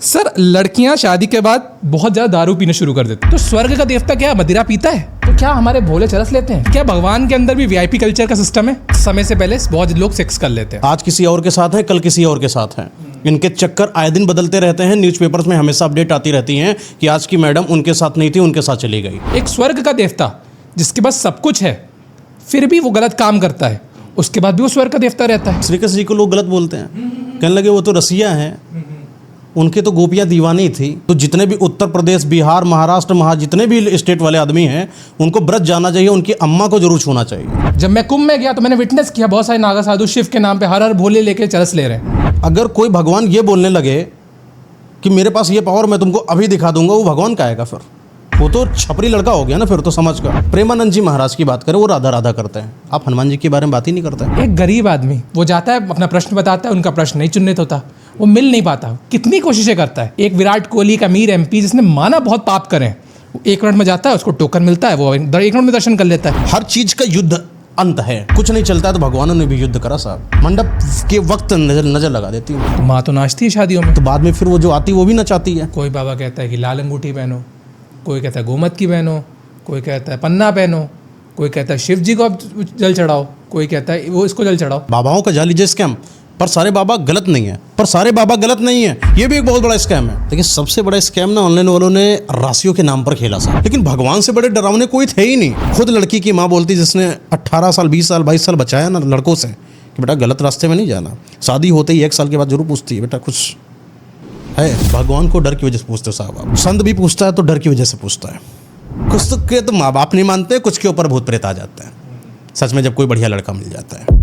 Sir लड़कियां शादी के बाद बहुत ज्यादा दारू पीना शुरू कर देती हैं। तो स्वर्ग का देवता क्या मदिरा पीता है? तो क्या हमारे भोले चरस लेते हैं? क्या भगवान के अंदर भी वीआईपी कल्चर का सिस्टम है? समय से पहले बहुत लोग सेक्स कर लेते हैं। आज किसी और के साथ है, कल किसी और के साथ है। इनके चक्कर आए दिन बदलते रहते हैं। न्यूज़पेपर्स में हमेशा अपडेट आती रहती हैं कि आज की मैडम उनके साथ नहीं थी, उनके साथ चली गई। एक स्वर्ग का देवता जिसके पास सब कुछ है फिर भी वो गलत काम करता है, उसके बाद भी वो स्वर्ग का देवता रहता है। श्री कृष्ण जी को लोग गलत बोलते हैं, कहने लगे वो तो रसिया हैं, उनके तो गोपियाँ दीवानी थी। तो जितने भी उत्तर प्रदेश, बिहार, महाराष्ट्र, जितने भी स्टेट वाले आदमी हैं उनको ब्रज जाना चाहिए, उनकी अम्मा को जरूर छूना चाहिए। जब मैं कुंभ में गया तो मैंने विटनेस किया बहुत सारे नागा साधु शिव के नाम पे हर हर भोले लेके चरस ले रहे हैं। अगर कोई भगवान ये बोलने लगे कि मेरे पास ये पावर मैं तुमको अभी दिखा दूंगा, वो भगवान का आएगा? फिर वो तो छपरी लड़का हो गया ना, फिर तो समझ का। प्रेमानंद जी महाराज की बात करें, वो राधा राधा करते हैं, आप हनुमान जी के बारे में बात ही नहीं करते। एक गरीब आदमी वो जाता है, अपना प्रश्न बताता है, उनका प्रश्न नहीं चिन्हित होता, वो मिल नहीं पाता, कितनी कोशिशें करता है। एक विराट कोहली का मीर एमपी जिसने माना बहुत पाप करें, वो 1 मिनट में जाता है, उसको टोकन मिलता है, वो 1 मिनट में दर्शन कर लेता है। हर चीज का युद्ध अंत है, कुछ नहीं चलता है तो भगवानों ने भी युद्ध करा साहब। मंडप के वक्त नजर लगा देती है। तो माँ तो नाचती है शादियों में, तो बाद में फिर वो जो आती वो भी नचाती है। कोई बाबा कहता है कि लाल अंगूठी पहनो, कोई कहता है गोमत की पहनो, कोई कहता है पन्ना पहनो, कोई कहता है शिव जी को आप जल चढ़ाओ, कोई कहता है वो इसको जल चढ़ाओ। बाबाओं का जाली स्कैम, पर सारे बाबा गलत नहीं है, ये भी एक बहुत बड़ा स्कैम है। लेकिन सबसे बड़ा स्कैम ना ऑनलाइन वालों ने राशियों के नाम पर खेला सा। लेकिन भगवान से बड़े डरावने कोई थे ही नहीं। खुद लड़की की माँ बोलती, जिसने 18 साल 20 साल 22 साल बचाया ना लड़कों से, कि बेटा गलत रास्ते में नहीं जाना। शादी होते ही 1 साल के बाद जरूर पूछती है, बेटा कुछ है? भगवान को डर की वजह से पूछते हो साहब आप। संत भी पूछता है तो डर की वजह से पूछता है। कुछ तो के तो माँ बाप नहीं मानते, कुछ के ऊपर भूत प्रेत आ जाता है सच में, जब कोई बढ़िया लड़का मिल जाता है।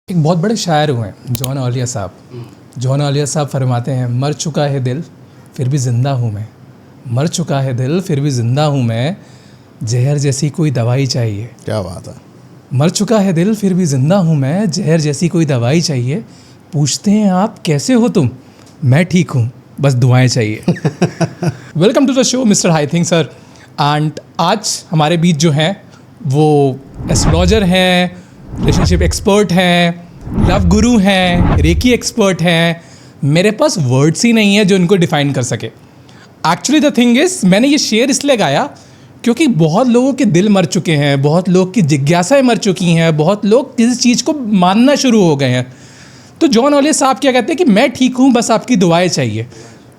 एक बहुत बड़े शायर हुए हैं जॉन ऑलिया साहब। जॉन ऑलिया साहब फरमाते हैं, मर चुका है दिल फिर भी जिंदा हूँ मैं, मर चुका है दिल फिर भी जिंदा हूँ मैं, जहर जैसी कोई दवाई चाहिए। क्या बात है। मर चुका है दिल फिर भी जिंदा हूँ मैं, जहर जैसी कोई दवाई चाहिए। पूछते हैं आप कैसे हो तुम, मैं ठीक हूँ बस दुआएं चाहिए। Welcome to the show mister हाई थिंग सर। एंड आज हमारे बीच जो हैं वो एस्ट्रोलॉजर हैं, रिलेशनशिप एक्सपर्ट हैं, लव गुरु हैं, रेकी एक्सपर्ट हैं। मेरे पास वर्ड्स ही नहीं है जो इनको डिफाइन कर सके। एक्चुअली द थिंग इज़, मैंने ये शेर इसलिए गाया क्योंकि बहुत लोगों के दिल मर चुके हैं, बहुत लोग की जिज्ञासाएं मर चुकी हैं, बहुत लोग किसी चीज़ को मानना शुरू हो गए हैं। तो जॉन ऑलिया साहब क्या कहते हैं कि मैं ठीक हूँ बस आपकी दुआएं चाहिए।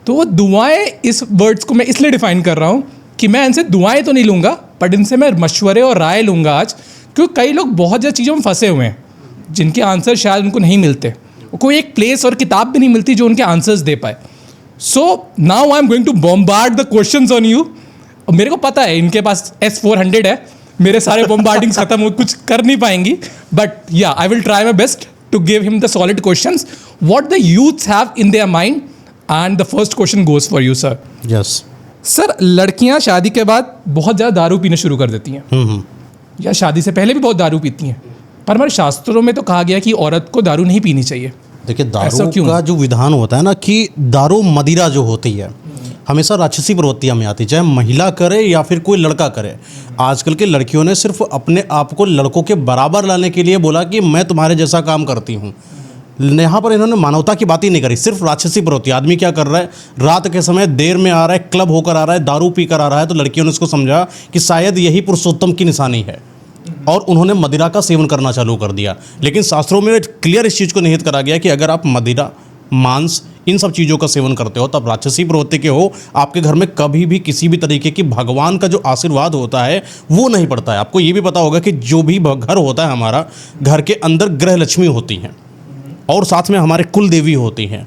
तो वो दुआएं, इस वर्ड्स को मैं इसलिए डिफाइन कर रहा हूँ कि मैं इनसे दुआएं तो नहीं लूँगा, बट इनसे मैं मशवरे और राय लूँगा आज। क्योंकि कई लोग बहुत ज़्यादा चीज़ों में फंसे हुए हैं जिनके आंसर शायद उनको नहीं मिलते, कोई एक प्लेस और किताब भी नहीं मिलती जो उनके आंसर्स दे पाए। So now I am going to bombard the questions on you. मेरे को पता है इनके पास S-400 है, मेरे सारे बॉम्बार्डिंग्स खत्म हो, कुछ कर नहीं पाएंगी, but yeah I will try my best to give him the solid questions what the youths have in there mind. And the first question goes for you sir. Yes sir, लड़कियां शादी के बाद बहुत ज़्यादा दारू पीना शुरू कर देती हैं, या शादी से पहले भी बहुत दारू पीती हैं, पर हमारे शास्त्रों में तो कहा गया कि औरत को दारू नहीं पीनी चाहिए। देखिए, दारू का जो विधान होता है ना, कि दारू मदिरा जो होती है हमेशा राक्षसी प्रवृत्तियाँ में आती, चाहे महिला करे या फिर कोई लड़का करे। आजकल के लड़कियों ने सिर्फ अपने आप को लड़कों के बराबर लाने के लिए बोला कि मैं तुम्हारे जैसा काम करती हूँ। यहाँ पर इन्होंने मानवता की बात ही नहीं करी, सिर्फ राक्षसी प्रवृत्ति। आदमी क्या कर रहा है, रात के समय देर में आ रहा है, क्लब होकर आ रहा है, दारू पी कर आ रहा है, तो लड़कियों ने उसको समझा कि शायद यही पुरुषोत्तम की निशानी है, और उन्होंने मदिरा का सेवन करना चालू कर दिया। लेकिन शास्त्रों में क्लियर इस चीज़ को निहित करा गया कि अगर आप मदिरा, मांस, इन सब चीज़ों का सेवन करते हो तब राक्षसी प्रवृत्ति के हो। आपके घर में कभी भी किसी भी तरीके की भगवान का जो आशीर्वाद होता है वो नहीं पड़ता है। आपको ये भी पता होगा कि जो भी घर होता है हमारा, घर के अंदर ग्रह लक्ष्मी होती हैं और साथ में हमारे कुल देवी होती हैं,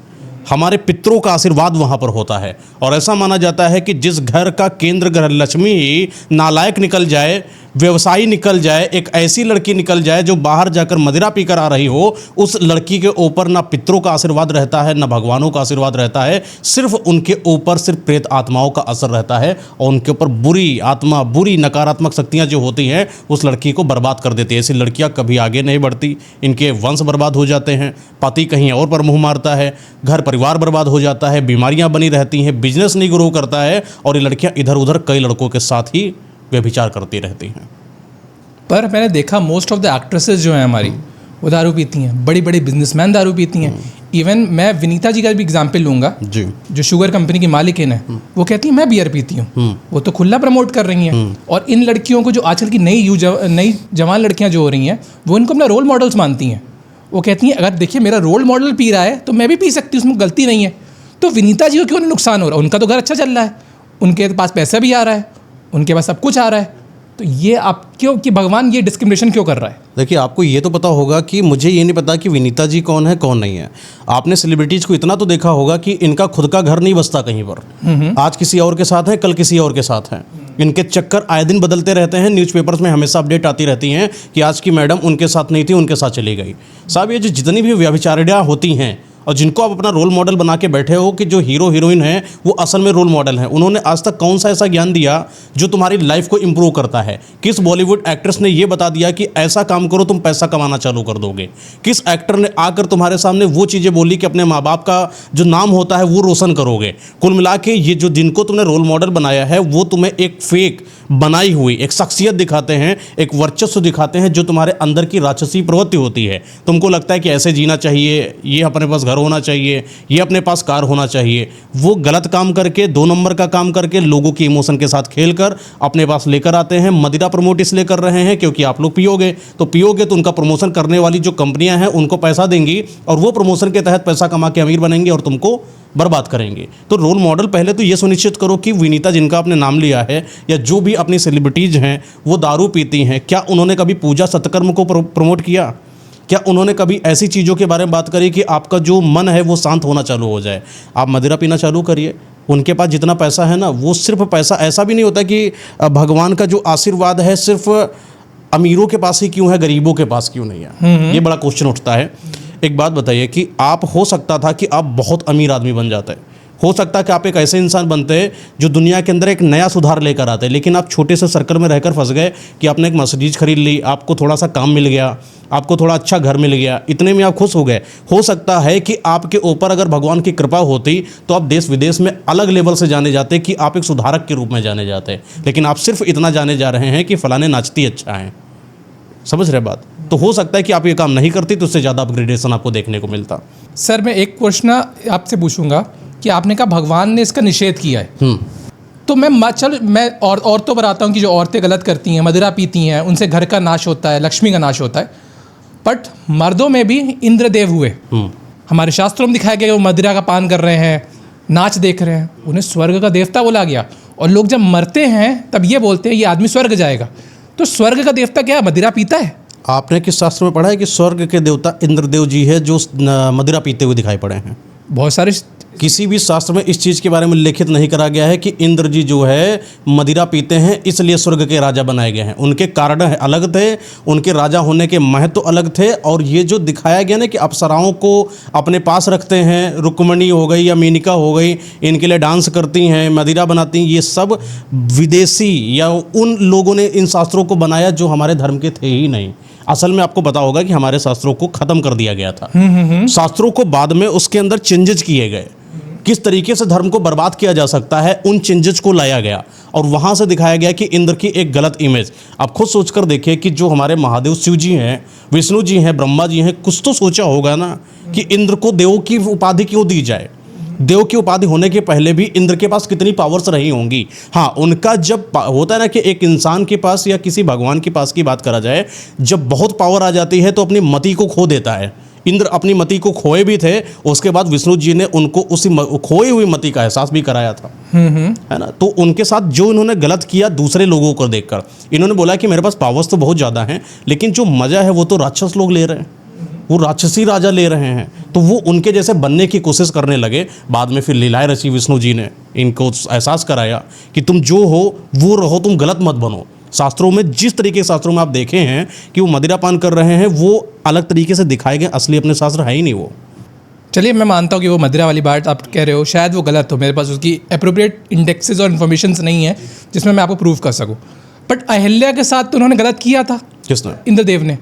हमारे पितरों का आशीर्वाद वहाँ पर होता है। और ऐसा माना जाता है कि जिस घर का केंद्र ग्रह लक्ष्मी ही नालायक निकल जाए, व्यवसायी निकल जाए, एक ऐसी लड़की निकल जाए जो बाहर जाकर मदिरा पीकर आ रही हो, उस लड़की के ऊपर ना पितरों का आशीर्वाद रहता है, ना भगवानों का आशीर्वाद रहता है, सिर्फ उनके ऊपर सिर्फ प्रेत आत्माओं का असर रहता है, और उनके ऊपर बुरी आत्मा, बुरी नकारात्मक शक्तियाँ जो होती हैं उस लड़की को बर्बाद कर देती है। ऐसी लड़कियाँ कभी आगे नहीं बढ़ती, इनके वंश बर्बाद हो जाते हैं, पति कहीं और पर मुँह मारता है, घर परिवार बर्बाद हो जाता है, बीमारियाँ बनी रहती हैं, बिजनेस नहीं ग्रो करता है, और ये लड़कियाँ इधर उधर कई लड़कों के साथ ही व्यभिचार करती रहती हैं। पर मैंने देखा मोस्ट ऑफ द एक्ट्रेसेस जो हैं हमारी, वो दारू पीती हैं, बड़ी बड़ी बिजनेसमैन दारू पीती हैं। इवन मैं विनीता जी का भी एग्जाम्पल लूँगा, जी, जो शुगर कंपनी की मालिकिन है, वो कहती है मैं बियर पीती हूँ, वो तो खुला प्रमोट कर रही हैं। और इन लड़कियों को जो आजकल की नई जवान लड़कियाँ जो हो रही हैं, वो इनको अपना रोल मॉडल्स मानती हैं। वो कहती हैं अगर देखिए मेरा रोल मॉडल पी रहा है तो मैं भी पी सकती हूँ, उसमें गलती नहीं है। तो विनीता जी को क्यों नहीं नुकसान हो रहा? उनका तो घर अच्छा चल रहा है, उनके पास पैसा भी आ रहा है, उनके पास सब कुछ आ रहा है। तो ये आप क्यों कि भगवान ये डिस्क्रिमिनेशन क्यों कर रहा है? देखिए, आपको ये तो पता होगा कि मुझे ये नहीं पता कि विनीता जी कौन है कौन नहीं है। आपने सेलिब्रिटीज़ को इतना तो देखा होगा कि इनका खुद का घर नहीं बसता कहीं पर। आज किसी और के साथ है, कल किसी और के साथ है। इनके चक्कर आए दिन बदलते रहते हैं। न्यूज़पेपर्स में हमेशा अपडेट आती रहती हैं कि आज की मैडम उनके साथ नहीं थी, उनके साथ चली गई। साहब, ये जो जितनी भी व्यभिचारिणियाँ होती हैं और जिनको आप अपना रोल मॉडल बना के बैठे हो कि जो हीरो हीरोइन है वो असल में रोल मॉडल हैं, उन्होंने आज तक कौन सा ऐसा ज्ञान दिया जो तुम्हारी लाइफ को इंप्रूव करता है? किस बॉलीवुड एक्ट्रेस ने ये बता दिया कि ऐसा काम करो तुम पैसा कमाना चालू कर दोगे? किस एक्टर ने आकर तुम्हारे सामने वो चीज़ें बोली कि अपने माँ बाप का जो नाम होता है वो रोशन करोगे? कुल मिला के ये जो जिनको तुमने रोल मॉडल बनाया है वो तुम्हें एक फेक बनाई हुई एक शख्सियत दिखाते हैं, एक वर्चस्व दिखाते हैं जो तुम्हारे अंदर की राक्षसी प्रवृत्ति होती है। तुमको लगता है कि ऐसे जीना चाहिए, ये अपने पास घर होना चाहिए, ये अपने पास कार होना चाहिए। वो गलत काम करके, 2 नंबर का काम करके, लोगों की इमोशन के साथ खेलकर अपने पास लेकर आते हैं। मदिरा प्रमोट इसलिए कर रहे हैं क्योंकि आप लोग पियोगे तो उनका प्रमोशन करने वाली जो कंपनियां हैं उनको पैसा देंगी और वो प्रमोशन के तहत पैसा कमा के अमीर बनेंगे और तुमको बर्बाद करेंगे। तो रोल मॉडल पहले तो ये सुनिश्चित करो कि विनीता जिनका आपने नाम लिया है या जो भी अपनी सेलिब्रिटीज़ हैं वो दारू पीती हैं, क्या उन्होंने कभी पूजा सत्कर्म को प्रमोट किया? क्या उन्होंने कभी ऐसी चीज़ों के बारे में बात करी कि आपका जो मन है वो शांत होना चालू हो जाए? आप मदिरा पीना चालू करिए। उनके पास जितना पैसा है ना, वो सिर्फ पैसा, ऐसा भी नहीं होता कि भगवान का जो आशीर्वाद है सिर्फ अमीरों के पास ही क्यों है, गरीबों के पास क्यों नहीं है? ये बड़ा क्वेश्चन उठता है। एक बात बताइए कि आप, हो सकता था कि आप बहुत अमीर आदमी बन जाते, हो सकता है कि आप एक ऐसे इंसान बनते जो दुनिया के अंदर एक नया सुधार लेकर आते, लेकिन आप छोटे से सर्कल में रहकर फंस गए कि आपने एक मर्सिडीज खरीद ली, आपको थोड़ा सा काम मिल गया, आपको थोड़ा अच्छा घर मिल गया, इतने में आप खुश हो गए। हो सकता है कि आपके ऊपर अगर भगवान की कृपा होती तो आप देश विदेश में अलग लेवल से जाने जाते, कि आप एक सुधारक के रूप में जाने जाते, लेकिन आप सिर्फ इतना जाने जा रहे हैं कि फलाने नाचती अच्छा है। समझ रहे बात? तो हो सकता है कि आप ये काम नहीं करती तो उससे ज़्यादा अपग्रेडेशन आपको देखने को मिलता। सर, मैं एक क्वेश्चन आपसे पूछूंगा कि आपने कहा भगवान ने इसका निषेध किया है, तो मैं औरतों पर आता हूँ कि जो औरतें गलत करती हैं, मदिरा पीती हैं, उनसे घर का नाश होता है, लक्ष्मी का नाश होता है। बट मर्दों में भी इंद्रदेव हुए, हमारे शास्त्रों में दिखाया गया वो मदिरा का पान कर रहे हैं, नाच देख रहे हैं, उन्हें स्वर्ग का देवता बोला गया। और लोग जब मरते हैं तब ये बोलते हैं ये आदमी स्वर्ग जाएगा। तो स्वर्ग का देवता क्या मदिरा पीता है? आपने किस शास्त्र में पढ़ा है कि स्वर्ग के देवता इंद्रदेव जी है जो मदिरा पीते हुए दिखाई पड़े हैं? बहुत सारे, किसी भी शास्त्र में इस चीज़ के बारे में उल्लेखित नहीं करा गया है कि इंद्र जी जो है मदिरा पीते हैं इसलिए स्वर्ग के राजा बनाए गए हैं। उनके कारण अलग थे, उनके राजा होने के महत्व अलग थे। और ये जो दिखाया गया ना कि अप्सराओं को अपने पास रखते हैं, रुक्मणी हो गई या मेनिका हो गई, इनके लिए डांस करती हैं, मदिरा बनाती हैं, ये सब विदेशी या उन लोगों ने इन शास्त्रों को बनाया जो हमारे धर्म के थे ही नहीं। असल में आपको पता होगा कि हमारे शास्त्रों को ख़त्म कर दिया गया था। शास्त्रों को बाद में उसके अंदर चेंजेस किए गए, किस तरीके से धर्म को बर्बाद किया जा सकता है उन चेंजेस को लाया गया और वहाँ से दिखाया गया कि इंद्र की एक गलत इमेज। आप खुद सोचकर देखिए कि जो हमारे महादेव शिव जी हैं, विष्णु जी हैं, ब्रह्मा जी हैं, कुछ तो सोचा होगा ना कि इंद्र को देव की उपाधि क्यों दी जाए। देव की उपाधि होने के पहले भी इंद्र के पास कितनी पावर्स रही होंगी। हाँ, उनका जब होता है ना कि एक इंसान के पास या किसी भगवान के पास की बात करा जाए, जब बहुत पावर आ जाती है तो अपनी मति को खो देता है। इंद्र अपनी मति को खोए भी थे, उसके बाद विष्णु जी ने उनको उसी खोई हुई मति का एहसास भी कराया था, है ना। तो उनके साथ जो इन्होंने गलत किया दूसरे लोगों को देखकर, इन्होंने बोला कि मेरे पास पावर्स तो बहुत ज़्यादा हैं लेकिन जो मज़ा है वो तो राक्षस लोग ले रहे हैं, वो राक्षसी राजा ले रहे हैं। तो वो उनके जैसे बनने की कोशिश करने लगे। बाद में फिर लीलाएं रची विष्णु जी ने, इनको एहसास कराया कि तुम जो हो वो रहो, तुम गलत मत बनो। शास्त्रों में जिस तरीके के शास्त्रों में आप देखे हैं कि वो मदिरा पान कर रहे हैं वो अलग तरीके से दिखाए गए, असली अपने शास्त्र है ही नहीं वो। चलिए, मैं मानता हूँ कि वो मदिरा वाली बात आप कह रहे हो शायद वो गलत हो, मेरे पास उसकी अप्रोप्रिएट इंडेक्सेस और इन्फॉर्मेशन नहीं है जिसमें मैं आपको प्रूव कर सकूँ। बट अहिल्या के साथ तो उन्होंने गलत किया था। किसने? इंद्रदेव ने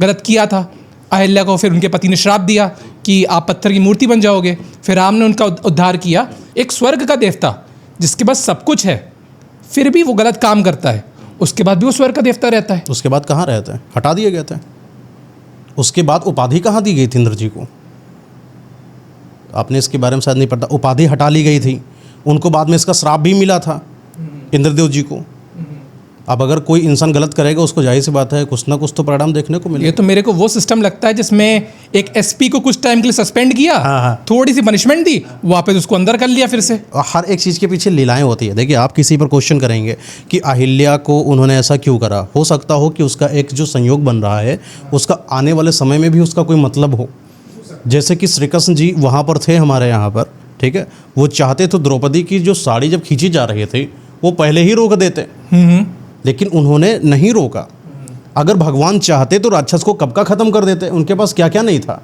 गलत किया था। अहिल्या को फिर उनके पति ने श्राप दिया कि आप पत्थर की मूर्ति बन जाओगे। फिर राम ने उनका उद्धार किया। एक स्वर्ग का देवता जिसके पास सब कुछ है फिर भी वो गलत काम करता है, उसके बाद भी वो स्वर्ग का देवता रहता है। उसके बाद कहाँ रहता है? हटा दिया गया था। उसके बाद उपाधि कहाँ दी गई थी इंद्र जी को? आपने इसके बारे में शायद नहीं पता। उपाधि हटा ली गई थी उनको, बाद में इसका श्राप भी मिला था इंद्रदेव जी को। अब अगर कोई इंसान गलत करेगा उसको जाहिर सी बात है कुछ ना कुछ तो परिणाम देखने को मिलेगा। ये तो मेरे को वो सिस्टम लगता है जिसमें एक एसपी को कुछ टाइम के लिए सस्पेंड किया, थोड़ी सी पनिशमेंट दी, वापस उसको अंदर कर लिया फिर से। हर एक चीज़ के पीछे लीलाएं होती है। देखिए, आप किसी पर क्वेश्चन करेंगे कि अहिल्या को उन्होंने ऐसा क्यों करा, हो सकता हो कि उसका एक जो संयोग बन रहा है उसका आने वाले समय में भी उसका कोई मतलब हो। जैसे कि श्री कृष्ण जी वहाँ पर थे हमारे यहाँ पर, ठीक है, वो चाहते तो द्रौपदी की जो साड़ी जब खींची जा रही थी वो पहले ही रोक देते, लेकिन उन्होंने नहीं रोका। अगर भगवान चाहते तो राक्षस को कब का ख़त्म कर देते। उनके पास क्या क्या नहीं था,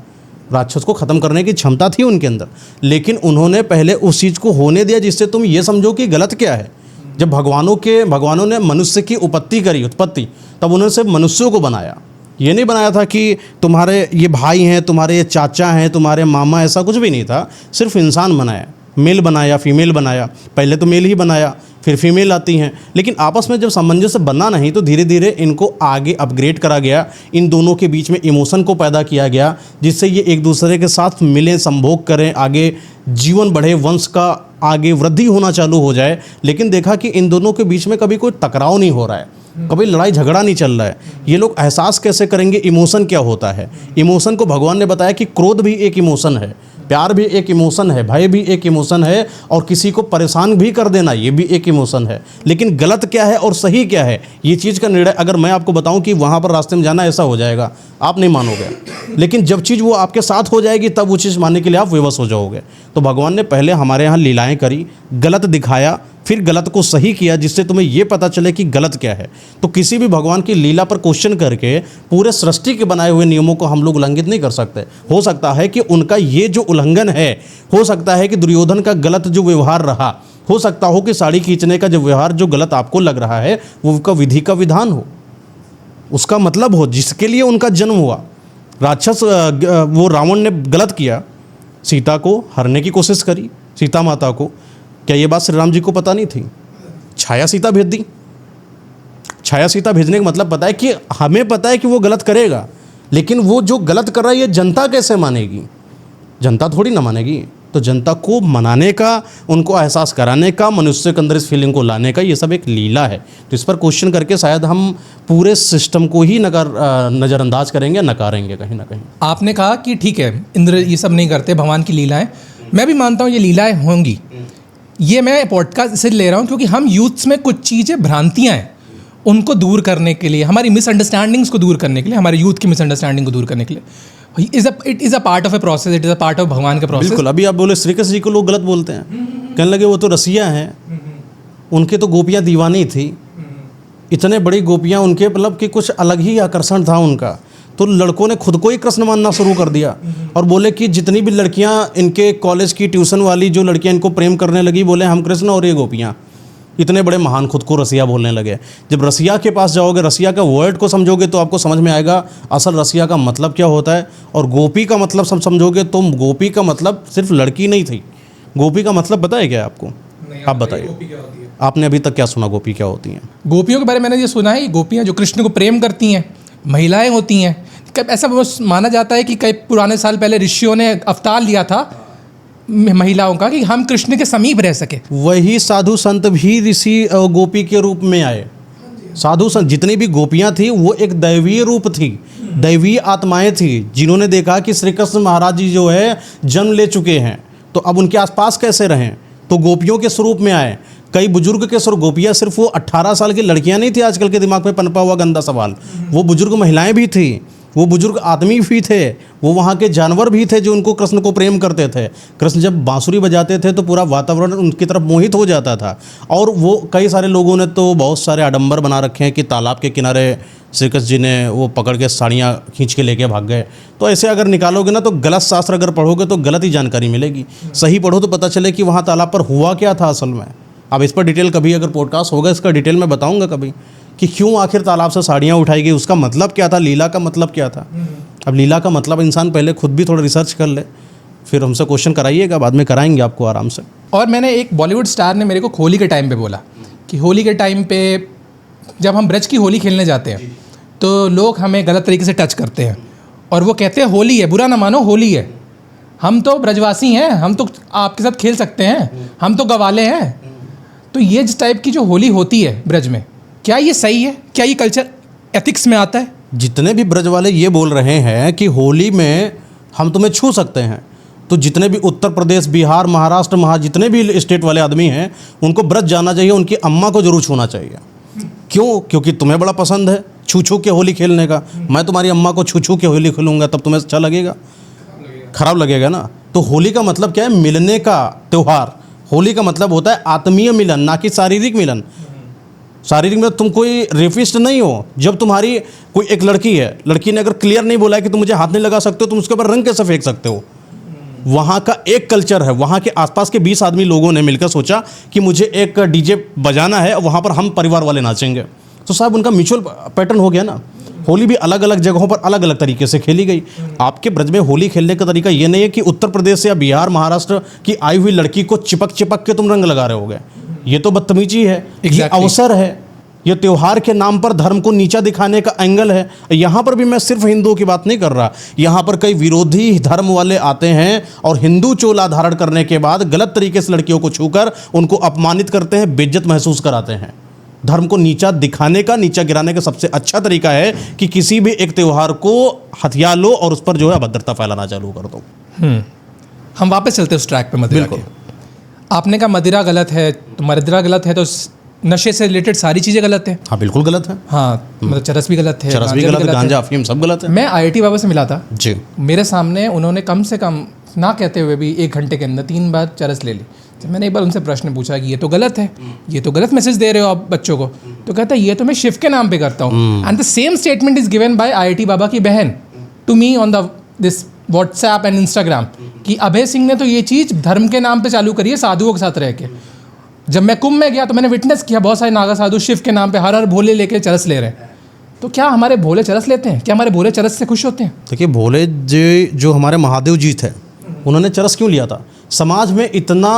राक्षस को ख़त्म करने की क्षमता थी उनके अंदर, लेकिन उन्होंने पहले उस चीज़ को होने दिया जिससे तुम ये समझो कि गलत क्या है। जब भगवानों ने मनुष्य की उत्पत्ति तब उन्होंने सिर्फ मनुष्यों को बनाया। ये नहीं बनाया था कि तुम्हारे ये भाई हैं, तुम्हारे ये चाचा हैं, तुम्हारे मामा, ऐसा कुछ भी नहीं था। सिर्फ इंसान बनाया, मेल बनाया, फीमेल बनाया। पहले तो मेल ही बनाया, फिर फीमेल आती हैं, लेकिन आपस में जब सामंजस्य बना नहीं तो धीरे धीरे इनको आगे अपग्रेड करा गया। इन दोनों के बीच में इमोशन को पैदा किया गया जिससे ये एक दूसरे के साथ मिलें, संभोग करें, आगे जीवन बढ़े, वंश का आगे वृद्धि होना चालू हो जाए। लेकिन देखा कि इन दोनों के बीच में कभी कोई टकराव नहीं हो रहा है, कभी लड़ाई झगड़ा नहीं चल रहा है। ये लोग एहसास कैसे करेंगे इमोशन क्या होता है। इमोशन को भगवान ने बताया कि क्रोध भी एक इमोशन है, प्यार भी एक इमोशन है, भय भी एक इमोशन है, और किसी को परेशान भी कर देना ये भी एक इमोशन है। लेकिन गलत क्या है और सही क्या है, ये चीज़ का निर्णय अगर मैं आपको बताऊं कि वहाँ पर रास्ते में जाना ऐसा हो जाएगा, आप नहीं मानोगे। लेकिन जब चीज़ वो आपके साथ हो जाएगी तब वो चीज़ मानने के लिए आप विवश हो जाओगे। तो भगवान ने पहले हमारे यहाँ लीलाएँ करी, गलत दिखाया, फिर गलत को सही किया जिससे तुम्हें ये पता चले कि गलत क्या है। तो किसी भी भगवान की लीला पर क्वेश्चन करके पूरे सृष्टि के बनाए हुए नियमों को हम लोग उल्लंघित नहीं कर सकते। हो सकता है कि उनका ये जो उल्लंघन है, हो सकता है कि दुर्योधन का गलत जो व्यवहार रहा, हो सकता हो कि साड़ी खींचने का जो व्यवहार जो गलत आपको लग रहा है वो उसका विधि का विधान हो, उसका मतलब हो जिसके लिए उनका जन्म हुआ। राक्षस वो रावण ने गलत किया, सीता को हरने की कोशिश करी, सीता माता को। क्या ये बात श्री राम जी को पता नहीं थी? छाया सीता भेज दी। छाया सीता भेजने का मतलब पता है कि हमें पता है कि वो गलत करेगा, लेकिन वो जो गलत कर रहा है ये जनता कैसे मानेगी? जनता थोड़ी ना मानेगी। तो जनता को मनाने का, उनको एहसास कराने का, मनुष्य के अंदर इस फीलिंग को लाने का, ये सब एक लीला है। तो इस पर क्वेश्चन करके शायद हम पूरे सिस्टम को ही नज़रअंदाज करेंगे, नकारेंगे कहीं ना कहीं। आपने कहा कि ठीक है इंद्र ये सब नहीं करते, भगवान की लीलाएं, मैं भी मानता हूँ ये लीलाएं होंगी। ये मैं पॉडकास्ट इसलिए ले रहा हूँ क्योंकि हम यूथ्स में कुछ चीज़ें, भ्रांतियाँ हैं, उनको दूर करने के लिए, हमारी मिसअंडरस्टैंडिंग्स को दूर करने के लिए, हमारे यूथ की मिसअंडरस्टैंडिंग को दूर करने के लिए, it is a part of a process, it is a part of भगवान का प्रोसेस। बिल्कुल। अभी आप बोले श्री कृष्ण जी को लोग गलत बोलते हैं, कहने लगे वो तो रसिया हैं, उनके तो गोपियाँ दीवानी थी, इतने बड़ी गोपियाँ उनके, मतलब कि कुछ अलग ही आकर्षण था उनका। तो लड़कों ने खुद को ही कृष्ण मानना शुरू कर दिया और बोले कि जितनी भी लड़कियां इनके कॉलेज की ट्यूशन वाली जो लड़कियां इनको प्रेम करने लगी, बोले हम कृष्ण और ये गोपियां। इतने बड़े महान खुद को रसिया बोलने लगे। जब रसिया के पास जाओगे, रसिया का वर्ड को समझोगे तो आपको समझ में आएगा असल रसिया का मतलब क्या होता है। और गोपी का मतलब सब समझोगे तो गोपी का मतलब सिर्फ लड़की नहीं थी। गोपी का मतलब पता है क्या आपको? आप बताइए, आपने अभी तक क्या सुना गोपी क्या होती हैं? गोपियों के बारे में मैंने ये सुना है, गोपियाँ जो कृष्ण को प्रेम करती हैं, महिलाएं होती हैं। कब ऐसा माना जाता है कि कई पुराने साल पहले ऋषियों ने अवतार लिया था महिलाओं का कि हम कृष्ण के समीप रह सके। वही साधु संत भी ऋषि गोपी के रूप में आए। साधु संत जितनी भी गोपियां थी वो एक दैवीय रूप थी, दैवीय आत्माएं थी, जिन्होंने देखा कि श्री कृष्ण महाराज जी जो है जन्म ले चुके हैं, तो अब उनके आसपास कैसे रहें, तो गोपियों के स्वरूप में आए। कई बुजुर्ग के स्वरूप, गोपियाँ सिर्फ वो 18 साल की लड़कियां नहीं थी आजकल के दिमाग में पनपा हुआ गंदा सवाल, वो बुजुर्ग महिलाएं भी थी, वो बुजुर्ग आदमी भी थे, वो वहाँ के जानवर भी थे जो उनको कृष्ण को प्रेम करते थे। कृष्ण जब बांसुरी बजाते थे तो पूरा वातावरण उनकी तरफ मोहित हो जाता था। और वो कई सारे लोगों ने तो बहुत सारे आडंबर बना रखे हैं कि तालाब के किनारे श्री कृष्ण जी ने वो पकड़ के साड़ियाँ खींच के लेके भाग गए। तो ऐसे अगर निकालोगे ना तो गलत शास्त्र अगर पढ़ोगे तो गलत ही जानकारी मिलेगी, सही पढ़ो तो पता चले कि वहाँ तालाब पर हुआ क्या था असल में। अब इस पर डिटेल कभी अगर पॉडकास्ट होगा इसका डिटेल में बताऊँगा कभी कि क्यों आखिर तालाब से साड़ियाँ उठाई गई, उसका मतलब क्या था, लीला का मतलब क्या था। अब लीला का मतलब इंसान पहले खुद भी थोड़ा रिसर्च कर ले, फिर हमसे क्वेश्चन कराइएगा, बाद में कराएंगे आपको आराम से। और मैंने एक बॉलीवुड स्टार ने मेरे को होली के टाइम पे बोला कि होली के टाइम पे जब हम ब्रज की होली खेलने जाते हैं तो लोग हमें गलत तरीके से टच करते हैं और वो कहते हैं होली है, बुरा ना मानो होली है, हम तो ब्रजवासी हैं, हम तो आपके साथ खेल सकते हैं, हम तो गवाले हैं। तो ये जिस टाइप की जो होली होती है ब्रज में, क्या ये सही है? क्या ये कल्चर एथिक्स में आता है? जितने भी ब्रज वाले ये बोल रहे हैं कि होली में हम तुम्हें छू सकते हैं, तो जितने भी उत्तर प्रदेश, बिहार, महाराष्ट्र, जितने भी स्टेट वाले आदमी हैं, उनको ब्रज जाना चाहिए, उनकी अम्मा को जरूर छूना चाहिए। क्यों? क्योंकि तुम्हें बड़ा पसंद है छू छू के होली खेलने का। मैं तुम्हारी अम्मा को छू छू के होली खेलूँगा, तब तुम्हें अच्छा लगेगा? खराब लगेगा ना। तो होली का मतलब क्या है? मिलने का त्यौहार। होली का मतलब होता है आत्मीय मिलन, ना कि शारीरिक मिलन। शारीरिक में तुम कोई रेपिस्ट नहीं हो। जब तुम्हारी कोई एक लड़की है, लड़की ने अगर क्लियर नहीं बोला है कि तुम मुझे हाथ नहीं लगा सकते हो, तुम उसके ऊपर रंग कैसे फेंक सकते हो? वहाँ का एक कल्चर है, वहाँ के आसपास के 20 आदमी लोगों ने मिलकर सोचा कि मुझे एक डीजे बजाना है और वहाँ पर हम परिवार वाले नाचेंगे, तो साहब उनका म्यूचुअल पैटर्न हो गया ना। होली भी अलग अलग जगहों पर अलग अलग तरीके से खेली गई। आपके ब्रज में होली खेलने का तरीका ये नहीं है कि उत्तर प्रदेश या बिहार, महाराष्ट्र की आई हुई लड़की को चिपक चिपक के तुम रंग लगा रहे होगे। ये तो बदतमीजी है। ये अवसर है, ये त्यौहार के नाम पर धर्म को नीचा दिखाने का एंगल है। यहाँ पर भी मैं सिर्फ हिंदुओं की बात नहीं कर रहा, यहाँ पर कई विरोधी धर्म वाले आते हैं और हिंदू चोला धारण करने के बाद गलत तरीके से लड़कियों को छूकर उनको अपमानित करते हैं, बेइज्जत महसूस कराते हैं। धर्म को नीचा दिखाने का, नीचा गिराने का सबसे अच्छा तरीका है कि किसी भी एक त्यौहार को हथिया लो और उस पर जो है अभद्रता फैलाना चालू कर दो। हम वापस चलते हैं उस ट्रैक पे मदिरा के। आपने कहा मदिरा गलत है, तो मदिरा गलत है तो नशे से रिलेटेड सारी चीज़ें गलत है। हाँ बिल्कुल गलत है। हाँ मतलब चरस भी गलत है, चरस भी गलत है, गांजा अफीम सब गलत है। मैं IIT बाबा से मिला था जी, मेरे सामने उन्होंने कम से कम ना कहते हुए भी 1 घंटे के अंदर 3 बार चरस ले ली। तो मैंने एक बार उनसे प्रश्न पूछा कि ये तो गलत है, ये तो गलत मैसेज दे रहे हो आप बच्चों को। तो कहता है ये तो मैं शिव के नाम पे करता हूँ। And the same statement is given by IIT बाबा की बहन to me on the this WhatsApp and Instagram कि अभय सिंह ने तो ये चीज़ धर्म के नाम पे चालू करी है, साधुओं के साथ रह के। जब मैं कुंभ में गया तो मैंने विटनेस किया, बहुत सारे नागा साधु शिव के नाम पे हर भोले लेके चरस ले रहे हैं। तो क्या हमारे भोले चरस लेते हैं? क्या हमारे भोले चरस से खुश होते हैं? देखिए भोले जी जो हमारे महादेव जी थे, उन्होंने चरस क्यों लिया था? समाज में इतना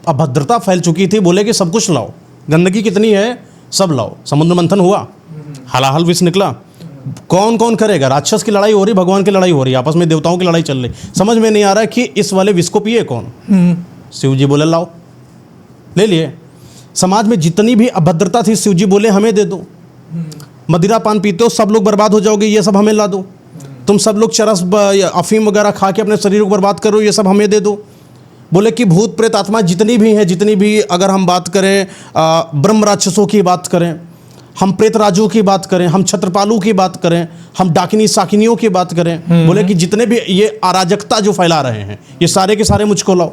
अभद्रता फैल चुकी थी, बोले कि सब कुछ लाओ, गंदगी कितनी है सब लाओ। समुद्र मंथन हुआ, हलाहल विष निकला, कौन कौन करेगा? राक्षस की लड़ाई हो रही, भगवान की लड़ाई हो रही, आपस में देवताओं की लड़ाई चल रही। समझ में नहीं आ रहा है कि इस वाले विष को पिए कौन? शिव जी बोले लाओ, ले लिए। समाज में जितनी भी अभद्रता थी, शिव जी बोले हमें दे दो। मदिरा पान पीते हो सब लोग बर्बाद हो जाओगे, ये सब हमें ला दो। तुम सब लोग चरस अफीम वगैरह खा के अपने शरीर को बर्बाद करो, ये सब हमें दे दो। बोले कि भूत प्रेत आत्मा जितनी भी हैं, जितनी भी, अगर हम बात करें ब्रह्म राक्षसों की बात करें, हम प्रेत राजों की बात करें, हम छत्रपालू की बात करें, हम डाकिनी साकिनियों की बात करें, बोले कि जितने भी ये अराजकता जो फैला रहे हैं, ये सारे के सारे मुझको लाओ।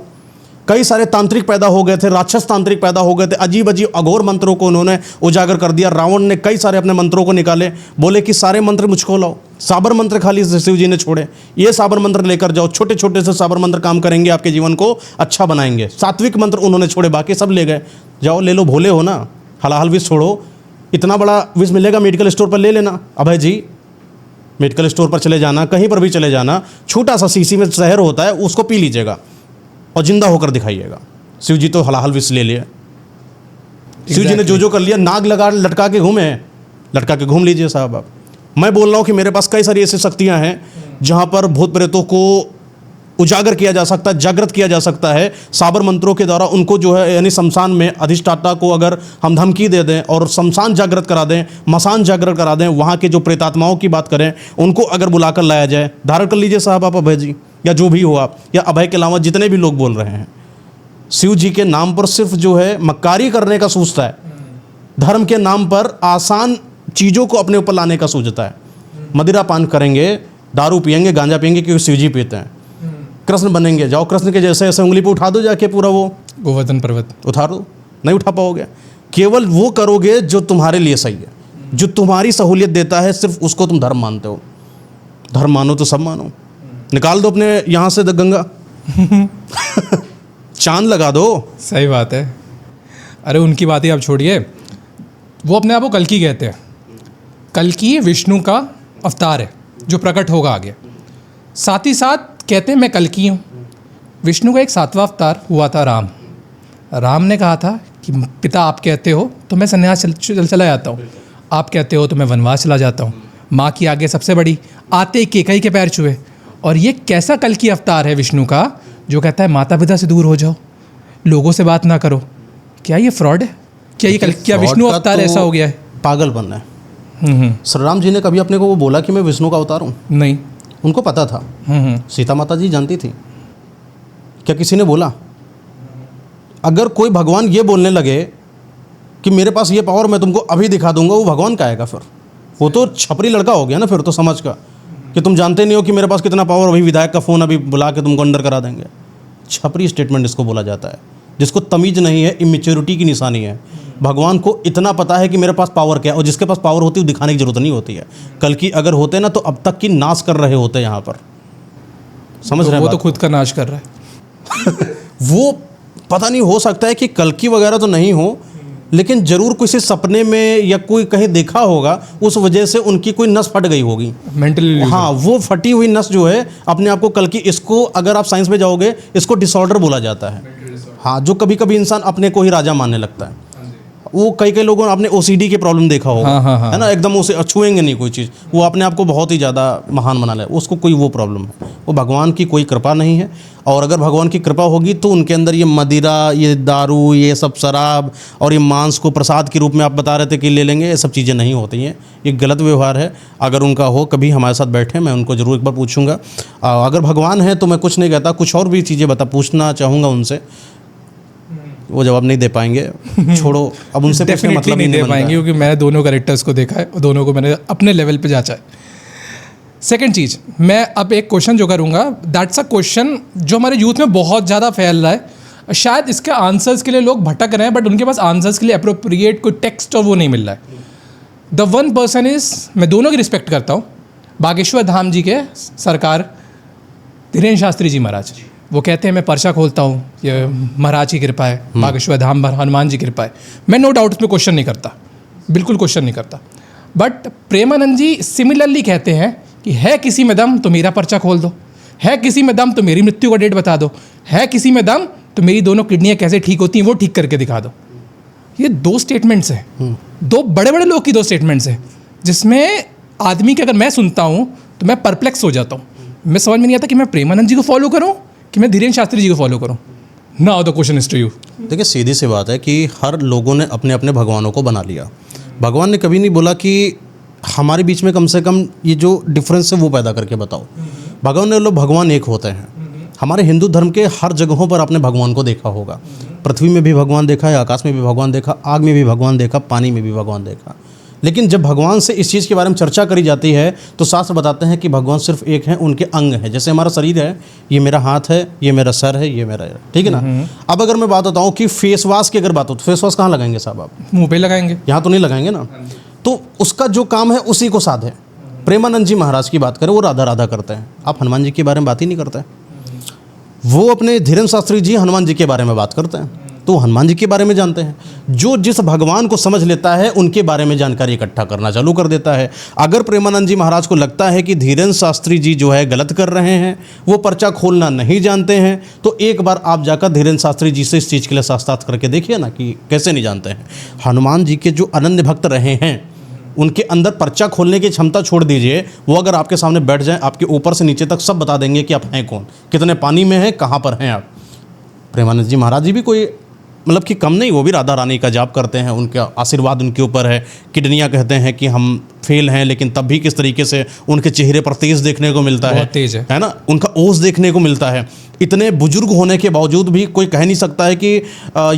कई सारे तांत्रिक पैदा हो गए थे, राक्षस तांत्रिक पैदा हो गए थे, अजीब अजीब अघोर मंत्रों को उन्होंने उजागर कर दिया। रावण ने कई सारे अपने मंत्रों को निकाले, बोले कि सारे मंत्र मुझको लाओ। साबर मंत्र खाली शिव जी ने छोड़े, ये साबर मंत्र लेकर जाओ, छोटे छोटे से साबर मंत्र काम करेंगे, आपके जीवन को अच्छा बनाएंगे। सात्विक मंत्र उन्होंने छोड़े, बाकी सब ले गए। जाओ ले लो, भोले हो ना, हलाहल विष छोड़ो। इतना बड़ा विष मिलेगा मेडिकल स्टोर पर ले लेना। अभय जी मेडिकल स्टोर पर चले जाना, कहीं पर भी चले जाना, छोटा सा शीशी में जहर होता है, उसको पी लीजिएगा और जिंदा होकर दिखाइएगा। शिव जी तो हलाहल विष ले लिए। शिव जी ने जो कर लिया, नाग लगा लटका के घूमे, लटका के घूम लीजिए साहब आप। मैं बोल रहा हूँ कि मेरे पास कई सारी ऐसी शक्तियाँ हैं जहाँ पर भूत प्रेतों को उजागर किया जा सकता है, जागृत किया जा सकता है साबर मंत्रों के द्वारा। उनको जो है यानी शमशान में अधिष्ठाता को अगर हम धमकी दे दें और शमशान जागृत करा दें, मसान जागृत करा दें, वहाँ के जो प्रेतात्माओं की बात करें, उनको अगर बुलाकर लाया जाए। धारण कर लीजिए साहब आप अभय जी, या जो भी हो आप, या अभय के अलावा जितने भी लोग बोल रहे हैं। शिव जी के नाम पर सिर्फ जो है मक्कारी करने का सोचता है, धर्म के नाम पर आसान चीज़ों को अपने ऊपर लाने का सोचता है। मदिरा पान करेंगे, दारू पियेंगे, गांजा पियेंगे क्योंकि शिव जी पीते हैं। कृष्ण बनेंगे, जाओ कृष्ण के जैसे ऐसे उंगली पे उठा दो जाके पूरा वो गोवर्धन पर्वत उठा दो, नहीं उठा पाओगे। केवल वो करोगे जो तुम्हारे लिए सही है, जो तुम्हारी सहूलियत देता है, सिर्फ उसको तुम धर्म मानते हो। धर्म मानो तो सब मानो। निकाल दो अपने यहाँ से गंगा चांद लगा दो। सही बात है। अरे उनकी बात ही आप छोड़िए, वो अपने आप को कल्कि कहते हैं। कल्कि विष्णु का अवतार है जो प्रकट होगा आगे। साथ ही साथ कहते हैं मैं कल्कि हूँ। विष्णु का एक 7वां अवतार हुआ था राम। राम ने कहा था कि पिता आप कहते हो तो मैं संन्यास चला जाता हूँ, आप कहते हो तो मैं वनवास चला जाता हूँ। माँ की आगे सबसे बड़ी, आते ही केकई के पैर छुए। और ये कैसा कल की अवतार है विष्णु का जो कहता है माता पिता से दूर हो जाओ, लोगों से बात ना करो। क्या ये फ्रॉड है? क्या विष्णु अवतार ऐसा हो गया है? पागलपन है। श्री राम जी ने कभी अपने को वो बोला कि मैं विष्णु का अवतार हूँ? नहीं। उनको पता था। सीता माता जी जानती थी। क्या किसी ने बोला? अगर कोई भगवान ये बोलने लगे कि मेरे पास ये पावर मैं तुमको अभी दिखा दूंगा, वो भगवान का आएगा? फिर वो तो छपरी लड़का हो गया ना फिर तो, समझ का कि तुम जानते नहीं हो कि मेरे पास कितना पावर, अभी विधायक का फ़ोन अभी बुला के तुमको अंडर करा देंगे। छपरी स्टेटमेंट इसको बोला जाता है, जिसको तमीज़ नहीं है, इमेच्योरिटी की निशानी है। भगवान को इतना पता है कि मेरे पास पावर क्या है, और जिसके पास पावर होती है वो दिखाने की जरूरत नहीं होती है। कल की अगर होते ना तो अब तक की नाश कर रहे होते यहाँ पर, समझ रहे हैं? वो तो खुद का नाश कर रहा है। वो पता नहीं, हो सकता है कि कल की वगैरह तो नहीं हो, लेकिन जरूर किसी सपने में या कोई कहीं देखा होगा, उस वजह से उनकी कोई नस फट गई होगी मेंटल। हाँ, वो फटी हुई नस जो है अपने आप को कल की, इसको अगर आप साइंस में जाओगे इसको डिसऑर्डर बोला जाता है। हाँ, जो कभी कभी इंसान अपने को ही राजा मानने लगता है। वो कई लोगों ने अपने OCD के प्रॉब्लम देखा होगा। हाँ। है ना, एकदम उसे छुएंगे नहीं कोई चीज़, वो अपने आप को बहुत ही ज़्यादा महान बना ले, उसको कोई वो प्रॉब्लम है। वो भगवान की कोई कृपा नहीं है। और अगर भगवान की कृपा होगी तो उनके अंदर ये मदिरा, ये दारू, ये सब शराब और ये मांस को प्रसाद के रूप में आप बता रहे थे कि ले लेंगे, ये सब चीज़ें नहीं होती हैं। ये गलत व्यवहार है। अगर उनका हो, कभी हमारे साथ बैठे, मैं उनको ज़रूर एक बार पूछूंगा। अगर भगवान है तो मैं कुछ नहीं कहता, कुछ और भी चीज़ें पूछना चाहूँगा उनसे, वो जवाब नहीं दे पाएंगे। छोड़ो, अब उनसे पूछने मतलब नहीं दे पाएंगे, क्योंकि मैंने दोनों कैरेक्टर्स को देखा है और दोनों को मैंने अपने लेवल पे जांचा है। सेकंड चीज़, मैं अब एक क्वेश्चन जो करूँगा, दैट्स अ क्वेश्चन जो हमारे यूथ में बहुत ज़्यादा फैल रहा है। शायद इसके आंसर्स के लिए लोग भटक रहे हैं, बट उनके पास आंसर्स के लिए अप्रोप्रिएट कोई टेक्स्ट और वो नहीं मिल रहा है। द वन पर्सन इज़, मैं दोनों की रिस्पेक्ट करता हूँ, बागेश्वर धाम जी के सरकार धीरेन्द्र शास्त्री जी महाराज। वो कहते हैं मैं पर्चा खोलता हूँ, ये महाराज की कृपा है, बागेश्वर धाम हनुमान जी की कृपा है। मैं नो डाउट उसमें क्वेश्चन नहीं करता, बिल्कुल क्वेश्चन नहीं करता। बट प्रेमानंद जी सिमिलरली कहते हैं कि है किसी में दम तो मेरा पर्चा खोल दो, है किसी में दम तो मेरी मृत्यु का डेट बता दो, है किसी में दम तो मेरी दोनों किडनियाँ कैसे ठीक होती हैं वो ठीक करके दिखा दो। ये दो स्टेटमेंट्स हैं, दो बड़े बड़े लोग की दो स्टेटमेंट्स हैं, जिसमें आदमी के अगर मैं सुनता हूँ तो मैं परप्लेक्स हो जाता हूँ। मैं समझ में नहीं आता कि मैं प्रेमानंद जी को फॉलो करूँ कि मैं धीरेन्द्र शास्त्री जी को फॉलो करूँ। Now the question is to you. देखिए, सीधी सी बात है कि हर लोगों ने अपने अपने भगवानों को बना लिया। भगवान ने कभी नहीं बोला कि हमारे बीच में कम से कम ये जो डिफरेंस है वो पैदा करके बताओ। भगवान ने लोग भगवान एक होते हैं। हमारे हिंदू धर्म के हर जगहों पर आपने भगवान को देखा होगा। पृथ्वी में भी भगवान देखा है, आकाश में भी भगवान देखा, आग में भी भगवान देखा, पानी में भी भगवान देखा। लेकिन जब भगवान से इस चीज़ के बारे में चर्चा करी जाती है तो शास्त्र बताते हैं कि भगवान सिर्फ एक है, उनके अंग है। जैसे हमारा शरीर है, ये मेरा हाथ है, ये मेरा सर है, ये मेरा, ठीक है ना। अब अगर मैं बात बताऊँ कि फेस वॉश की अगर बात हो तो फेस वॉश कहाँ लगाएंगे साहब आप? मुंह पे लगाएंगे, यहाँ तो नहीं लगाएंगे ना। तो उसका जो काम है उसी को साध है। प्रेमानंद जी महाराज की बात करें, वो राधा राधा करते हैं। आप हनुमान जी के बारे में बात ही नहीं करते। वो अपने धीरेन्द्र शास्त्री जी हनुमान जी के बारे में बात करते हैं, तो हनुमान जी के बारे में जानते हैं। जो जिस भगवान को समझ लेता है उनके बारे में जानकारी इकट्ठा करना चालू कर देता है। अगर प्रेमानंद जी महाराज को लगता है कि धीरेन्द्र शास्त्री जी जो है गलत कर रहे हैं, वो पर्चा खोलना नहीं जानते हैं, तो एक बार आप जाकर धीरेन्द्र शास्त्री जी से इस चीज़ के लिए साक्षात करके देखिए ना कि कैसे नहीं जानते हैं। हनुमान जी के जो अनन्य भक्त रहे हैं, उनके अंदर पर्चा खोलने की क्षमता छोड़ दीजिए, वो अगर आपके सामने बैठ जाएं, आपके ऊपर से नीचे तक सब बता देंगे कि आप हैं कौन, कितने पानी में हैं, कहाँ पर हैं आप। प्रेमानंद जी महाराज जी भी कोई मतलब कि कम नहीं, वो भी राधा रानी का जाप करते हैं, उनका आशीर्वाद उनके ऊपर है। किडनियाँ कहते हैं कि हम फेल हैं, लेकिन तब भी किस तरीके से उनके चेहरे पर तेज देखने को मिलता है, तेज है ना, उनका ओस देखने को मिलता है। इतने बुजुर्ग होने के बावजूद भी कोई कह नहीं सकता है कि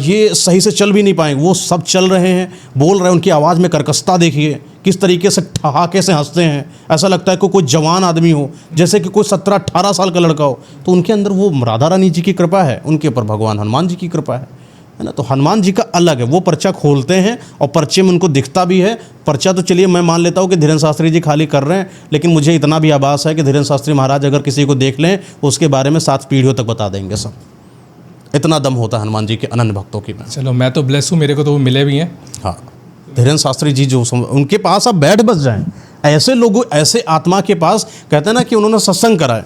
ये सही से चल भी नहीं पाएंगे। वो सब चल रहे हैं, बोल रहे हैं। उनकी आवाज़ में कर्कशता देखिए, किस तरीके से ठहाके से हंसते हैं। ऐसा लगता है कि कोई जवान आदमी हो, जैसे कि कोई 17-18 साल का लड़का हो। तो उनके अंदर वो राधा रानी जी की कृपा है, उनके ऊपर भगवान हनुमान जी की कृपा है ना। तो हनुमान जी का अलग है, वो पर्चा खोलते हैं और पर्चे में उनको दिखता भी है। पर्चा तो चलिए मैं मान लेता हूँ कि धीरेन्द्र शास्त्री जी खाली कर रहे हैं, लेकिन मुझे इतना भी आभास है कि धीरेन्द्र शास्त्री महाराज अगर किसी को देख लें उसके बारे में 7 पीढ़ियों तक बता देंगे सब। इतना दम होता है हनुमान जी के अनन्य भक्तों की में। चलो, मैं तो ब्लेस हूँ, मेरे को तो वो मिले भी हैं। हाँ, धीरेन्द्र शास्त्री जी जो उनके पास आप बैठ बस जाएँ। ऐसे लोगों, ऐसे आत्मा के पास कहते हैं ना कि उन्होंने सत्संग करा है,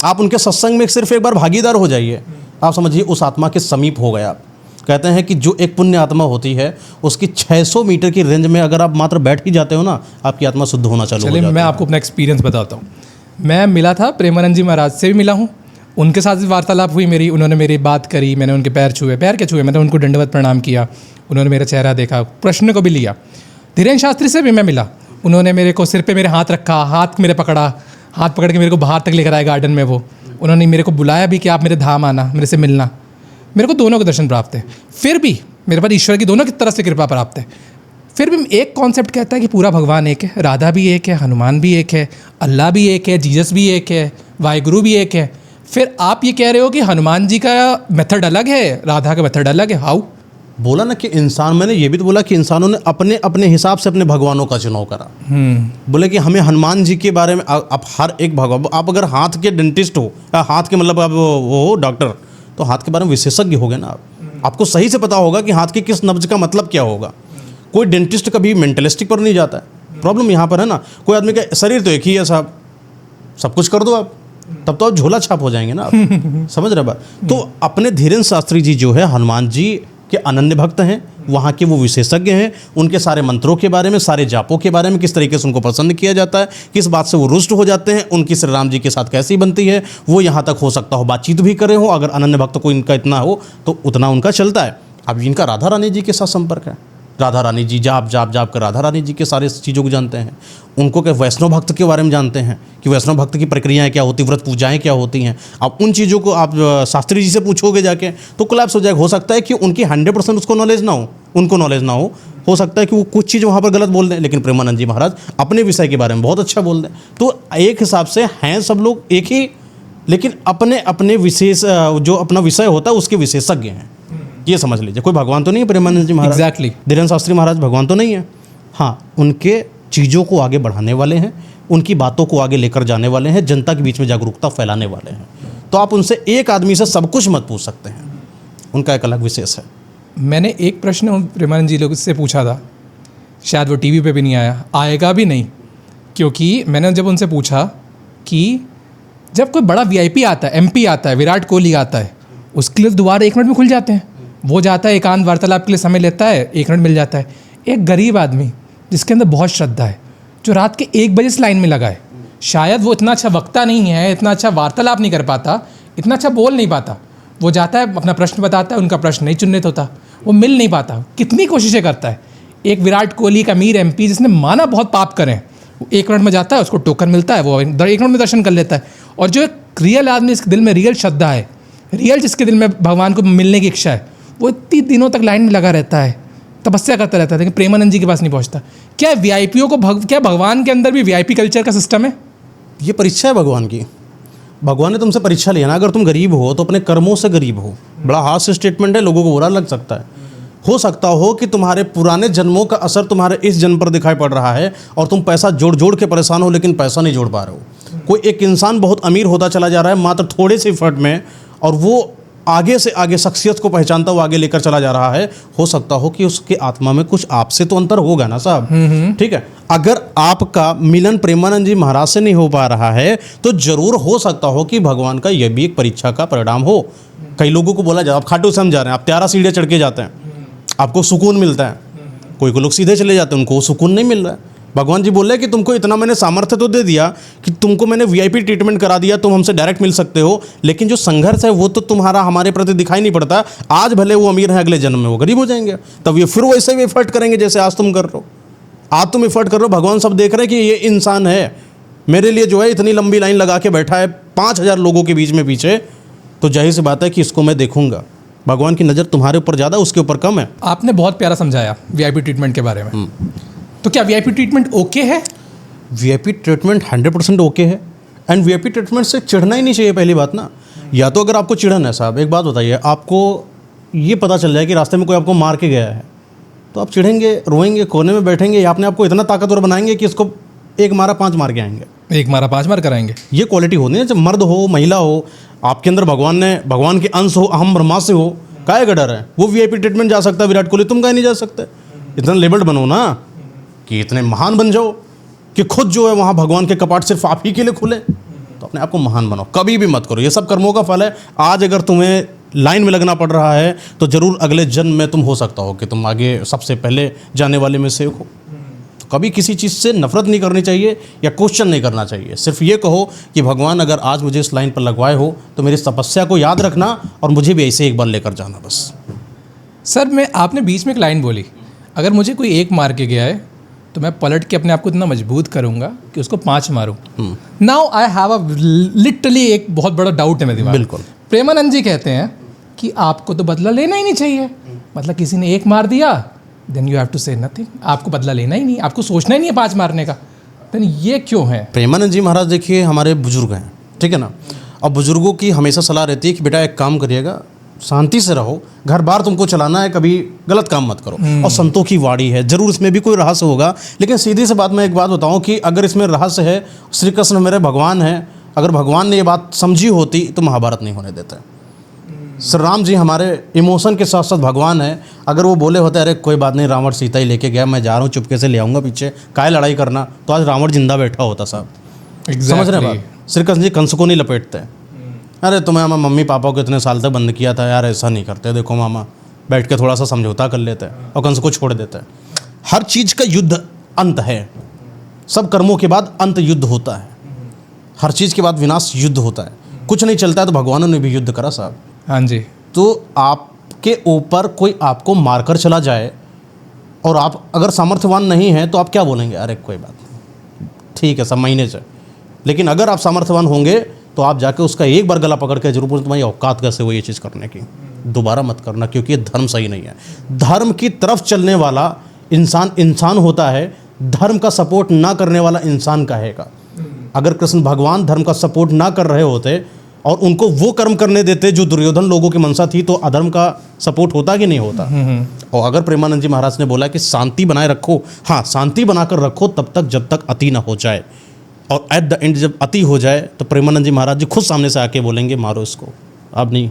आप उनके सत्संग में सिर्फ एक बार भागीदार हो जाइए, आप समझिए उस आत्मा के समीप हो गए आप। कहते हैं कि जो एक पुण्य आत्मा होती है उसकी 600 मीटर की रेंज में अगर आप मात्र बैठ ही जाते हो ना, आपकी आत्मा शुद्ध होना चालू हो जाती है। चलिए मैं आपको अपना एक्सपीरियंस बताता हूँ। मैं मिला था प्रेमानंद जी महाराज से भी मिला हूँ, उनके साथ भी वार्तालाप हुई मेरी, उन्होंने मेरी बात करी, मैंने उनके पैर क्या छुए, मैंने उनको दंडवत प्रणाम किया, उन्होंने मेरा चेहरा देखा, प्रश्न को भी लिया। धीरेन्द्र शास्त्री से भी मैं मिला, उन्होंने मेरे को सिर पे मेरे हाथ रखा, हाथ मेरे पकड़ा, हाथ पकड़ के मेरे को बाहर तक लेकर आए गार्डन में। वो उन्होंने मेरे को बुलाया भी कि आप मेरे धाम आना, मेरे से मिलना। मेरे को दोनों के दर्शन प्राप्त है। फिर भी मेरे पर ईश्वर की दोनों की तरफ से कृपा प्राप्त है। फिर भी एक कॉन्सेप्ट कहता है कि पूरा भगवान एक है, राधा भी एक है, हनुमान भी एक है, अल्लाह भी एक है, जीसस भी एक है, वाहिगुरु भी एक है। फिर आप ये कह रहे हो कि हनुमान जी का मेथड अलग है, राधा का मेथड अलग है। हाउ? बोला ना कि इंसान, मैंने ये भी तो बोला कि इंसानों ने अपने अपने हिसाब से अपने भगवानों का चुनाव करा। बोले कि हमें हनुमान जी के बारे में, आप हर एक भगवान, आप अगर हाथ के डेंटिस्ट हो या हाथ के मतलब आप वो हो डॉक्टर, तो हाथ के बारे में विशेषज्ञ हो गए ना आपको सही से पता होगा कि हाथ के किस नब्ज का मतलब क्या होगा। कोई डेंटिस्ट कभी मेंटलिस्टिक पर नहीं जाता है। प्रॉब्लम यहाँ पर है ना, कोई आदमी का शरीर तो एक ही है साहब, सब कुछ कर दो आप, तब तो आप झोला छाप हो जाएंगे ना आप। समझ रहे बात? तो अपने धीरेन्द्र शास्त्री जी जो है हनुमान जी के अनन्य भक्त हैं, वहाँ के वो विशेषज्ञ हैं। उनके सारे मंत्रों के बारे में, सारे जापों के बारे में, किस तरीके से उनको प्रसन्न किया जाता है, किस बात से वो रुष्ट हो जाते हैं, उनकी श्री राम जी के साथ कैसी बनती है, वो यहाँ तक हो सकता हो बातचीत भी करे हो। अगर अनन्य भक्त को इनका इतना हो तो उतना उनका चलता है। अब इनका राधा रानी जी के साथ संपर्क है, राधा रानी जी जाप कर राधा रानी जी के सारे चीज़ों को जानते हैं। उनको क्या वैष्णव भक्त के बारे में जानते हैं कि वैष्णव भक्त की प्रक्रियाएं क्या होती, व्रत पूजाएं क्या होती हैं। आप उन चीज़ों को आप शास्त्री जी से पूछोगे जाके तो कोलैप्स हो जाएगा। हो सकता है कि उनकी 100% उसको नॉलेज ना हो, उनको नॉलेज ना हो सकता है कि वो कुछ चीज़ वहाँ पर गलत बोल दें, लेकिन प्रेमानंद जी महाराज अपने विषय के बारे में बहुत अच्छा बोल दें। तो एक हिसाब से हैं सब लोग एक ही, लेकिन अपने अपने विशेष जो अपना विषय होता है उसके विशेषज्ञ हैं। ये समझ लीजिए, कोई भगवान तो नहीं है प्रेमानंद जी महाराज। एग्जैक्टली। धीरेन्द्र शास्त्री महाराज भगवान तो नहीं है। हाँ, उनके चीज़ों को आगे बढ़ाने वाले हैं, उनकी बातों को आगे लेकर जाने वाले हैं, जनता के बीच में जागरूकता फैलाने वाले हैं। तो आप उनसे एक आदमी से सब कुछ मत पूछ सकते हैं, उनका एक अलग विशेष है। मैंने एक प्रश्न प्रेमानंद जी लोग से पूछा था, शायद वो टीवी पे भी नहीं आएगा भी नहीं, क्योंकि मैंने जब उनसे पूछा कि जब कोई बड़ा वीआईपी आता है, एमपी आता है, विराट कोहली आता है, उसके लिए द्वार 1 मिनट में खुल जाते हैं। वो जाता है, एकांत वार्तालाप के लिए समय लेता है, 1 मिनट मिल जाता है। एक गरीब आदमी जिसके अंदर बहुत श्रद्धा है, जो रात के 1 बजे से लाइन में लगा है, शायद वो इतना अच्छा वक्ता नहीं है, इतना अच्छा वार्तालाप नहीं कर पाता, इतना अच्छा बोल नहीं पाता, वो जाता है अपना प्रश्न बताता है, उनका प्रश्न नहीं चिन्हित होता, वो मिल नहीं पाता, कितनी कोशिशें करता है। एक विराट कोहली का अमीर एमपी जिसने माना बहुत पाप करें, वो 1 मिनट में जाता है, उसको टोकन मिलता है, वो 1 मिनट में दर्शन कर लेता है। और जो एक रियल आदमी, इसके दिल में रियल श्रद्धा है, रियल जिसके दिल में भगवान को मिलने की इच्छा है, वो इतनी दिनों तक लाइन में लगा रहता है, तपस्या करता रहता है, लेकिन प्रेमानंद जी के पास नहीं पहुंचता। क्या वीआईपीओं को क्या भगवान के अंदर भी वीआईपी कल्चर का सिस्टम है? ये परीक्षा है भगवान की। भगवान ने तुमसे परीक्षा लिया ना। अगर तुम गरीब हो तो अपने कर्मों से गरीब हो। बड़ा हार्श स्टेटमेंट है, लोगों को बुरा लग सकता है। हो सकता हो कि तुम्हारे पुराने जन्मों का असर तुम्हारे इस जन्म पर दिखाई पड़ रहा है और तुम पैसा जोड़ जोड़ के परेशान हो, लेकिन पैसा नहीं जोड़ पा रहे हो। कोई एक इंसान बहुत अमीर होता चला जा रहा है मात्र थोड़े से एफर्ट में, और वो आगे से आगे शख्सियत को पहचानता हुआ आगे लेकर चला जा रहा है। हो सकता हो कि उसके आत्मा में कुछ आपसे तो अंतर होगा ना साहब। ठीक है, अगर आपका मिलन प्रेमानंद जी महाराज से नहीं हो पा रहा है तो जरूर हो सकता हो कि भगवान का यह भी एक परीक्षा का परिणाम हो। कई लोगों को बोला जाए, आप खाटू श्याम जा रहे हैं, आप 13 सीढ़ियाँ चढ़ के जाते हैं, आपको सुकून मिलता है। कोई लोग सीधे चले जाते हैं, उनको वो सुकून नहीं मिल रहा है। भगवान जी बोल रहे हैं कि तुमको इतना मैंने सामर्थ्य तो दे दिया कि तुमको मैंने वीआईपी ट्रीटमेंट करा दिया, तुम हमसे डायरेक्ट मिल सकते हो, लेकिन जो संघर्ष है वो तो तुम्हारा हमारे प्रति दिखाई नहीं पड़ता। आज भले वो अमीर है, अगले जन्म में वो गरीब हो जाएंगे, तब ये फिर वैसे भी एफर्ट करेंगे जैसे आज तुम कर रहे हो। आज तुम एफर्ट कर रहे हो, भगवान सब देख रहे हैं कि ये इंसान है मेरे लिए जो है इतनी लंबी लाइन लगा के बैठा है 5000 लोगों के बीच में पीछे, तो जाहिर सी बात है कि इसको मैं देखूंगा। भगवान की नज़र तुम्हारे ऊपर ज़्यादा, उसके ऊपर कम है। आपने बहुत प्यारा समझाया वीआईपी ट्रीटमेंट के बारे में। तो क्या वीआईपी ट्रीटमेंट ओके है? वीआईपी ट्रीटमेंट 100% ओके है। एंड वीआईपी ट्रीटमेंट से चिढ़ना ही नहीं चाहिए पहली बात ना। या तो अगर आपको चिढ़न है साहब, एक बात बताइए, आपको ये पता चल जाए कि रास्ते में कोई आपको मार के गया है, तो आप चिढ़ेंगे, रोएंगे, कोने में बैठेंगे, या अपने आप को इतना ताकतवर बनाएंगे कि इसको 1 मारा 5 मार के आएंगे, 1 मारा 5 मार कराएंगे। ये क्वालिटी होनी है। जब मर्द हो, महिला हो, आपके अंदर भगवान के अंश हो, अहम ब्रह्मास्म हो, काहे का डर है? वो वीआईपी ट्रीटमेंट जा सकता है विराट कोहली, तुम काहे नहीं जा सकते? इतना लेबल्ड बनो ना कि इतने महान बन जाओ कि खुद जो है वहाँ भगवान के कपाट सिर्फ आप ही के लिए खुले। तो अपने आप को महान बनाओ, कभी भी मत करो। ये सब कर्मों का फल है। आज अगर तुम्हें लाइन में लगना पड़ रहा है तो ज़रूर अगले जन्म में तुम हो सकता हो कि तुम आगे सबसे पहले जाने वाले में से हो। कभी किसी चीज़ से नफरत नहीं करनी चाहिए या क्वेश्चन नहीं करना चाहिए। सिर्फ ये कहो कि भगवान अगर आज मुझे इस लाइन पर लगवाए हो तो मेरी तपस्या को याद रखना और मुझे भी ऐसे एक बार लेकर जाना बस। सर आपने बीच में एक लाइन बोली, अगर मुझे कोई एक मार के गया है तो मैं पलट के अपने आप को इतना मजबूत करूंगा कि उसको 5 मारूं। Now I have a literally एक बहुत बड़ा डाउट है मेरे दिमाग। बिल्कुल। प्रेमानंद जी कहते हैं कि आपको तो बदला लेना ही नहीं चाहिए, मतलब किसी ने 1 मार दिया देन यू हैव टू से नथिंग, आपको बदला लेना ही नहीं, आपको सोचना ही नहीं है 5 मारने का। देन ये क्यों है? प्रेमानंद जी महाराज देखिए हमारे बुजुर्ग हैं, ठीक है ना, और बुजुर्गों की हमेशा सलाह रहती है कि बेटा एक काम करिएगा, शांति से रहो, घर बार तुमको चलाना है, कभी गलत काम मत करो। और संतों की वाणी है, जरूर इसमें भी कोई रहस्य होगा, लेकिन सीधी सी बात मैं एक बात बताऊं कि अगर इसमें रहस्य है, श्री कृष्ण मेरे भगवान हैं, अगर भगवान ने ये बात समझी होती तो महाभारत नहीं होने देते। श्री राम जी हमारे इमोशन के साथ साथ भगवान है, अगर वो बोले होते अरे कोई बात नहीं रावण सीता ही लेके गया, मैं जा रहा हूँ चुपके से ले आऊँगा पीछे, काहे लड़ाई करना, तो आज रावण जिंदा बैठा होता साहब। समझ रहे हैं बात? श्री कृष्ण जी कंस को नहीं लपेटते, अरे तुम्हें हमारे मम्मी पापा को इतने साल तक बंद किया था यार, ऐसा नहीं करते, देखो मामा बैठ के थोड़ा सा समझौता कर लेते हैं और कंस को छोड़ देते हैं। हर चीज़ का युद्ध अंत है, सब कर्मों के बाद अंत युद्ध होता है, हर चीज़ के बाद विनाश युद्ध होता है, कुछ नहीं चलता है तो भगवानों ने भी युद्ध करा साहब। हाँ जी। तो आपके ऊपर कोई आपको मारकर चला जाए और आप अगर सामर्थ्यवान नहीं हैं तो आप क्या बोलेंगे, अरे कोई बात नहीं ठीक है सब महीने से, लेकिन अगर आप सामर्थ्यवान होंगे तो आप जाके उसका एक बार गला पकड़ के जरूर बोले तुम्हारी औकात कैसे हो ये चीज़ करने की, दोबारा मत करना, क्योंकि ये धर्म सही नहीं है। धर्म की तरफ चलने वाला इंसान होता है, धर्म का सपोर्ट ना करने वाला इंसान कहेगा। अगर कृष्ण भगवान धर्म का सपोर्ट ना कर रहे होते और उनको वो कर्म करने देते जो दुर्योधन लोगों की मनसा थी, तो अधर्म का सपोर्ट होता कि नहीं होता। और अगर प्रेमानंद जी महाराज ने बोला कि शांति बनाए रखो, हाँ शांति बनाकर रखो तब तक जब तक अति ना हो जाए, और एट द एंड जब अति हो जाए तो प्रेमानंद जी महाराज जी खुद सामने से आके बोलेंगे मारो इसको, अब नहीं।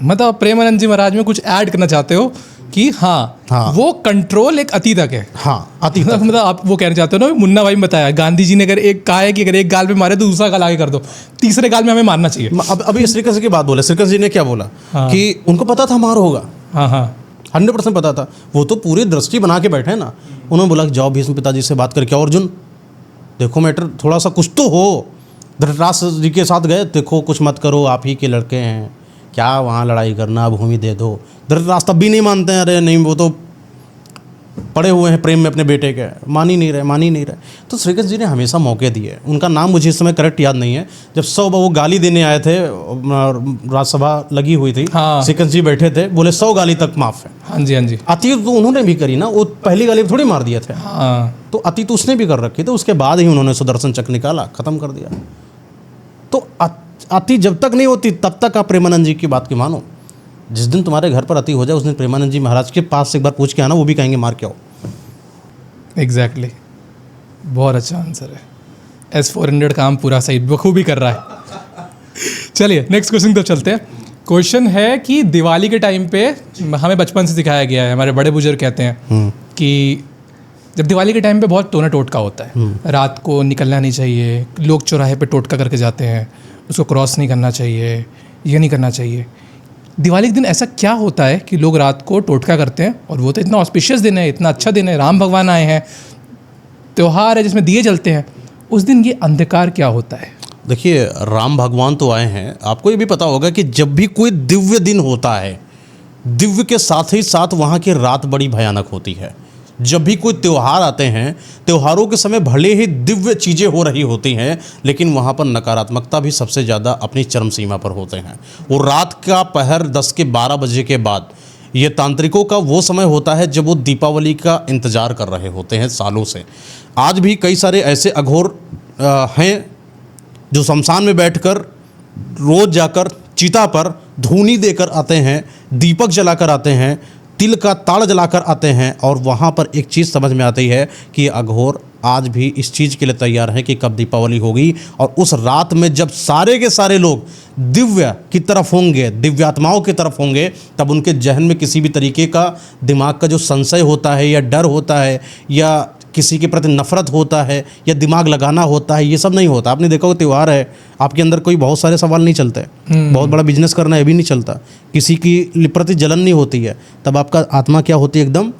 मतलब प्रेमानंद जी महाराज में कुछ ऐड करना चाहते हो कि हाँ वो कंट्रोल एक अति तक है। हाँ अति तक। मतलब आप वो कहना चाहते हो ना, मुन्ना भाई ने बताया गांधी जी ने अगर एक कहा है कि अगर एक गाल पे मारे तो दूसरा गाल आगे कर दो, तीसरे गाल में हमें मारना चाहिए। अब अभी श्री कृष्ण की बात बोले, श्री कृष्ण जी ने क्या बोला कि उनको पता था मार होगा, हाँ 100% पता था, वो तो पूरी दृष्टि बना के बैठे ना। उन्होंने बोला कि जाओ भीष्म पिताजी से बात करके, अर्जुन देखो मैटर थोड़ा सा कुछ तो हो, धृतराष्ट्र जी के साथ गए, देखो कुछ मत करो, आप ही के लड़के हैं, क्या वहाँ लड़ाई करना, भूमि दे दो। धृतराष्ट्र तब भी नहीं मानते हैं, अरे नहीं वो तो पड़े हुए हैं प्रेम में अपने बेटे के, मान ही नहीं रहे। तो श्री कृष्ण जी ने हमेशा मौके दिए, उनका नाम मुझे इस समय करेक्ट याद नहीं है, जब वो गाली देने आए थे, राज्यसभा लगी हुई थी, श्री कृष्ण जी बैठे थे, बोले 100 गाली तक माफ है। हाँ जी। अति तो उन्होंने भी करी ना, वो पहली गाली थोड़ी मार दिए थे, तो अति तो उसने भी कर रखी थी, उसके बाद ही उन्होंने सुदर्शन चक्र निकाला, खत्म कर दिया। तो अति जब तक नहीं होती तब तक आप प्रेमानंद जी की बात की मानो। जिस दिन तुम्हारे घर पर अति हो जाए उस दिन प्रेमानंद जी महाराज के पास से एक बार पूछ के आना, वो भी कहेंगे मार के आओ। एग्जैक्टली बहुत अच्छा आंसर है। S-400 काम पूरा सही बखूबी कर रहा है। चलिए नेक्स्ट क्वेश्चन तो चलते हैं। क्वेश्चन है कि दिवाली के टाइम पे हमें बचपन से सिखाया गया है, हमारे बड़े बुजुर्ग कहते हैं कि जब दिवाली के टाइम पे बहुत टोना टोटका होता है, रात को निकलना नहीं चाहिए, लोग चौराहे पे टोटका करके जाते हैं, उसको क्रॉस नहीं करना चाहिए, ये नहीं करना चाहिए। दिवाली के दिन ऐसा क्या होता है कि लोग रात को टोटका करते हैं, और वो तो इतना ऑस्पिशियस दिन है, इतना अच्छा दिन है, राम भगवान आए हैं, त्यौहार है जिसमें दिए जलते हैं, उस दिन ये अंधकार क्या होता है? देखिए राम भगवान तो आए हैं, आपको ये भी पता होगा कि जब भी कोई दिव्य दिन होता है, दिव्य के साथ ही साथ वहाँ की रात बड़ी भयानक होती है। जब भी कोई त्यौहार आते हैं, त्योहारों के समय भले ही दिव्य चीज़ें हो रही होती हैं, लेकिन वहाँ पर नकारात्मकता भी सबसे ज़्यादा अपनी चरम सीमा पर होते हैं। वो रात का पहर 10 के 12 बजे के बाद, ये तांत्रिकों का वो समय होता है जब वो दीपावली का इंतज़ार कर रहे होते हैं सालों से। आज भी कई सारे ऐसे अघोर हैं जो शमशान में बैठकर रोज़ जाकर चिता पर धूनी देकर आते हैं, दीपक जलाकर आते हैं, तिल का ताड़ जलाकर आते हैं, और वहाँ पर एक चीज़ समझ में आती है कि अघोर आज भी इस चीज़ के लिए तैयार हैं कि कब दीपावली होगी। और उस रात में जब सारे के सारे लोग दिव्य की तरफ होंगे, दिव्यात्माओं की तरफ होंगे, तब उनके जहन में किसी भी तरीके का दिमाग का जो संशय होता है या डर होता है या किसी के प्रति नफरत होता है या दिमाग लगाना होता है, ये सब नहीं होता। आपने देखा हो त्यौहार है, आपके अंदर कोई बहुत सारे सवाल नहीं चलते, बहुत बड़ा बिजनेस करना है भी नहीं चलता, किसी की प्रति जलन नहीं होती है, तब आपका आत्मा क्या होती है, एकदम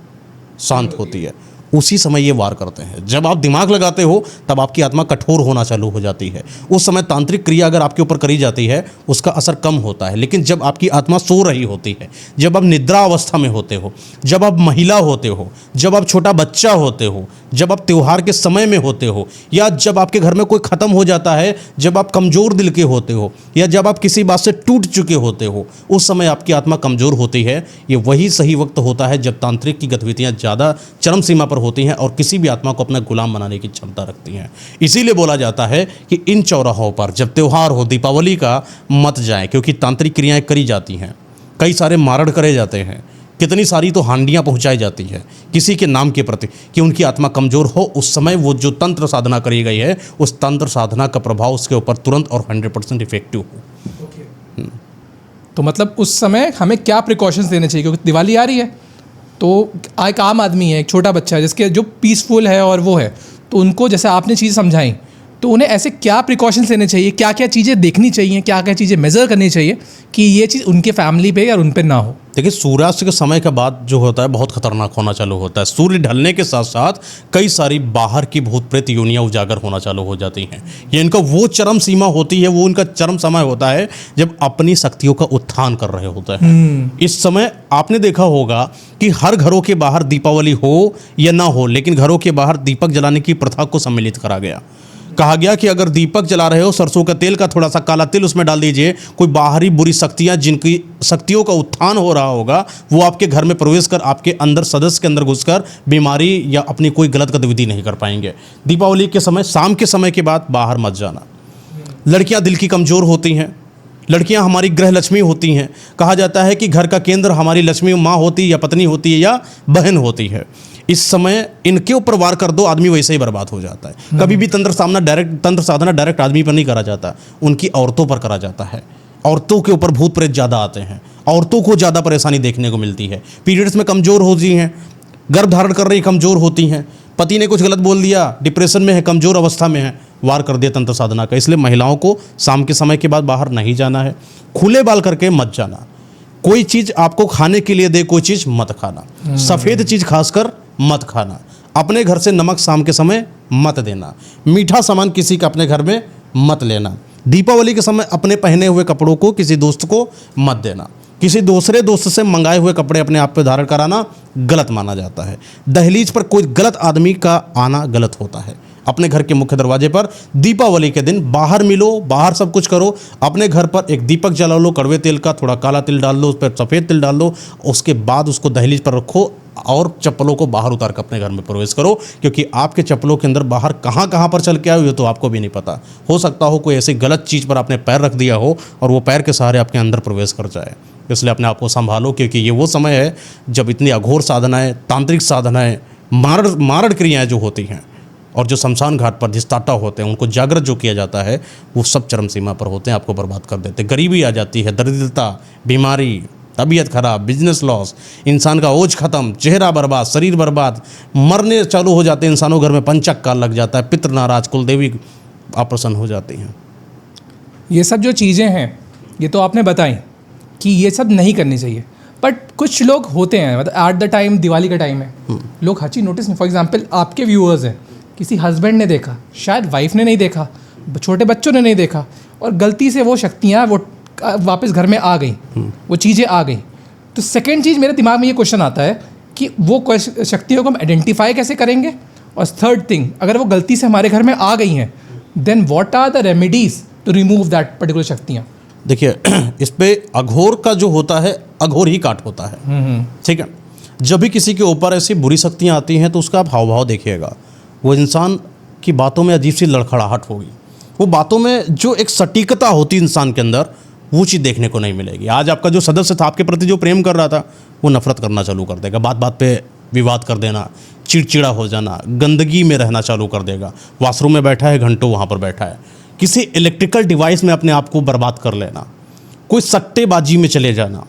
शांत होती है। उसी समय ये वार करते हैं। जब आप दिमाग लगाते हो तब आपकी आत्मा कठोर होना चालू हो जाती है। उस समय तांत्रिक क्रिया अगर आपके ऊपर करी जाती है उसका असर कम होता है। लेकिन जब आपकी आत्मा सो रही होती है, जब आप निद्रा अवस्था में होते हो, जब आप महिला होते हो, जब आप छोटा बच्चा होते हो, जब आप त्यौहार के समय में होते हो, या जब आपके घर में कोई ख़त्म हो जाता है, जब आप कमज़ोर दिल के होते हो, या जब आप किसी बात से टूट चुके होते हो, उस समय आपकी आत्मा कमज़ोर होती है। ये वही सही वक्त होता है जब तांत्रिक की गतिविधियाँ ज़्यादा चरम सीमा पर होती हैं और किसी भी आत्मा को अपना गुलाम बनाने की क्षमता रखती हैं। इसीलिए बोला जाता है कि इन चौराहों पर जब त्यौहार हो, दीपावली का, मत जाएं, क्योंकि तांत्रिक क्रियाएं करी जाती हैं, कई सारे मारण करे जाते हैं, कितनी सारी तो हांडियाँ पहुंचाई जाती है किसी के नाम के प्रति कि उनकी आत्मा कमज़ोर हो। उस समय वो जो तंत्र साधना करी गई है, उस तंत्र साधना का प्रभाव उसके ऊपर तुरंत और 100% इफेक्टिव हो। तो मतलब उस समय हमें क्या प्रिकॉशंस लेने चाहिए, क्योंकि दिवाली आ रही है, तो एक आम आदमी है, एक छोटा बच्चा है जिसके जो पीसफुल है और वो है, तो उनको जैसे आपने चीज़ समझाई, तो उन्हें ऐसे क्या प्रिकॉशंस लेने चाहिए, क्या क्या चीज़ें देखनी चाहिए, क्या क्या चीज़ें मेज़र करनी चाहिए कि ये चीज़ उनके फैमिली पे या उन पे ना हो। देखिए, सूर्यास्त के समय के बाद जो होता है बहुत खतरनाक होना चालू होता है। सूर्य ढलने के साथ साथ कई सारी बाहर की भूत प्रेत योनियाँ उजागर होना चालू हो जाती हैं। ये इनका वो चरम सीमा होती है, वो इनका चरम समय होता है जब अपनी शक्तियों का उत्थान कर रहे होते हैं। इस समय आपने देखा होगा कि हर घरों के बाहर दीपावली हो या ना हो, लेकिन घरों के बाहर दीपक जलाने की प्रथा को सम्मिलित करा गया। कहा गया कि अगर दीपक जला रहे हो, सरसों का तेल का थोड़ा सा काला तिल उसमें डाल दीजिए। कोई बाहरी बुरी शक्तियां, जिनकी शक्तियों का उत्थान हो रहा होगा, वो आपके घर में प्रवेश कर आपके अंदर, सदस्य के अंदर घुसकर बीमारी या अपनी कोई गलत गतिविधि नहीं कर पाएंगे। दीपावली के समय, शाम के समय के बाद बाहर मत जाना। लड़कियां दिल की कमज़ोर होती हैं, लड़कियां हमारी गृह लक्ष्मी होती हैं। कहा जाता है कि घर का केंद्र हमारी लक्ष्मी माँ होती है, या पत्नी होती है, या बहन होती है। इस समय इनके ऊपर वार कर दो, आदमी वैसे ही बर्बाद हो जाता है। कभी भी तंत्र साधना डायरेक्ट आदमी पर नहीं करा जाता, उनकी औरतों पर करा जाता है। औरतों के ऊपर भूत प्रेत ज़्यादा आते हैं, औरतों को ज़्यादा परेशानी देखने को मिलती है। पीरियड्स में कमज़ोर होती हैं, गर्भ धारण कर रही कमज़ोर होती हैं, पति ने कुछ गलत बोल दिया, डिप्रेशन में है, कमज़ोर अवस्था में है, वार कर दिया तंत्र साधना का। इसलिए महिलाओं को शाम के समय के बाद बाहर नहीं जाना है, खुले बाल करके मत जाना। कोई चीज़ आपको खाने के लिए दे, कोई चीज़ मत खाना, सफ़ेद चीज़ खासकर मत खाना। अपने घर से नमक शाम के समय मत देना, मीठा सामान किसी का अपने घर में मत लेना। दीपावली के समय अपने पहने हुए कपड़ों को किसी दोस्त को मत देना। किसी दूसरे दोस्त से मंगाए हुए कपड़े अपने आप पे धारण कराना गलत माना जाता है। दहलीज पर कोई गलत आदमी का आना गलत होता है। अपने घर के मुख्य दरवाजे पर दीपावली के दिन बाहर मिलो, बाहर सब कुछ करो। अपने घर पर एक दीपक जला लो, कड़वे तेल का, थोड़ा काला तिल डाल लो, उस पर सफ़ेद तिल डाल लो, उसके बाद उसको दहलीज पर रखो और चप्पलों को बाहर उतार कर अपने घर में प्रवेश करो। क्योंकि आपके चप्पलों के अंदर बाहर कहाँ कहाँ पर चल के आए हो तो आपको भी नहीं पता। हो सकता हो कोई ऐसी गलत चीज़ पर आपने पैर रख दिया हो और वो पैर के सहारे आपके अंदर प्रवेश कर जाए। इसलिए अपने आप को संभालो, क्योंकि ये वो समय है जब इतनी अघोर साधनाएँ, तांत्रिक साधनाएँ, मारण क्रियाएँ जो होती हैं और जो शमशान घाट पर जिस्ताटा होते हैं, उनको जागृत जो किया जाता है, वो सब चरम सीमा पर होते हैं, आपको बर्बाद कर देते हैं। गरीबी आ जाती है, दरिद्रता, बीमारी, तबीयत खराब, बिजनेस लॉस, इंसान का ओज खत्म, चेहरा बर्बाद, शरीर बर्बाद, मरने चालू हो जाते हैं इंसानों। घर में पंचक काल लग जाता है, पितृ नाराज, कुलदेवी अप्रसन्न हो जाती हैं। ये सब जो चीज़ें हैं, ये तो आपने बताई कि ये सब नहीं करनी चाहिए, बट कुछ लोग होते हैं, मतलब एट द टाइम दिवाली का टाइम है, लोग हर चीज़ नोटिस नहीं। फॉर एग्जाम्पल आपके व्यूअर्स हैं, किसी हस्बैंड ने देखा, शायद वाइफ ने नहीं देखा, छोटे बच्चों ने नहीं देखा, और गलती से वो शक्तियाँ वो वापस घर में आ गई, वो चीज़ें आ गई। तो सेकंड चीज़ मेरे दिमाग में ये क्वेश्चन आता है कि वो शक्तियों को हम आइडेंटिफाई कैसे करेंगे, और थर्ड थिंग, अगर वो गलती से हमारे घर में आ गई हैं, then what are the remedies to remove that particular शक्तियाँ। देखिए, इस पे अघोर का जो होता है, अघोर ही काट होता है, ठीक है। जब भी किसी के ऊपर ऐसी बुरी शक्तियाँ आती हैं तो उसका आप हाव भाव देखिएगा, वो इंसान की बातों में अजीब सी लड़खड़ाहट होगी, वो बातों में जो एक सटीकता होती है इंसान के अंदर, वो चीज़ देखने को नहीं मिलेगी। आज आपका जो सदस्य था, आपके प्रति जो प्रेम कर रहा था, वो नफरत करना चालू कर देगा, बात बात पे विवाद कर देना, चिड़चिड़ा हो जाना, गंदगी में रहना चालू कर देगा। वॉशरूम में बैठा है, घंटों वहाँ पर बैठा है, किसी इलेक्ट्रिकल डिवाइस में अपने आप को बर्बाद कर लेना, कोई सट्टेबाजी में चले जाना,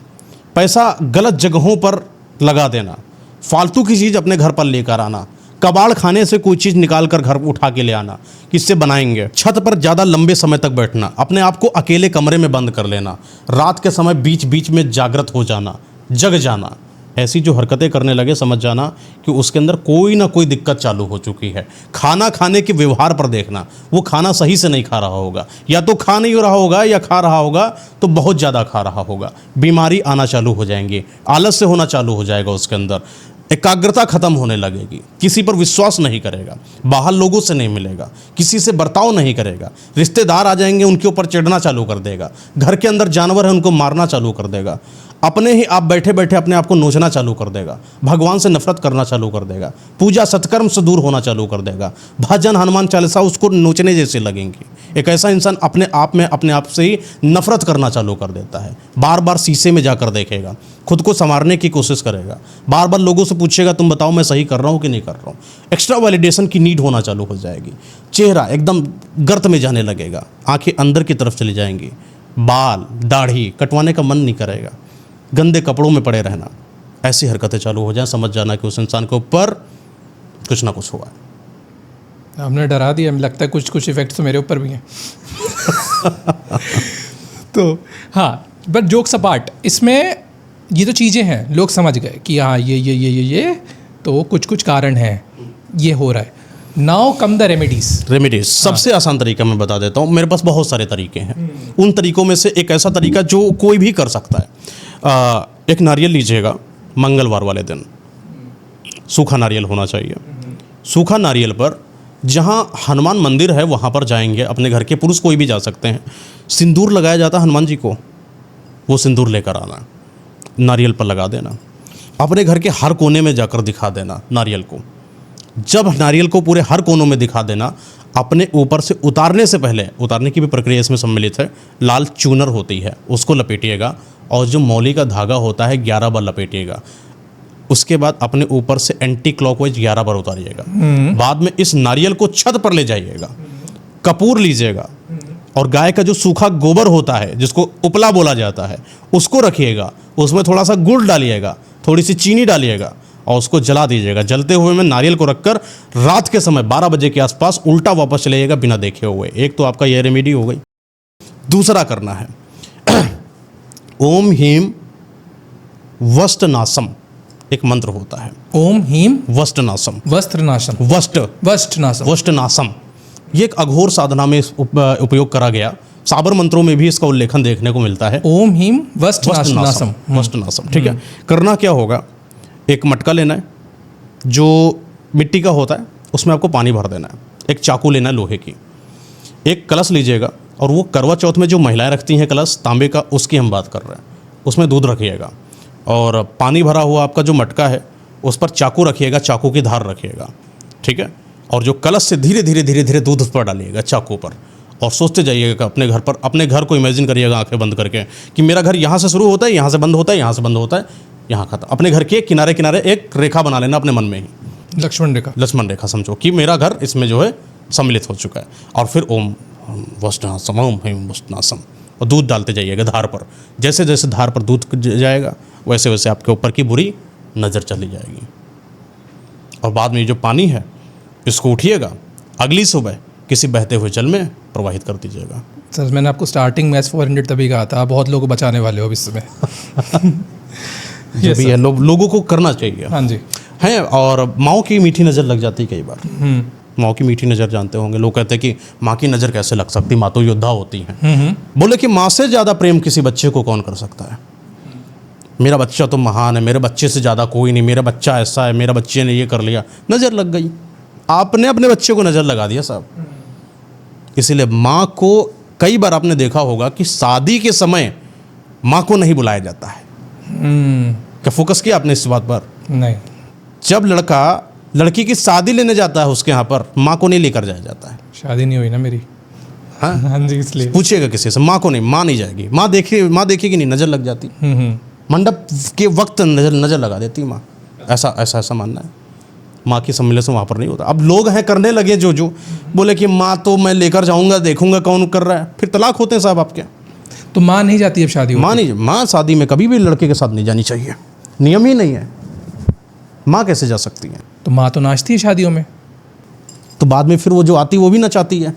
पैसा गलत जगहों पर लगा देना, फालतू की चीज़ अपने घर पर लेकर आना, कबाड़ खाने से कोई चीज़ निकाल कर घर उठा के ले आना, किससे बनाएंगे, छत पर ज़्यादा लंबे समय तक बैठना, अपने आप को अकेले कमरे में बंद कर लेना, रात के समय बीच बीच में जागृत हो जाना, जग जाना, ऐसी जो हरकतें करने लगे समझ जाना कि उसके अंदर कोई ना कोई दिक्कत चालू हो चुकी है। खाना खाने के व्यवहार पर देखना, वो खाना सही से नहीं खा रहा होगा, या तो खा नहीं रहा होगा या खा रहा होगा तो बहुत ज़्यादा खा रहा होगा। बीमारी आना चालू हो जाएंगी, आलस्य होना चालू हो जाएगा, उसके अंदर एकाग्रता खत्म होने लगेगी, किसी पर विश्वास नहीं करेगा, बाहर लोगों से नहीं मिलेगा, किसी से बर्ताव नहीं करेगा, रिश्तेदार आ जाएंगे उनके ऊपर चिढ़ना चालू कर देगा, घर के अंदर जानवर है उनको मारना चालू कर देगा, अपने ही आप बैठे बैठे अपने आप को नोचना चालू कर देगा, भगवान से नफरत करना चालू कर देगा, पूजा सत्कर्म से दूर होना चालू कर देगा, भजन हनुमान चालीसा उसको नोचने जैसे लगेंगे। एक ऐसा इंसान अपने आप से ही नफरत करना चालू कर देता है, बार बार शीशे में जाकर देखेगा, खुद को संवारने की कोशिश करेगा, बार बार लोगों से पूछेगा तुम बताओ मैं सही कर रहा हूँ कि नहीं कर रहा हूँ। एक्स्ट्रा वैलिडेशन की नीड होना चालू हो जाएगी, चेहरा एकदम गर्त में जाने लगेगा, आंखें अंदर की तरफ चली जाएंगी, बाल दाढ़ी कटवाने का मन नहीं करेगा, गंदे कपड़ों में पड़े रहना, ऐसी हरकतें चालू हो जाएं, समझ जाना कि उस इंसान के ऊपर कुछ ना कुछ हुआ है। आपने डरा दिया, मुझे लगता है कुछ इफेक्ट्स तो मेरे ऊपर भी हैं। तो हाँ, बट जोक्स अपार्ट, इसमें ये तो चीज़ें हैं, लोग समझ गए कि हाँ ये तो कुछ कारण है, ये हो रहा है। Now come the remedies. सबसे आसान तरीका मैं बता देता हूँ, मेरे पास बहुत सारे तरीके हैं। उन तरीकों में से एक ऐसा तरीका जो कोई भी कर सकता है, एक नारियल लीजिएगा, मंगलवार वाले दिन सूखा नारियल होना चाहिए। सूखा नारियल पर जहाँ हनुमान मंदिर है वहाँ पर जाएंगे, अपने घर के पुरुष कोई भी जा सकते हैं, सिंदूर लगाया जाता है हनुमान जी को, वो सिंदूर लेकर आना, नारियल पर लगा देना, अपने घर के हर कोने में जाकर दिखा देना नारियल को। जब नारियल को पूरे हर कोनों में दिखा देना, अपने ऊपर से उतारने से पहले, उतारने की भी प्रक्रिया इसमें सम्मिलित है, लाल चूनर होती है उसको लपेटिएगा, और जो मौली का धागा होता है 11 बार लपेटिएगा। उसके बाद अपने ऊपर से एंटी क्लॉकवाइज 11 बार उतारिएगा। बाद में इस नारियल को छत पर ले जाइएगा, कपूर लीजिएगा, और गाय का जो सूखा गोबर होता है जिसको उपला बोला जाता है उसको रखिएगा, उसमें थोड़ा सा गुड़ डालिएगा, थोड़ी सी चीनी डालिएगा और उसको जला दीजिएगा। जलते हुए में नारियल को रखकर रात के समय 12 बजे के आसपास उल्टा वापस चले जाइएगा बिना देखे हुए। एक तो आपका यह रेमेडी हो गई। दूसरा करना है ओम हीम वस्त्रनाशम, एक मंत्र होता है। ओम हीम वस्त्रनाशम, वस्त्रनाशम, ये एक अघोर साधना में उपयोग करा गया। साबर मंत्रों में भी इसका उल्लेखन देखने को मिलता है। ओम हीम वस्त्रनाशम। ठीक है। करना क्या होगा, एक मटका लेना है जो मिट्टी का होता है, उसमें आपको पानी भर देना है, एक चाकू लेना है लोहे की, एक कलश लीजिएगा, और वो करवा चौथ में जो महिलाएं रखती हैं कलश तांबे का, उसकी हम बात कर रहे हैं, उसमें दूध रखिएगा, और पानी भरा हुआ आपका जो मटका है उस पर चाकू रखिएगा, चाकू की धार रखिएगा, ठीक है, और जो कलश से धीरे धीरे दूध उस पर डालिएगा चाकू पर, और सोचते जाइएगा अपने घर पर, अपने घर को इमेजिन करिएगा आंखें बंद करके कि मेरा घर यहाँ से शुरू होता है, यहाँ से बंद होता है, यहाँ से बंद होता है, यहाँ खत्म। अपने घर के किनारे किनारे एक रेखा बना लेना अपने मन में ही, लक्ष्मण रेखा समझो कि मेरा घर इसमें जो है सम्मिलित हो चुका है। और फिर ओम वस्त्रनाशम, ओम ह्रीम वस्त्रनाशम, और दूध डालते जाइएगा धार पर। जैसे जैसे धार पर दूध जाएगा वैसे वैसे आपके ऊपर की बुरी नज़र चली जाएगी। और बाद में ये जो पानी है इसको उठिएगा, अगली सुबह किसी बहते हुए जल में प्रवाहित कर दीजिएगा। सर मैंने आपको स्टार्टिंग में S400 तभी कहा था, आप बहुत लोगों को बचाने वाले हो इस समय। जो भी है लोगों को करना चाहिए। हाँ जी है। और माँ की मीठी नज़र लग जाती है कई बार। माँ की मीठी नज़र जानते होंगे, लोग कहते हैं कि माँ की नज़र कैसे लग सकती, माँ तो योद्धा होती हैं। बोले कि माँ से ज़्यादा प्रेम किसी बच्चे को कौन कर सकता है। मेरा बच्चा तो महान है, मेरे बच्चे से ज़्यादा कोई नहीं, मेरा बच्चा ऐसा है, मेरा बच्चे ने ये कर लिया, नज़र लग गई। आपने अपने बच्चे को नज़र लगा दिया साहब। इसीलिए माँ को कई बार आपने देखा होगा कि शादी के समय माँ को नहीं बुलाया जाता है। क्या फोकस किया आपने इस बात पर? नहीं। जब लड़का लड़की की शादी लेने जाता है उसके यहाँ पर माँ को नहीं लेकर जाया जाता है। शादी नहीं हुई ना मेरी। हाँ हाँ जी, इसलिए पूछिएगा किसी से, माँ को नहीं, माँ नहीं जाएगी, माँ देखेगी नहीं, नज़र लग जाती। मंडप के वक्त नज़र लगा देती माँ। ऐसा मानना है। माँ की सम्मिलन वहाँ पर नहीं होता। अब लोग हैं करने लगे जो बोले कि माँ तो मैं लेकर जाऊँगा, देखूंगा कौन कर रहा है, फिर तलाक होते हैं साहब आपके। तो माँ नहीं जाती अब शादी? माँ शादी में कभी भी लड़के के साथ नहीं जानी चाहिए, नियम ही नहीं है। माँ कैसे जा सकती है? तो माँ तो नाचती है शादियों में। तो बाद में फिर वो जो आती वो भी नचाती है।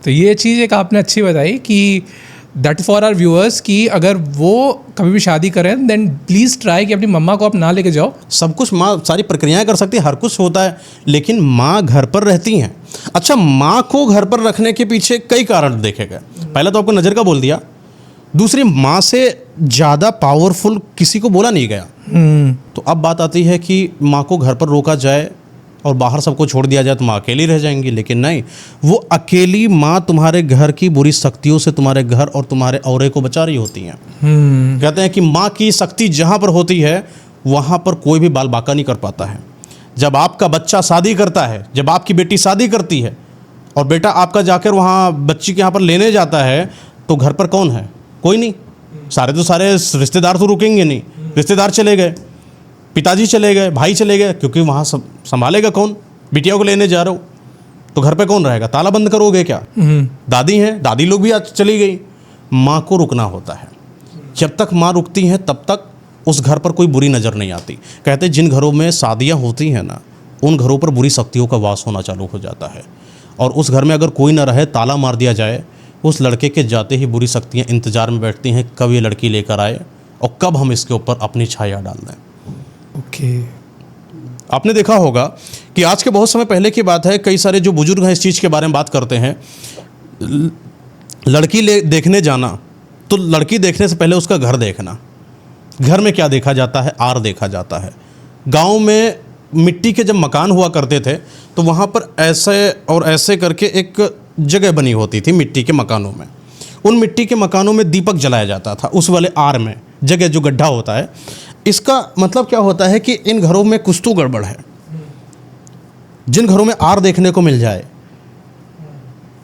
तो ये चीज़ एक आपने अच्छी बताई कि दैट फॉर आवर व्यूअर्स कि अगर वो कभी भी शादी करें देन प्लीज़ ट्राई कि अपनी मम्मा को आप ना लेके जाओ। सब कुछ माँ सारी प्रक्रियाएं कर सकती है, हर कुछ होता है, लेकिन माँ घर पर रहती हैं। अच्छा, माँ को घर पर रखने के पीछे कई कारण देखे गए। पहला तो आपको नज़र का बोल दिया, दूसरी माँ से ज़्यादा पावरफुल किसी को बोला नहीं गया। तो अब बात आती है कि माँ को घर पर रोका जाए और बाहर सबको छोड़ दिया जाए तो माँ अकेली रह जाएंगी, लेकिन नहीं, वो अकेली माँ तुम्हारे घर की बुरी शक्तियों से तुम्हारे घर और तुम्हारे औरे को बचा रही होती हैं। कहते हैं कि माँ की शक्ति जहाँ पर होती है वहाँ पर कोई भी बाल बाका नहीं कर पाता है। जब आपका बच्चा शादी करता है, जब आपकी बेटी शादी करती है और बेटा आपका जाकर वहाँ बच्ची के यहाँ पर लेने जाता है, तो घर पर कौन है? कोई नहीं। सारे रिश्तेदार तो रुकेंगे नहीं, रिश्तेदार चले गए, पिताजी चले गए, भाई चले गए, क्योंकि वहाँ सब संभालेगा कौन? बिटिया को लेने जा रहे हो तो घर पे कौन रहेगा? ताला बंद करोगे क्या? दादी हैं, दादी लोग भी आज चली गई। माँ को रुकना होता है। जब तक माँ रुकती हैं तब तक उस घर पर कोई बुरी नज़र नहीं आती। कहते हैं जिन घरों में शादियाँ होती हैं ना, उन घरों पर बुरी शक्तियों का वास होना चालू हो जाता है। और उस घर में अगर कोई ना रहे, ताला मार दिया जाए, उस लड़के के जाते ही बुरी शक्तियाँ इंतज़ार में बैठती हैं कब ये लड़की लेकर आए और कब हम इसके ऊपर अपनी छाया डाल दें। ओके। आपने देखा होगा कि आज के बहुत समय पहले की बात है, कई सारे जो बुजुर्ग हैं इस चीज़ के बारे में बात करते हैं। लड़की देखने जाना, तो लड़की देखने से पहले उसका घर देखना। घर में क्या देखा जाता है? आर देखा जाता है। गांव में मिट्टी के जब मकान हुआ करते थे तो वहाँ पर ऐसे और ऐसे करके एक जगह बनी होती थी मिट्टी के मकानों में। उन मिट्टी के मकानों में दीपक जलाया जाता था उस वाले आर में, जगह जो गड्ढा होता है। इसका मतलब क्या होता है कि इन घरों में कुछ तो गड़बड़ है। जिन घरों में आर देखने को मिल जाए,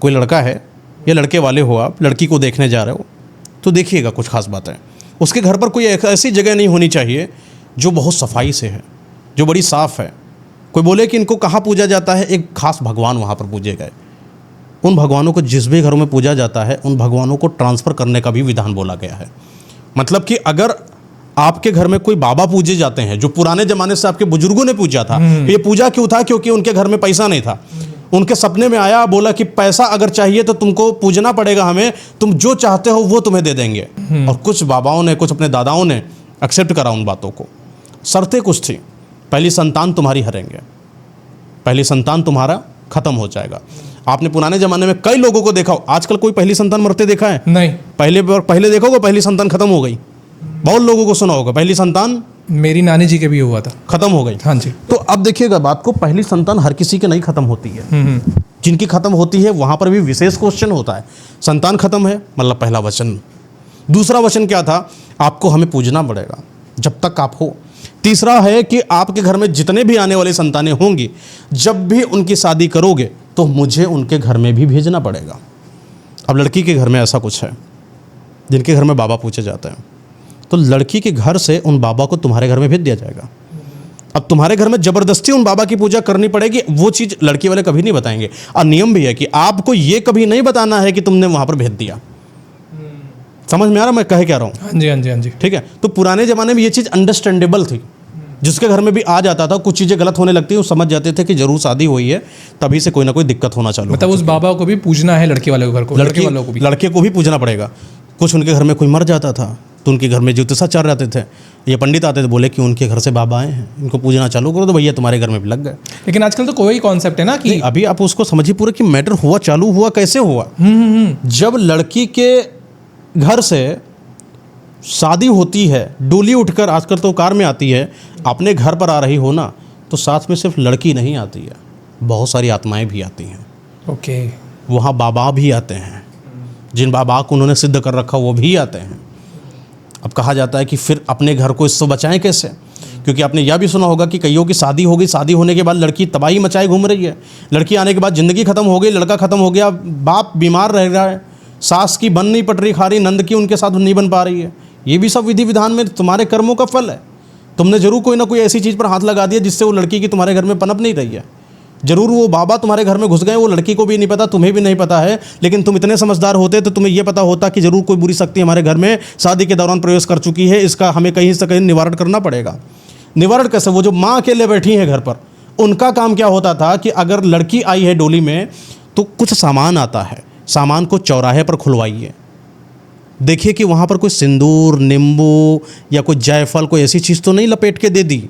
कोई लड़का है या लड़के वाले हो, आप लड़की को देखने जा रहे हो, तो देखिएगा कुछ खास बात है। उसके घर पर कोई ऐसी जगह नहीं होनी चाहिए जो बहुत सफाई से है, जो बड़ी साफ़ है। कोई बोले कि इनको कहाँ पूजा जाता है, एक खास भगवान वहाँ पर पूजे गए। उन भगवानों को जिस भी घरों में पूजा जाता है, उन भगवानों को ट्रांसफ़र करने का भी विधान बोला गया है। मतलब कि अगर आपके घर में कोई बाबा पूजे जाते हैं जो पुराने ज़माने से आपके बुजुर्गों ने पूजा था, ये पूजा क्यों था? क्योंकि उनके घर में पैसा नहीं था। उनके सपने में आया, बोला कि पैसा अगर चाहिए तो तुमको पूजना पड़ेगा हमें, तुम जो चाहते हो वो तुम्हें दे देंगे। और कुछ बाबाओं ने, कुछ अपने दादाओं ने एक्सेप्ट करा उन बातों को। शर्तें कुछ थी, पहली संतान तुम्हारी हरेंगे, पहली संतान तुम्हारा खत्म हो जाएगा। आपने पुराने ज़माने में कई लोगों को देखा हो, आजकल कोई पहली संतान मरते देखा है? नहीं। पहले देखोगे पहली संतान खत्म हो गई। बहुत लोगों को सुना होगा पहली संतान मेरी नानी जी के भी हुआ था, खत्म हो गई। हाँ जी। तो अब देखिएगा बात को, पहली संतान हर किसी की नहीं खत्म होती है। जिनकी खत्म होती है वहां पर भी विशेष क्वेश्चन होता है। संतान खत्म है, मतलब पहला वचन। दूसरा वचन क्या था? आपको हमें पूजना पड़ेगा जब तक आप हो। तीसरा है कि आपके घर में जितने भी आने वाली संतानें होंगी, जब भी उनकी शादी करोगे तो मुझे उनके घर में भी भेजना पड़ेगा। अब लड़की के घर में ऐसा कुछ है, जिनके घर में बाबा पूछे जाते हैं, तो लड़की के घर से उन बाबा को तुम्हारे घर में भेज दिया जाएगा। अब तुम्हारे घर में ज़बरदस्ती उन बाबा की पूजा करनी पड़ेगी, वो चीज़ लड़की वाले कभी नहीं बताएंगे। और नियम भी है कि आपको ये कभी नहीं बताना है कि तुमने वहाँ पर भेज दिया। समझ में आ रहा मैं कह क्या रहा हूँ? हाँ जी, हाँ जी, हाँ जी। ठीक है। तो पुराने ज़माने में ये चीज़ अंडरस्टैंडेबल थी। जिसके घर में भी आ जाता था, कुछ चीज़ें गलत होने लगती, वो समझ जाते थे कि जरूर शादी हुई है, तभी से कोई ना कोई दिक्कत होना चालू। मतलब उस बाबा को भी पूजना है, लड़के वाले को, घर को, लड़के वालों को भी, लड़के को भी पूजना पड़ेगा। कुछ उनके घर में कोई मर जाता था तो उनके घर में ज्योतिषा चल रहते थे, ये पंडित आते थे, बोले कि उनके घर से बाबा आए हैं, इनको पूजना चालू करो, तो भैया तुम्हारे घर में भी लग गए। लेकिन आजकल तो कोई कॉन्सेप्ट है ना कि अभी आप उसको समझिए पूरा कि मैटर हुआ चालू हुआ कैसे हुआ। जब लड़की के घर से शादी होती है, डोली उठकर, आजकल तो कार में आती है, अपने घर पर आ रही हो ना, तो साथ में सिर्फ लड़की नहीं आती है, बहुत सारी आत्माएं भी आती हैं। ओके। वहाँ बाबा भी आते हैं, जिन बाबा को उन्होंने सिद्ध कर रखा वो भी आते हैं। अब कहा जाता है कि फिर अपने घर को इससे बचाएं कैसे? क्योंकि आपने यह भी सुना होगा कि कईयों की शादी हो गई, शादी होने के बाद लड़की तबाही मचाए घूम रही है। लड़की आने के बाद ज़िंदगी ख़त्म हो गई, लड़का ख़त्म हो गया, बाप बीमार रह रहा है, सास की बन नहीं पट रही, खा रही, नंद की उनके साथ नहीं बन पा रही है। ये भी सब विधि विधान में तुम्हारे कर्मों का फल है। तुमने जरूर कोई ना कोई ऐसी चीज़ पर हाथ लगा दिया जिससे वो लड़की की तुम्हारे घर में पनप नहीं रही है। जरूर वो बाबा तुम्हारे घर में घुस गए, वो लड़की को भी नहीं पता, तुम्हें भी नहीं पता है, लेकिन तुम इतने समझदार होते तो तुम्हें यह पता होता कि जरूर कोई बुरी शक्ति हमारे घर में शादी के दौरान प्रवेश कर चुकी है, इसका हमें कहीं से कहीं निवारण करना पड़ेगा। निवारण कैसे? वो जो माँ अकेले बैठी है घर पर, उनका काम क्या होता था कि अगर लड़की आई है डोली में तो कुछ सामान आता है, सामान को चौराहे पर खुलवाइए, देखिए कि वहाँ पर कोई सिंदूर, नींबू या कोई जायफल, कोई ऐसी चीज़ तो नहीं लपेट के दे दी।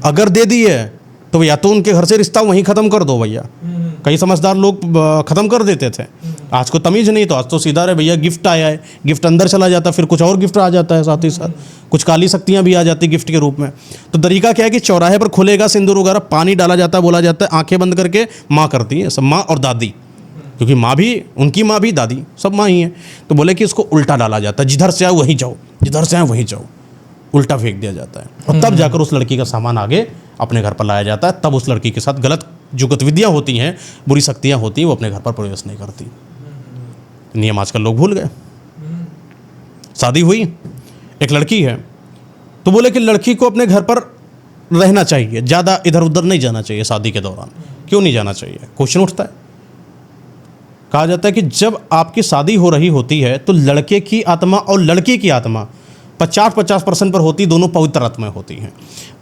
अगर दे दी है तो या तो उनके घर से रिश्ता वहीं ख़त्म कर दो भैया। कई समझदार लोग ख़त्म कर देते थे, आज को तमीज़ नहीं, तो आज तो सीधा रहे भैया, गिफ्ट आया है, गिफ्ट अंदर चला जाता, फिर कुछ और गिफ्ट आ जाता है, साथ ही साथ कुछ काली शक्तियाँ भी आ जाती गिफ्ट के रूप में। तो तरीका क्या है कि चौराहे पर खुलेगा, सिंदूर वगैरह, पानी डाला जाता है, बोला जाता है, आंखें बंद करके माँ करती है सब, माँ और दादी, क्योंकि माँ भी, उनकी माँ भी, दादी सब माँ ही है। तो बोले कि इसको उल्टा डाला जाता है, जिधर से आए वहीं जाओ, जिधर से आए वहीं जाओ, उल्टा फेंक दिया जाता है, और तब जाकर उस लड़की का सामान आगे अपने घर पर लाया जाता है। तब उस लड़की के साथ गलत जो गतिविधियाँ होती हैं, बुरी शक्तियाँ होती हैं, वो अपने घर पर प्रवेश नहीं करती। नियम आजकल लोग भूल गए। शादी हुई, एक लड़की है, तो बोले कि लड़की को अपने घर पर रहना चाहिए, ज़्यादा इधर उधर नहीं जाना चाहिए शादी के दौरान। क्यों नहीं जाना चाहिए? क्वेश्चन उठता है। कहा जाता है कि जब आपकी शादी हो रही होती है तो लड़के की आत्मा और लड़की की आत्मा 50% पर होती, दोनों पवित्र आत्माएं होती हैं।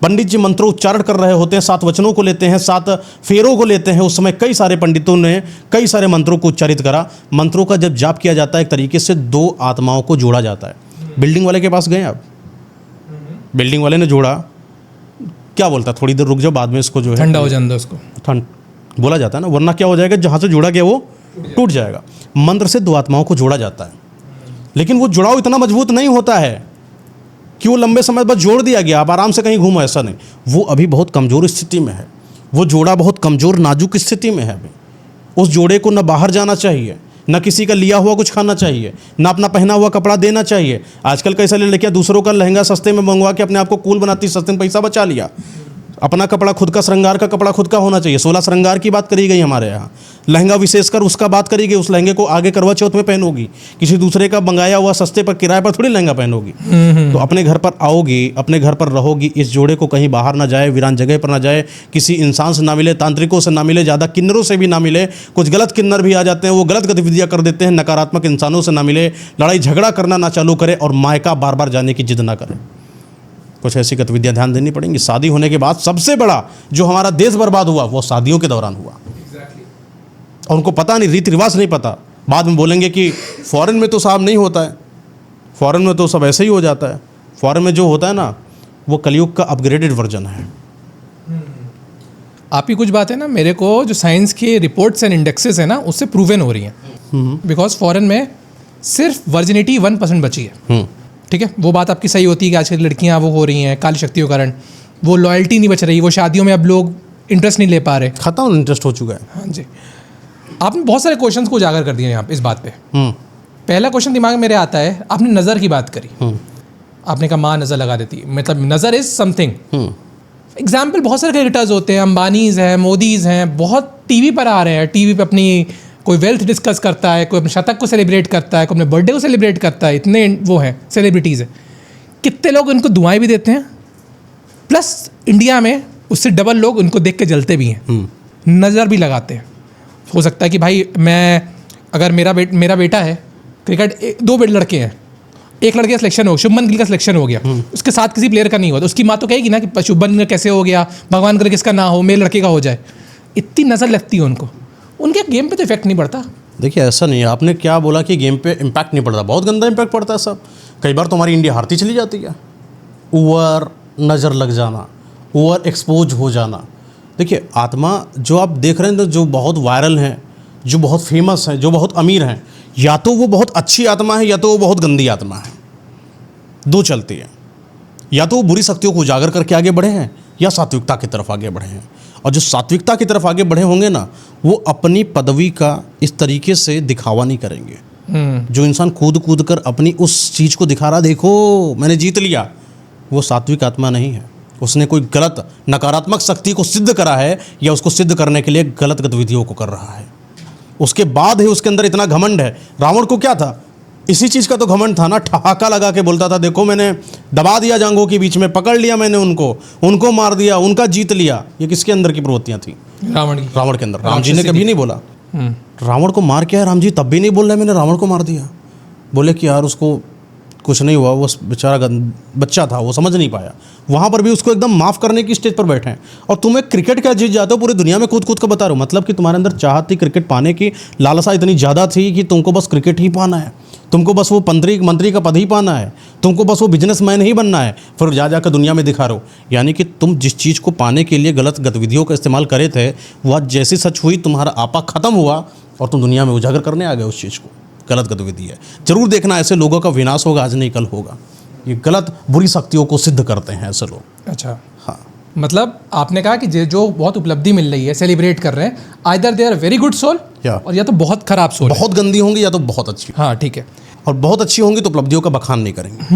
पंडित जी मंत्रोच्चारण कर रहे होते हैं, 7 वचनों को लेते हैं, 7 फेरों को लेते हैं। उस समय कई सारे पंडितों ने कई सारे मंत्रों को उच्चारित करा। मंत्रों का जब जाप किया जाता है, एक तरीके से 2 आत्माओं को जोड़ा जाता है। बिल्डिंग वाले के पास गए आप, बिल्डिंग वाले ने जोड़ा, क्या बोलता, थोड़ी देर रुक जाओ, बाद में इसको जो है ठंडा हो जाने दो, उसको ठंड बोला जाता है ना, वरना क्या हो जाएगा, जहाँ से जोड़ा गया वो टूट जाएगा। मंत्र से 2 आत्माओं को जोड़ा जाता है, लेकिन वो जुड़ाव इतना मजबूत नहीं होता है कि वो लंबे समय बाद जोड़ दिया गया, आप आराम से कहीं घूमो, ऐसा नहीं। वो अभी बहुत कमज़ोर स्थिति में है, वो जोड़ा बहुत कमज़ोर नाजुक स्थिति में है अभी। उस जोड़े को न बाहर जाना चाहिए, न किसी का लिया हुआ कुछ खाना चाहिए, न अपना पहना हुआ कपड़ा देना चाहिए। आजकल कई सारी लड़कियां दूसरों का लहंगा सस्ते में मंगवा के अपने आप को कूल बनाती, सस्ते में पैसा बचा लिया। अपना कपड़ा खुद का, श्रृंगार का कपड़ा खुद का होना चाहिए। 16 श्रृंगार की बात करी गई हमारे यहाँ, लहंगा विशेषकर उसका बात करी गई। उस लहंगे को आगे करवा चौथ में पहनोगी, किसी दूसरे का मंगाया हुआ सस्ते पर किराए पर थोड़ी लहंगा पहनोगी। तो अपने घर पर आओगी, अपने घर पर रहोगी, इस जोड़े को कहीं बाहर ना जाए, वीरान जगह पर ना जाए, किसी इंसान से ना मिले, तांत्रिकों से ना मिले, ज़्यादा किन्नरों से भी ना मिले। कुछ गलत किन्नर भी आ जाते हैं, वो गलत गतिविधियाँ कर देते हैं। नकारात्मक इंसानों से ना मिले, लड़ाई झगड़ा करना ना चालू करे, और मायका बार बार जाने की जिद ना करें। कुछ ऐसी गतिविधियां ध्यान देनी पड़ेंगी। शादी होने के बाद सबसे बड़ा जो हमारा देश बर्बाद हुआ वो शादियों के दौरान हुआ। और उनको पता नहीं, रीति रिवाज नहीं पता। बाद में बोलेंगे कि फॉरेन में तो साहब नहीं होता है, फॉरेन में तो सब ऐसे ही हो जाता है। फॉरेन में जो होता है ना, वो कलयुग का अपग्रेडेड वर्जन है। आपकी कुछ बात है ना, मेरे को जो साइंस के रिपोर्ट्स एंड इंडेक्सेस है ना, उससे प्रूवन हो रही हैं। बिकॉज फॉरेन में सिर्फ वर्जिनिटी 1% बची है। ठीक है, वो बात आपकी सही होती है कि आजकल लड़कियां वो हो रही हैं काली शक्तियों के कारण, वो लॉयल्टी नहीं बच रही, वो शादियों में अब लोग इंटरेस्ट नहीं ले पा रहे, खत्म इंटरेस्ट हो चुका है। हाँ जी, आपने बहुत सारे क्वेश्चंस को उजागर कर दिए यहाँ पे इस बात पे। पहला क्वेश्चन दिमाग में मेरे आता है, आपने नज़र की बात करी, आपने कहा माँ नज़र लगा देती है, मतलब नज़र इज समथिंग। एग्जाम्पल बहुत सारे क्रिकेटर्स होते हैं, अंबानीज़ हैं, मोदीज़ हैं, बहुत टीवी पर आ रहे हैं, टीवी पर अपनी कोई वेल्थ डिस्कस करता है, कोई अपने शतक को सेलिब्रेट करता है, कोई अपने बर्थडे को सेलिब्रेट करता है, इतने वो हैं सेलिब्रिटीज़ हैं। कितने लोग उनको दुआएं भी देते हैं, प्लस इंडिया में उससे डबल लोग उनको देख के जलते भी हैं, नज़र भी लगाते हैं। हो सकता है कि भाई मैं, अगर मेरा बेटा है, क्रिकेट 2 लड़के हैं, एक लड़के का सिलेक्शन हो, शुभमन गिल का सिलेक्शन हो गया, उसके साथ किसी प्लेयर का नहीं हुआ, तो उसकी माँ तो कहेगी ना कि शुभमन गिल कैसे हो गया, भगवान करे किसका ना हो, मेरे लड़के का हो जाए। इतनी नज़र लगती है उनको, उनके गेम पे तो इफेक्ट नहीं पड़ता। देखिए ऐसा नहीं है, आपने क्या बोला कि गेम पे इम्पैक्ट नहीं पड़ता, बहुत गंदा इम्पैक्ट पड़ता है सब। कई बार तो हमारी इंडिया हारती चली जाती है। ओवर नज़र लग जाना, ओवर एक्सपोज हो जाना। देखिए आत्मा जो आप देख रहे हैं, जो बहुत वायरल हैं, जो बहुत फेमस हैं, जो बहुत अमीर हैं, या तो वो बहुत अच्छी आत्मा है या तो वो बहुत गंदी आत्मा है। 2 चलती है, या तो वो बुरी शक्तियों को उजागर करके आगे बढ़े हैं या सात्विकता की तरफ आगे बढ़े हैं। और जो सात्विकता की तरफ आगे बढ़े होंगे ना, वो अपनी पदवी का इस तरीके से दिखावा नहीं करेंगे। जो इंसान कूद कर अपनी उस चीज़ को दिखा रहा, देखो मैंने जीत लिया, वो सात्विक आत्मा नहीं है। उसने कोई गलत नकारात्मक शक्ति को सिद्ध करा है, या उसको सिद्ध करने के लिए गलत गतिविधियों को कर रहा है। उसके बाद है उसके अंदर इतना घमंड है। रावण को क्या था, इसी चीज़ का तो घमंड था ना, ठहाका लगा के बोलता था, देखो मैंने दबा दिया जांघों के बीच में, पकड़ लिया मैंने उनको मार दिया, उनका जीत लिया। ये किसके अंदर की प्रवृत्तियाँ थी? रावण के अंदर। राम जी ने कभी नहीं बोला रावण को मार क्या है, राम जी तब भी नहीं बोल रहे मैंने रावण को मार दिया। बोले कि यार उसको कुछ नहीं हुआ, वो बेचारा बच्चा था, वो समझ नहीं पाया, वहाँ पर भी उसको एकदम माफ़ करने की स्टेज पर बैठे हैं। और तुम्हें क्रिकेट क्या जीत जाते हो, पूरी दुनिया में कूद कूद कर बता रहे हो, मतलब कि तुम्हारे अंदर चाहत थी क्रिकेट पाने की, लालसा इतनी ज़्यादा थी कि तुमको बस क्रिकेट ही पाना है, तुमको बस वो मंत्री का पद ही पाना है, तुमको बस वो बिजनेसमैन ही बनना है, फिर जा जाकर दुनिया में दिखा रहे हो। यानी कि तुम जिस चीज़ को पाने के लिए गलत गतिविधियों का इस्तेमाल करे थे, वो आज जैसी सच हुई, तुम्हारा आपा ख़त्म हुआ और तुम दुनिया में उजागर करने आ गए उस चीज़ को। गलत गतिविधि है, जरूर देखना, ऐसे लोगों का विनाश होगा, आज नहीं कल होगा। ये गलत बुरी शक्तियों को सिद्ध करते हैं ऐसे लोग। अच्छा, हाँ, मतलब आपने कहा कि जो बहुत उपलब्धि मिल रही है, सेलिब्रेट कर रहे हैं, either they are very good soul और या तो बहुत खराब सोल, बहुत गंदी होंगी या तो बहुत अच्छी। हाँ ठीक है, और बहुत अच्छी होंगी तो उपलब्धियों का बखान नहीं करेंगे।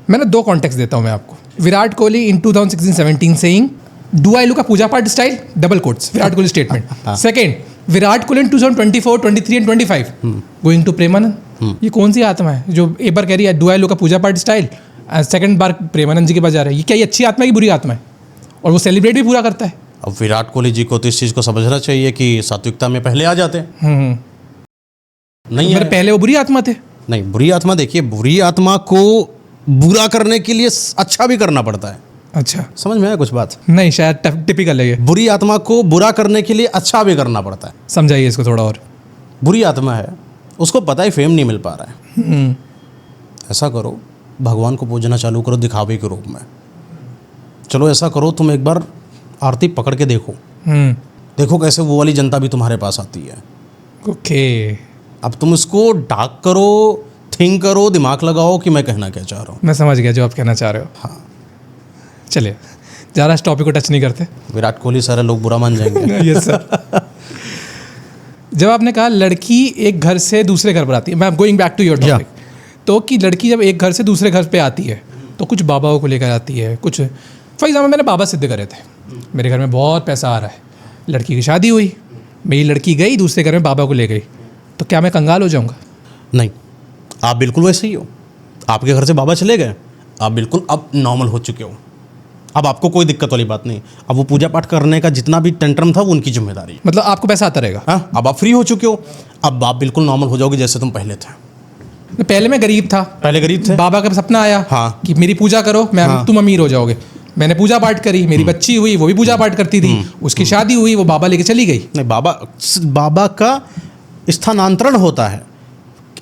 मैंने 2 कॉन्टेक्स्ट देता हूँ मैं आपको। Virat Kohli in 2016-17 saying, do I look a puja paath style, double quotes, Virat Kohli statement. Second, Virat Kohli in 2024, 23 and 25 going to Premanand. ये कौन सी आत्मा है जो एक बार कह रही है do I look a puja paath style, second बार प्रेमानंद जी के पास जा रहा है? ये क्या, ये अच्छी आत्मा है कि बुरी आत्मा है? और वो सेलिब्रेट भी पूरा करता है। अब विराट कोहली जी को तो इस चीज़ को समझना चाहिए कि सात्विकता में पहले आ जाते हैं। नहीं है, पहले वो बुरी आत्मा थे। नहीं, बुरी आत्मा, देखिए बुरी आत्मा को बुरा करने के लिए अच्छा भी करना पड़ता है। अच्छा, समझ में आया कुछ बात? नहीं, शायद टिपिकल है ये। बुरी आत्मा को बुरा करने के लिए अच्छा भी करना पड़ता है। समझाइए इसको थोड़ा और। बुरी आत्मा है, उसको पता है फेम नहीं मिल पा रहा है, ऐसा करो भगवान को पूजना चालू करो दिखावे के रूप में। चलो ऐसा करो, तुम एक बार आरती पकड़ के देखो, देखो कैसे वो वाली जनता भी तुम्हारे पास आती है। ओके, अब तुम इसको डार्क करो, थिंक करो, दिमाग लगाओ कि मैं कहना क्या चाह रहा हूँ। मैं समझ गया जो आप कहना चाह रहे हो। हाँ, चलिए ज़्यादा इस टॉपिक को टच नहीं करते। विराट कोहली सारे लोग बुरा मान जाएंगे। Yes sir. जब आपने कहा लड़की एक घर से दूसरे घर पर आती है, मैं going back to your topic, तो कि लड़की जब एक घर से दूसरे घर पे आती है तो कुछ बाबाओं को लेकर आती है, कुछ फॉर एग्जाम्पल मैंने बाबा सिद्ध करे थे, मेरे घर में बहुत पैसा आ रहा है, लड़की की शादी हुई, मेरी लड़की गई दूसरे घर में बाबा को ले गई, तो क्या मैं कंगाल हो जाऊँगा? नहीं, आप बिल्कुल वैसे ही हो। आपके घर से बाबा चले गए, आप बिल्कुल अब नॉर्मल हो चुके हो, अब आपको कोई दिक्कत वाली बात नहीं। अब वो पूजा पाठ करने का जितना भी टेंट्रम था वो उनकी जिम्मेदारी है। मतलब आपको पैसा आता रहेगा? हाँ, अब आप फ्री हो चुके हो, अब आप बिल्कुल नॉर्मल हो जाओगे जैसे तुम पहले थे। पहले मैं गरीब था, पहले गरीब थे, बाबा का सपना आया हाँ, कि मेरी पूजा करो, मैं तुम अमीर हो जाओगे। मैंने पूजा पाठ करी, मेरी बच्ची हुई, वो भी पूजा पाठ करती थी, उसकी शादी हुई, वो बाबा लेके चली गई। नहीं, बाबा का स्थानांतरण होता है,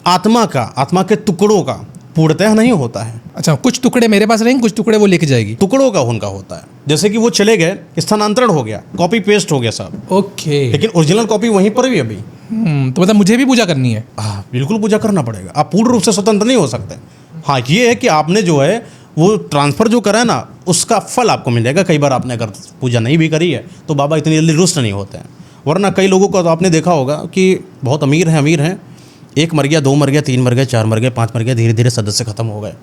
आत्मा का, आत्मा के टुकड़ों का पूर्णतः नहीं होता है। अच्छा, कुछ टुकड़े मेरे पास रहेंगे, कुछ टुकड़े वो लेके जाएगी। टुकड़ों का उनका होता है, जैसे कि वो चले गए, स्थानांतरण हो गया, कॉपी पेस्ट हो गया सब। ओके, लेकिन ओरिजिनल कॉपी वहीं पर भी अभी। तो मतलब मुझे भी पूजा करनी है? हाँ, बिल्कुल पूजा करना पड़ेगा, आप पूर्ण रूप से स्वतंत्र नहीं हो सकते। हाँ, ये है कि आपने जो है वो ट्रांसफ़र जो करा है ना, उसका फल आपको मिल जाएगा। कई बार आपने अगर पूजा नहीं भी करी है तो बाबा इतनी जल्दी रुष्ट नहीं होते हैं। वरना कई लोगों को तो आपने देखा होगा कि बहुत अमीर हैं, एक मर गया, 2 मर गया, 3 मर गए, 4 मर गए, 5 मर गए, धीरे धीरे सदस्य खत्म हो गए।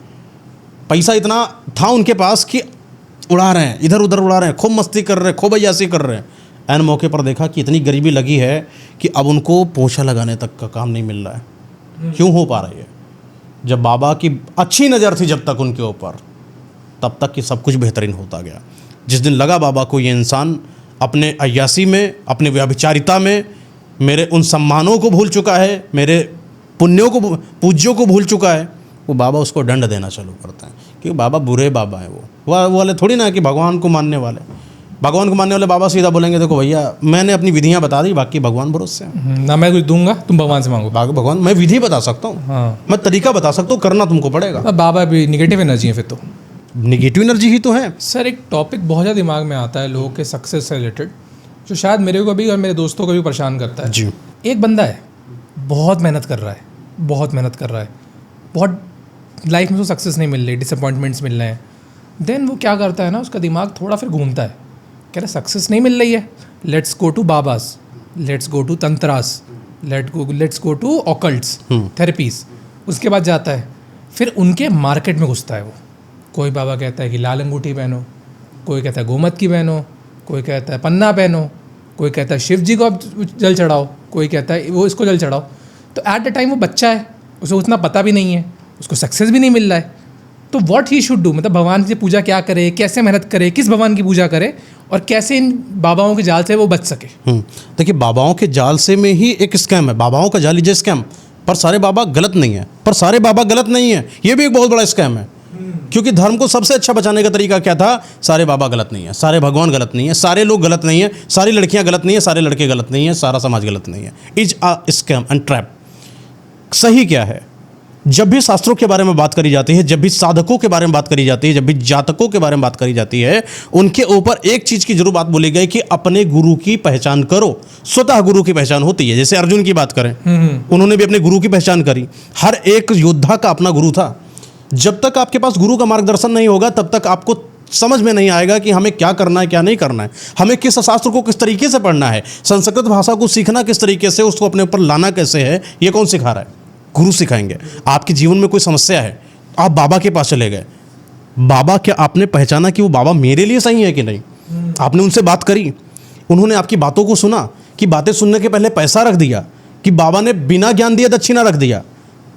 पैसा इतना था उनके पास कि उड़ा रहे हैं, इधर उधर उड़ा रहे हैं, खूब मस्ती कर रहे हैं, खूब अय्यासी कर रहे हैं। ऐन मौके पर देखा कि इतनी गरीबी लगी है कि अब उनको पोछा लगाने तक का काम नहीं मिल रहा है। क्यों हो पा रही है? जब बाबा की अच्छी नज़र थी जब तक उनके ऊपर, तब तक कि सब कुछ बेहतरीन होता गया। जिस दिन लगा बाबा को ये इंसान अपने अय्यासी में, अपने व्यभिचारिता में, मेरे उन सम्मानों को भूल चुका है, मेरे पुण्यों को, पूज्यों को भूल चुका है, वो बाबा उसको दंड देना चालू करते हैं। क्योंकि बाबा बुरे बाबा हैं, वो वाले थोड़ी ना कि भगवान को मानने वाले। भगवान को मानने वाले बाबा सीधा बोलेंगे देखो भैया मैंने अपनी विधियाँ बता दी, बाकी भगवान भरोसे हैं। ना मैं कुछ दूंगा, तुम भगवान से मांगो। भगवान, मैं विधि बता सकता हूँ, हाँ, मैं तरीका बता सकता हूँ, करना तुमको पड़ेगा। बाबा भी निगेटिव एनर्जी है फिर तो। निगेटिव एनर्जी ही तो है सर। एक टॉपिक बहुत ज़्यादा दिमाग में आता है लोगों के सक्सेस से रिलेटेड, जो शायद मेरे को भी और मेरे दोस्तों को भी परेशान करता है जी। एक बंदा है, बहुत मेहनत कर रहा है, बहुत लाइफ में तो सक्सेस नहीं मिल रही, डिसअपॉइंटमेंट्स मिल रहे हैं। देन वो क्या करता है ना, उसका दिमाग थोड़ा फिर घूमता है, कह रहा सक्सेस नहीं मिल रही है, let's go to babas, let's go to tantras, let's go to occults therapies. उसके बाद जाता है, फिर उनके मार्केट में घुसता है वो। कोई बाबा कहता है कि लाल अंगूठी पहनो, कोई कहता है गोमत की पहनो, कोई कहता है पन्ना पहनो, कोई कहता है शिव जी को अब जल चढ़ाओ, कोई कहता है वो इसको जल चढ़ाओ। तो एट द टाइम वो बच्चा है, उसे उतना पता भी नहीं है, उसको सक्सेस भी नहीं मिल रहा है, तो व्हाट ही शुड डू, मतलब भगवान की पूजा क्या करे, कैसे मेहनत करे, किस भगवान की पूजा करे, और कैसे इन बाबाओं के जाल से वो बच सके। देखिए, बाबाओं के जाल से में ही एक स्कैम है। बाबाओं का जाल लीजिए स्कैम, पर सारे बाबा गलत नहीं है, पर सारे बाबा गलत नहीं है, ये भी एक बहुत बड़ा स्कैम है। क्योंकि धर्म को सबसे अच्छा बचाने का तरीका क्या था? सारे बाबा गलत नहीं है, सारे भगवान गलत नहीं है, सारे लोग गलत नहीं है, सारी लड़कियां गलत नहीं है, सारे लड़के गलत नहीं है, सारा समाज गलत नहीं है। Is a scam and trap. सही क्या है? जब भी शास्त्रों के बारे में बात करी जाती है, जब भी साधकों के बारे में बात करी जाती है, जब भी जातकों के बारे में बात करी जाती है, उनके ऊपर एक चीज की जरूर बात बोली गई कि अपने गुरु की पहचान करो। स्वतः गुरु की पहचान होती है। जैसे अर्जुन की बात करें, उन्होंने भी अपने गुरु की पहचान करी। हर एक योद्धा का अपना गुरु था। जब तक आपके पास गुरु का मार्गदर्शन नहीं होगा, तब तक आपको समझ में नहीं आएगा कि हमें क्या करना है, क्या नहीं करना है, हमें किस शास्त्र को किस तरीके से पढ़ना है, संस्कृत भाषा को सीखना किस तरीके से, उसको अपने ऊपर लाना कैसे है, ये कौन सिखा रहा है? गुरु सिखाएंगे। आपके जीवन में कोई समस्या है, आप बाबा के पास चले गए, बाबा, क्या आपने पहचाना कि वो बाबा मेरे लिए सही है कि नहीं? आपने उनसे बात करी, उन्होंने आपकी बातों को सुना, कि बातें सुनने के पहले पैसा रख दिया, कि बाबा ने बिना ज्ञान दिया दक्षिणा रख दिया?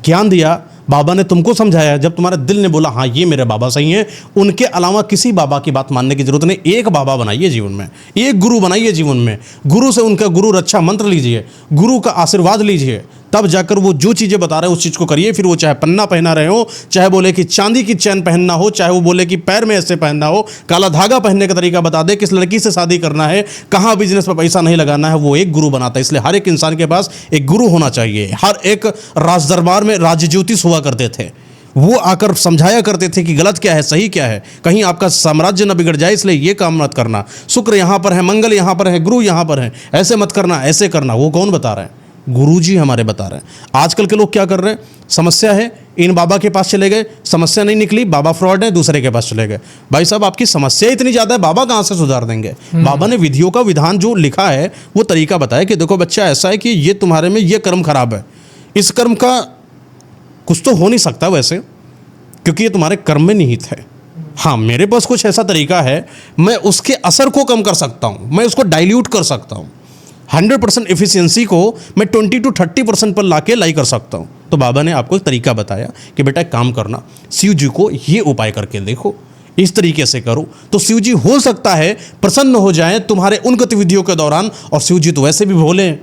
ज्ञान दिया, बाबा ने तुमको समझाया, जब तुम्हारे दिल ने बोला हाँ ये मेरे बाबा सही हैं, उनके अलावा किसी बाबा की बात मानने की जरूरत नहीं। एक बाबा बनाइए जीवन में, एक गुरु बनाइए जीवन में, गुरु से उनका गुरु रक्षा मंत्र लीजिए, गुरु का आशीर्वाद लीजिए, तब जाकर वो जो चीज़ें बता रहे हैं उस चीज़ को करिए। फिर वो चाहे पन्ना पहना रहे हो, चाहे बोले कि चांदी की चैन पहनना हो, चाहे वो बोले कि पैर में ऐसे पहनना हो, काला धागा पहनने का तरीका बता दे, किस लड़की से शादी करना है, कहाँ बिजनेस पर पैसा नहीं लगाना है, वो एक गुरु बनाता है। इसलिए हर एक इंसान के पास एक गुरु होना चाहिए। हर एक राज दरबार में राज्य ज्योतिष हुआ करते थे, वो आकर समझाया करते थे कि गलत क्या है, सही क्या है, कहीं आपका साम्राज्य न बिगड़ जाए, इसलिए ये काम मत करना, शुक्र यहाँ पर है, मंगल यहाँ पर है, गुरु यहाँ पर है, ऐसे मत करना, ऐसे करना। वो कौन बता रहे हैं? गुरुजी हमारे बता रहे हैं। आजकल के लोग क्या कर रहे हैं? समस्या है, इन बाबा के पास चले गए, समस्या नहीं निकली, बाबा फ्रॉड है, दूसरे के पास चले गए। भाई साहब, आपकी समस्या इतनी ज़्यादा है, बाबा कहाँ से सुधार देंगे? बाबा ने विधियों का विधान जो लिखा है, वो तरीका बताया कि देखो बच्चा, ऐसा है कि ये तुम्हारे में ये कर्म खराब है, इस कर्म का कुछ तो हो नहीं सकता वैसे, क्योंकि ये तुम्हारे कर्म में निहित है। हाँ, मेरे पास कुछ ऐसा तरीका है, मैं उसके असर को कम कर सकता हूँ, मैं उसको डाइल्यूट कर सकता हूँ, 100% एफिशिएंसी को मैं 20 to 30% पर लाके लाई कर सकता हूँ। तो बाबा ने आपको एक तरीका बताया कि बेटा एक काम करना, शिव जी को ये उपाय करके देखो, इस तरीके से करो, तो शिव जी हो सकता है प्रसन्न हो जाएं तुम्हारे उन गतिविधियों के दौरान। और शिव जी तो वैसे भी भोले हैं,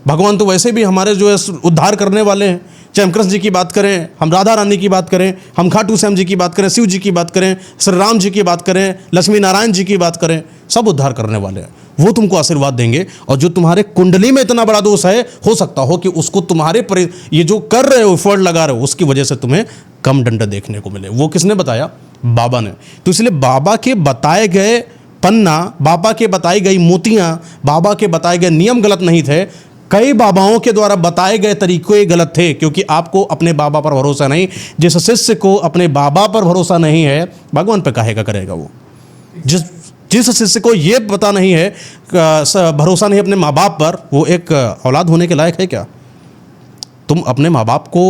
भगवान तो वैसे भी हमारे जो है उद्धार करने वाले हैं। चाहे हम कृष्ण जी की बात करें, हम राधा रानी की बात करें, हम खाटू श्याम जी की बात करें, शिव जी की बात करें, श्री राम जी की बात करें, लक्ष्मी नारायण जी की बात करें, सब उद्धार करने वाले हैं। वो तुमको आशीर्वाद देंगे। और जो तुम्हारे कुंडली में इतना बड़ा दोष है, हो सकता हो कि उसको तुम्हारे ये जो कर रहे हो, एफर्ट लगा रहे हो, उसकी वजह से तुम्हें कम दंड देखने को मिले। वो किसने बताया? बाबा ने। तो इसलिए बाबा के बताए गए पन्ना, बाबा के बताई गई मोतियां, बाबा के बताए गए नियम गलत नहीं थे, कई बाबाओं के द्वारा बताए गए तरीके गलत थे। क्योंकि आपको अपने बाबा पर भरोसा नहीं, जिस शिष्य को अपने बाबा पर भरोसा नहीं है, भगवान पे काहे का करेगा वो? जिस शिष्य को ये पता नहीं है, भरोसा नहीं अपने माँ बाप पर, वो एक औलाद होने के लायक है क्या? तुम अपने माँ बाप को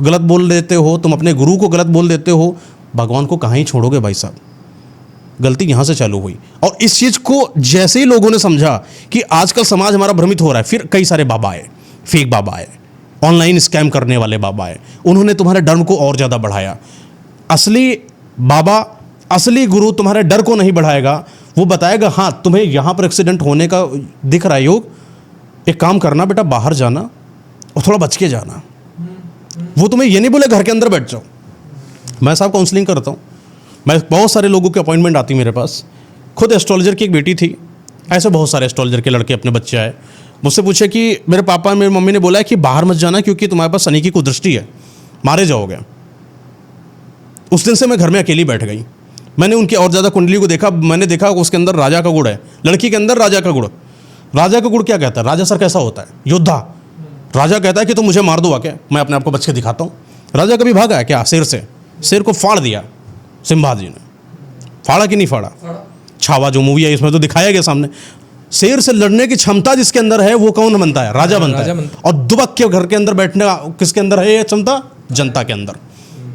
गलत बोल देते हो, तुम अपने गुरु को गलत बोल देते हो, भगवान को कहाँ ही छोड़ोगे भाई साहब? गलती यहाँ से चालू हुई। और इस चीज़ को जैसे ही लोगों ने समझा कि आजकल समाज हमारा भ्रमित हो रहा है, फिर कई सारे बाबा आए, फेक बाबा आए, ऑनलाइन स्कैम करने वाले बाबा आए, उन्होंने तुम्हारे डर को और ज़्यादा बढ़ाया। असली बाबा, असली गुरु तुम्हारे डर को नहीं बढ़ाएगा, वो बताएगा हाँ तुम्हें यहाँ पर एक्सीडेंट होने का दिख रहा है योग, एक काम करना बेटा, बाहर जाना और थोड़ा बच के जाना। वो तुम्हें ये नहीं बोले घर के अंदर बैठ जाओ। मैं साहब काउंसलिंग करता हूँ, मैं बहुत सारे लोगों की अपॉइंटमेंट आती मेरे पास। खुद एस्ट्रोलॉजर की एक बेटी थी, ऐसे बहुत सारे एस्ट्रोलॉजर के लड़के अपने बच्चे आए, मुझसे पूछे कि मेरे पापा मेरी मम्मी ने बोला है कि बाहर मत जाना क्योंकि तुम्हारे पास शनि की कुदृष्टि है, मारे जाओगे। उस दिन से मैं घर में अकेली बैठ गई। मैंने उनकी और ज़्यादा कुंडली को देखा, मैंने देखा उसके अंदर राजा का गुण है, लड़की के अंदर राजा का गुण। राजा का गुण क्या कहता है? राजा सर कैसा होता है? योद्धा। राजा कहता है कि तुम मुझे मार दो आके, मैं अपने आप को बच के दिखाता हूँ। राजा कभी भागा है क्या? शेर से, शेर को फाड़ दिया सिम्बा जी ने। फाड़ा कि नहीं फाड़ा? छावा जो मूवी है इसमें तो दिखाया गया सामने। शेर से लड़ने की क्षमता जिसके अंदर है वो कौन बनता है? राजा बनता है। और दुबक के घर के अंदर बैठने का किसके अंदर है ये क्षमता? जनता के अंदर।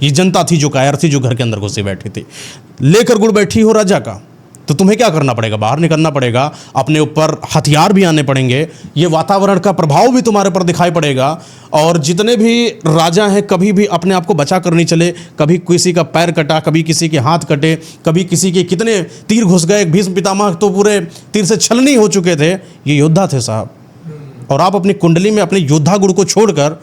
ये जनता थी जो कायर थी, जो घर के अंदर घुसी बैठी थी। लेकर गुड़ बैठी हो राजा का, तो तुम्हें क्या करना पड़ेगा? बाहर निकलना पड़ेगा, अपने ऊपर हथियार भी आने पड़ेंगे, ये वातावरण का प्रभाव भी तुम्हारे पर दिखाई पड़ेगा। और जितने भी राजा हैं, कभी भी अपने आप को बचा कर नहीं चले। कभी किसी का पैर कटा, कभी किसी के हाथ कटे, कभी किसी के कितने तीर घुस गए। भीष्म पितामह तो पूरे तीर से छलनी हो चुके थे। ये योद्धा थे साहब। और आप अपनी कुंडली में अपने योद्धा गुण को छोड़कर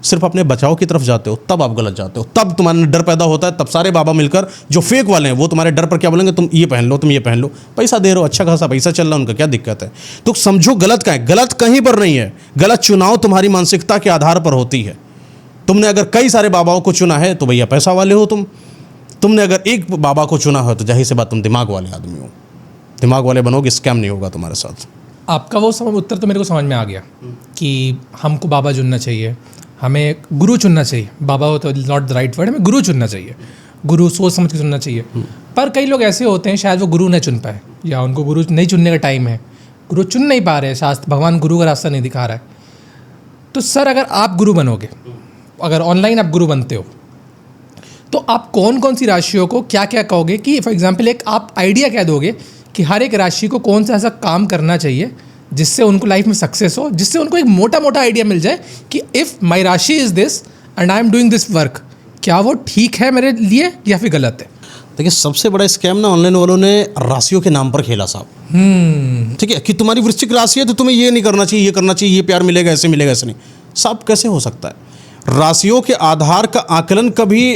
सिर्फ अपने बचाव की तरफ जाते हो, तब आप गलत जाते हो। तब तुम्हारे डर पैदा होता है, तब सारे बाबा मिलकर जो फेक वाले हैं वो तुम्हारे डर पर क्या बोलेंगे, तुम ये पहन लो, तुम ये पहन लो, पैसा दे रहे हो, अच्छा खासा पैसा चल रहा है, उनका क्या दिक्कत है। तो समझो गलत का है, गलत कहीं पर नहीं है, गलत चुनाव तुम्हारी मानसिकता के आधार पर होती है। तुमने अगर कई सारे बाबाओं को चुना है तो भैया पैसा वाले हो तुमने अगर एक बाबा को चुना हो तो जाहिर सी बात तुम दिमाग वाले आदमी हो। दिमाग वाले बनोगे, स्कैम नहीं होगा तुम्हारे साथ। आपका वो उत्तर तो मेरे को समझ में आ गया कि हमको बाबा चुनना चाहिए, हमें गुरु चुनना चाहिए। बाबा हो तो नॉट द राइट वर्ड, हमें गुरु चुनना चाहिए, गुरु सोच समझ के चुनना चाहिए। पर कई लोग ऐसे होते हैं शायद वो गुरु नहीं चुन पाए, या उनको गुरु नहीं चुनने का टाइम है, गुरु चुन नहीं पा रहे, शास्त्र भगवान गुरु का रास्ता नहीं दिखा रहा है। तो सर अगर आप गुरु बनोगे, अगर ऑनलाइन आप गुरु बनते हो, तो आप कौन कौन सी राशियों को क्या क्या कहोगे कि फॉर एग्जांपल एक आप आइडिया क्या दोगे कि हर एक राशि को कौन सा ऐसा काम करना चाहिए जिससे उनको लाइफ में सक्सेस हो, जिससे उनको एक मोटा मोटा आइडिया मिल जाए कि इफ़ माई राशि is this and I am doing this work, क्या वो ठीक है मेरे लिए या फिर गलत है। देखिए सबसे बड़ा स्कैम ना ऑनलाइन वालों ने राशियों के नाम पर खेला साहब। ठीक है कि तुम्हारी वृश्चिक राशि है तो तुम्हें ये नहीं करना चाहिए, ये करना चाहिए, ये प्यार मिलेगा, ऐसे मिलेगा, ऐसे नहीं। साहब कैसे हो सकता है? राशियों के आधार का आकलन कभी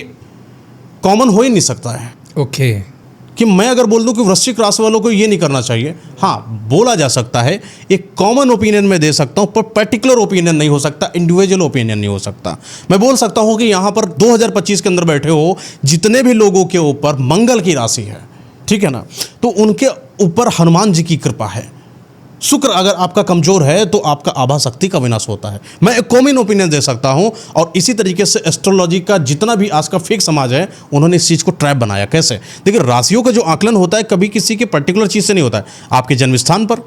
कॉमन हो ही नहीं सकता है। ओके कि मैं अगर बोल दूं कि वृश्चिक राशि वालों को ये नहीं करना चाहिए, हाँ बोला जा सकता है, एक कॉमन ओपिनियन में दे सकता हूं, पर पर्टिकुलर ओपिनियन नहीं हो सकता, इंडिविजुअल ओपिनियन नहीं हो सकता। मैं बोल सकता हूं कि यहां पर 2025 के अंदर बैठे हो जितने भी लोगों के ऊपर मंगल की राशि है, ठीक है ना, तो उनके ऊपर हनुमान जी की कृपा है। शुक्र अगर आपका कमजोर है तो आपका आभा शक्ति का विनाश होता है। मैं एक कॉमन ओपिनियन दे सकता हूं। और इसी तरीके से एस्ट्रोलॉजी का जितना भी आज का फेक समाज है, उन्होंने इस चीज़ को ट्रैप बनाया। कैसे? देखिए राशियों का जो आकलन होता है कभी किसी के पर्टिकुलर चीज़ से नहीं होता है। आपके जन्म स्थान पर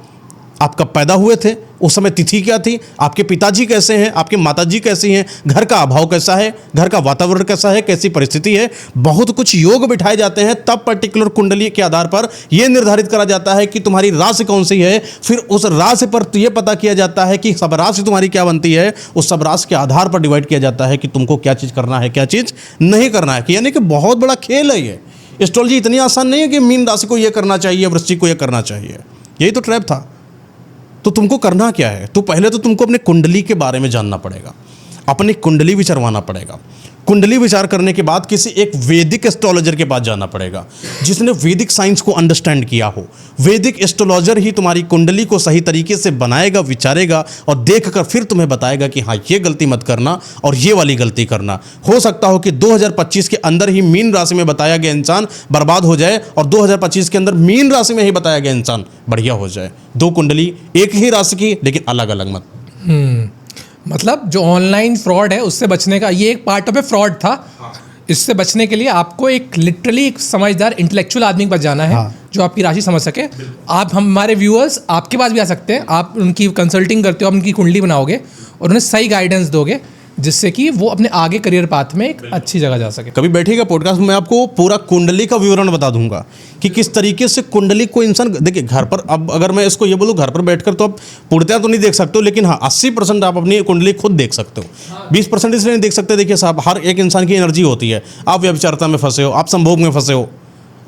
आप कब पैदा हुए थे, उस समय तिथि क्या थी, आपके पिताजी कैसे हैं, आपके माताजी कैसी हैं, घर का अभाव कैसा है, घर का वातावरण कैसा है, कैसी परिस्थिति है, बहुत कुछ योग बिठाए जाते हैं। तब पर्टिकुलर कुंडली के आधार पर यह निर्धारित करा जाता है कि तुम्हारी राशि कौन सी है। फिर उस राशि पर यह पता किया जाता है कि सब राशि तुम्हारी क्या बनती है। उस सब राशि के आधार पर डिवाइड किया जाता है कि तुमको क्या चीज़ करना है, क्या चीज़ नहीं करना है। यानी कि बहुत बड़ा खेल है ये। एस्ट्रोलॉजी इतनी आसान नहीं है कि मीन राशि को यह करना चाहिए, वृश्चिक को यह करना चाहिए। यही तो ट्रैप था। तो तुमको करना क्या है? तो पहले तो तुमको अपने कुंडली के बारे में जानना पड़ेगा, अपनी कुंडली विचारवाना पड़ेगा। कुंडली विचार करने के बाद किसी एक वैदिक एस्ट्रोलॉजर के पास जाना पड़ेगा जिसने वैदिक साइंस को अंडरस्टैंड किया हो। वैदिक एस्ट्रोलॉजर ही तुम्हारी कुंडली को सही तरीके से बनाएगा, विचारेगा और देखकर फिर तुम्हें बताएगा कि हाँ ये गलती मत करना और ये वाली गलती करना। हो सकता हो कि 2025 के अंदर ही मीन राशि में बताया गया इंसान बर्बाद हो जाए और 2025 के अंदर मीन राशि में ही बताया गया इंसान बढ़िया हो जाए। दो कुंडली एक ही राशि की लेकिन अलग अलग मत। मतलब जो ऑनलाइन फ्रॉड है उससे बचने का ये एक पार्ट ऑफ ए फ्रॉड था। इससे बचने के लिए आपको एक लिटरली एक समझदार इंटेलेक्चुअल आदमी के पास जाना है जो आपकी राशि समझ सके। आप हमारे व्यूअर्स आपके पास भी आ सकते हैं, आप उनकी कंसल्टिंग करते हो, आप उनकी कुंडली बनाओगे और उन्हें सही गाइडेंस दोगे जिससे कि वो अपने आगे करियर पाथ में एक अच्छी जगह जा सके। कभी बैठिएगा पॉडकास्ट में, मैं आपको पूरा कुंडली का विवरण बता दूंगा कि किस तरीके से कुंडली को इंसान देखिए घर पर। अब अगर मैं इसको ये बोलूँ घर पर बैठकर तो आप पूर्णतः तो नहीं देख सकते हो, लेकिन हाँ 80% आप अपनी कुंडली खुद देख सकते हो। 20% इसलिए नहीं देख सकते। देखिए साहब हर एक इंसान की एनर्जी होती है। आप व्यभिचारता में फंसे हो, आप संभोग में फंसे हो,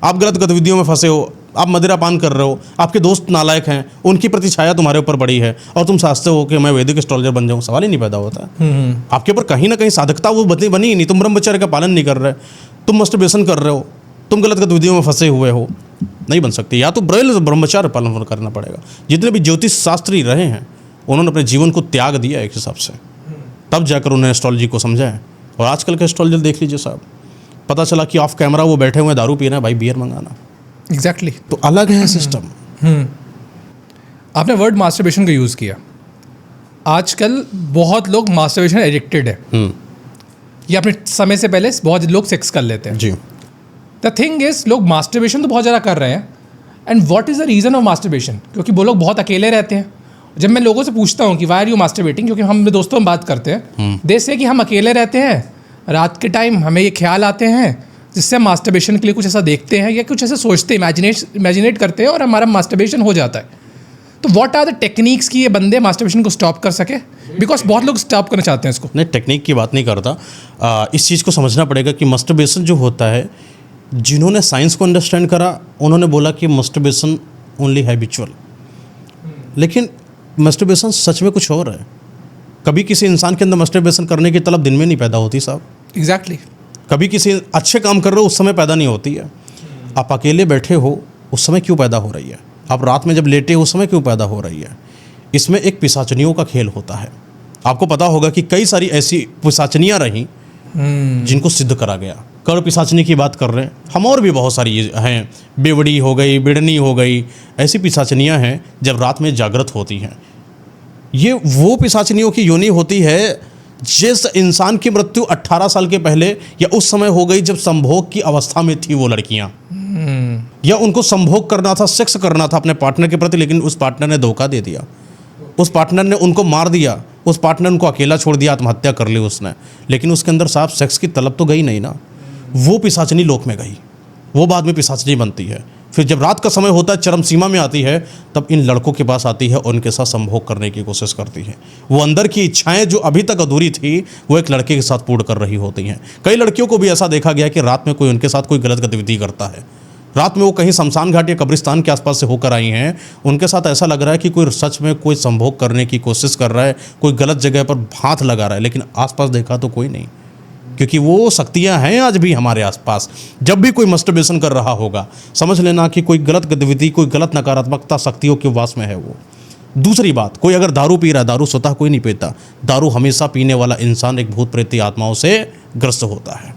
आप गलत गतिविधियों में फंसे हो, आप मदिरा पान कर रहे हो, आपके दोस्त नालायक हैं, उनकी प्रति छाया तुम्हारे ऊपर बड़ी है और तुम सोचते हो कि मैं वैदिक एस्ट्रोलॉजर बन जाऊँ। सवाल ही नहीं पैदा होता। आपके ऊपर कहीं ना कहीं साधकता वो बनी ही नहीं। तुम ब्रह्मचर्य का पालन नहीं कर रहे, तुम मस्टरबेशन कर रहे हो, तुम गलत गतिविधियों में फंसे हुए हो, नहीं बन सकती। या तो ब्रह्मचर्य पालन करना पड़ेगा। जितने भी ज्योतिष शास्त्री रहे हैं उन्होंने अपने जीवन को त्याग दिया एक हिसाब से, तब जाकर उन्होंने एस्ट्रोलॉजी को समझा है। और आजकल के एस्ट्रोलॉजर देख लीजिए साहब, पता चला कि ऑफ कैमरा वो बैठे हुए दारू पी रहे हैं, भाई बियर मंगाना। एग्जैक्टली तो अलग है सिस्टम। आपने वर्ड मास्टरबेशन का यूज़ किया। आजकल बहुत लोग मास्टरबेशन एडिक्टेड है। ये अपने समय से पहले बहुत लोग सेक्स कर लेते हैं जी। द थिंग इज लोग मास्टरबेशन तो बहुत ज़्यादा कर रहे हैं। And what is the reason of masturbation? क्योंकि वो लोग बहुत अकेले रहते हैं। जब मैं लोगों से पूछता हूँ कि वाई आर यू मास्टरबेटिंग, क्योंकि हम दोस्तों में बात करते हैं, दे से कि हम अकेले रहते हैं, रात के टाइम हमें ये ख्याल आते हैं जिससे हम मास्टरबेशन के लिए कुछ ऐसा देखते हैं या कुछ ऐसा सोचते हैं, इमेजिनेट करते हैं और हमारा मास्टरबेशन हो जाता है। तो व्हाट आर द टेक्निक्स कि ये बंदे मास्टरबेशन को स्टॉप कर सके? बिकॉज बहुत लोग स्टॉप करना चाहते हैं इसको। नहीं, टेक्निक की बात नहीं करता। इस चीज़ को समझना पड़ेगा कि मास्टरबेशन जो होता है, जिन्होंने साइंस को अंडरस्टैंड करा उन्होंने बोला कि मास्टरबेशन ओनली हैबिचुअल, लेकिन मास्टरबेशन सच में कुछ और है। कभी किसी इंसान के अंदर मस्टरबेशन करने की तलब दिन में नहीं पैदा होती साहब। एग्जैक्टली। कभी किसी अच्छे काम कर रहे हो उस समय पैदा नहीं होती है। आप अकेले बैठे हो उस समय क्यों पैदा हो रही है? आप रात में जब लेटे हो उस समय क्यों पैदा हो रही है? इसमें एक पिशाचनियों का खेल होता है। आपको पता होगा कि कई सारी ऐसी पिशाचनियाँ रहीं जिनको सिद्ध करा गया। कर्ण पिशाचनी की बात कर रहे हैं हम, और भी बहुत सारी हैं, बेवड़ी हो गई, बिड़नी हो गई, ऐसी पिशाचनियाँ हैं जब रात में जागृत होती हैं। ये वो पिशाचनियों की योनि होती है जिस इंसान की मृत्यु 18 साल के पहले या उस समय हो गई जब संभोग की अवस्था में थी वो लड़कियां, या उनको संभोग करना था, सेक्स करना था अपने पार्टनर के प्रति, लेकिन उस पार्टनर ने धोखा दे दिया, उस पार्टनर ने उनको मार दिया, उस पार्टनर उनको अकेला छोड़ दिया, आत्महत्या कर ली उसने, लेकिन उसके अंदर साफ सेक्स की तलब तो गई नहीं ना, वो पिशाचनी लोक में गई, वो बाद में पिशाचनी बनती है। फिर जब रात का समय होता है, चरम सीमा में आती है, तब इन लड़कों के पास आती है और उनके साथ संभोग करने की कोशिश करती है। वो अंदर की इच्छाएं जो अभी तक अधूरी थी वो एक लड़के के साथ पूर्ण कर रही होती हैं। कई लड़कियों को भी ऐसा देखा गया कि रात में कोई उनके साथ कोई गलत गतिविधि करता है, रात में वो कहीं शमशान घाट या कब्रिस्तान के आसपास से होकर आई हैं, उनके साथ ऐसा लग रहा है कि कोई सच में कोई संभोग करने की कोशिश कर रहा है, कोई गलत जगह पर हाथ लगा रहा है, लेकिन आसपास देखा तो कोई नहीं, क्योंकि वो शक्तियां हैं आज भी हमारे आसपास। जब भी कोई मस्टरबेशन कर रहा होगा समझ लेना कि कोई गलत गतिविधि, कोई गलत नकारात्मकता शक्तियों के वास में है वो। दूसरी बात, कोई अगर दारू पी रहा है, दारू स्वतः कोई नहीं पीता, दारू हमेशा पीने वाला इंसान एक भूत प्रेत आत्माओं से ग्रस्त होता है।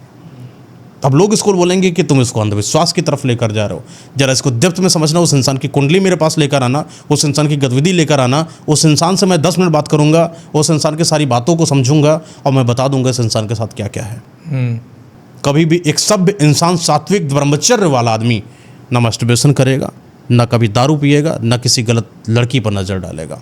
अब लोग इसको बोलेंगे कि तुम इसको अंधविश्वास की तरफ लेकर जा रहे हो। जरा इसको डेप्थ में समझना, उस इंसान की कुंडली मेरे पास लेकर आना, उस इंसान की गतिविधि लेकर आना, उस इंसान से मैं 10 मिनट बात करूंगा, उस इंसान की सारी बातों को समझूंगा और मैं बता दूंगा इस इंसान के साथ क्या क्या है। कभी भी एक सभ्य इंसान, सात्विक ब्रह्मचर्य वाला आदमी न मस्टरबेशन करेगा, न कभी दारू पिएगा, न किसी गलत लड़की पर नज़र डालेगा।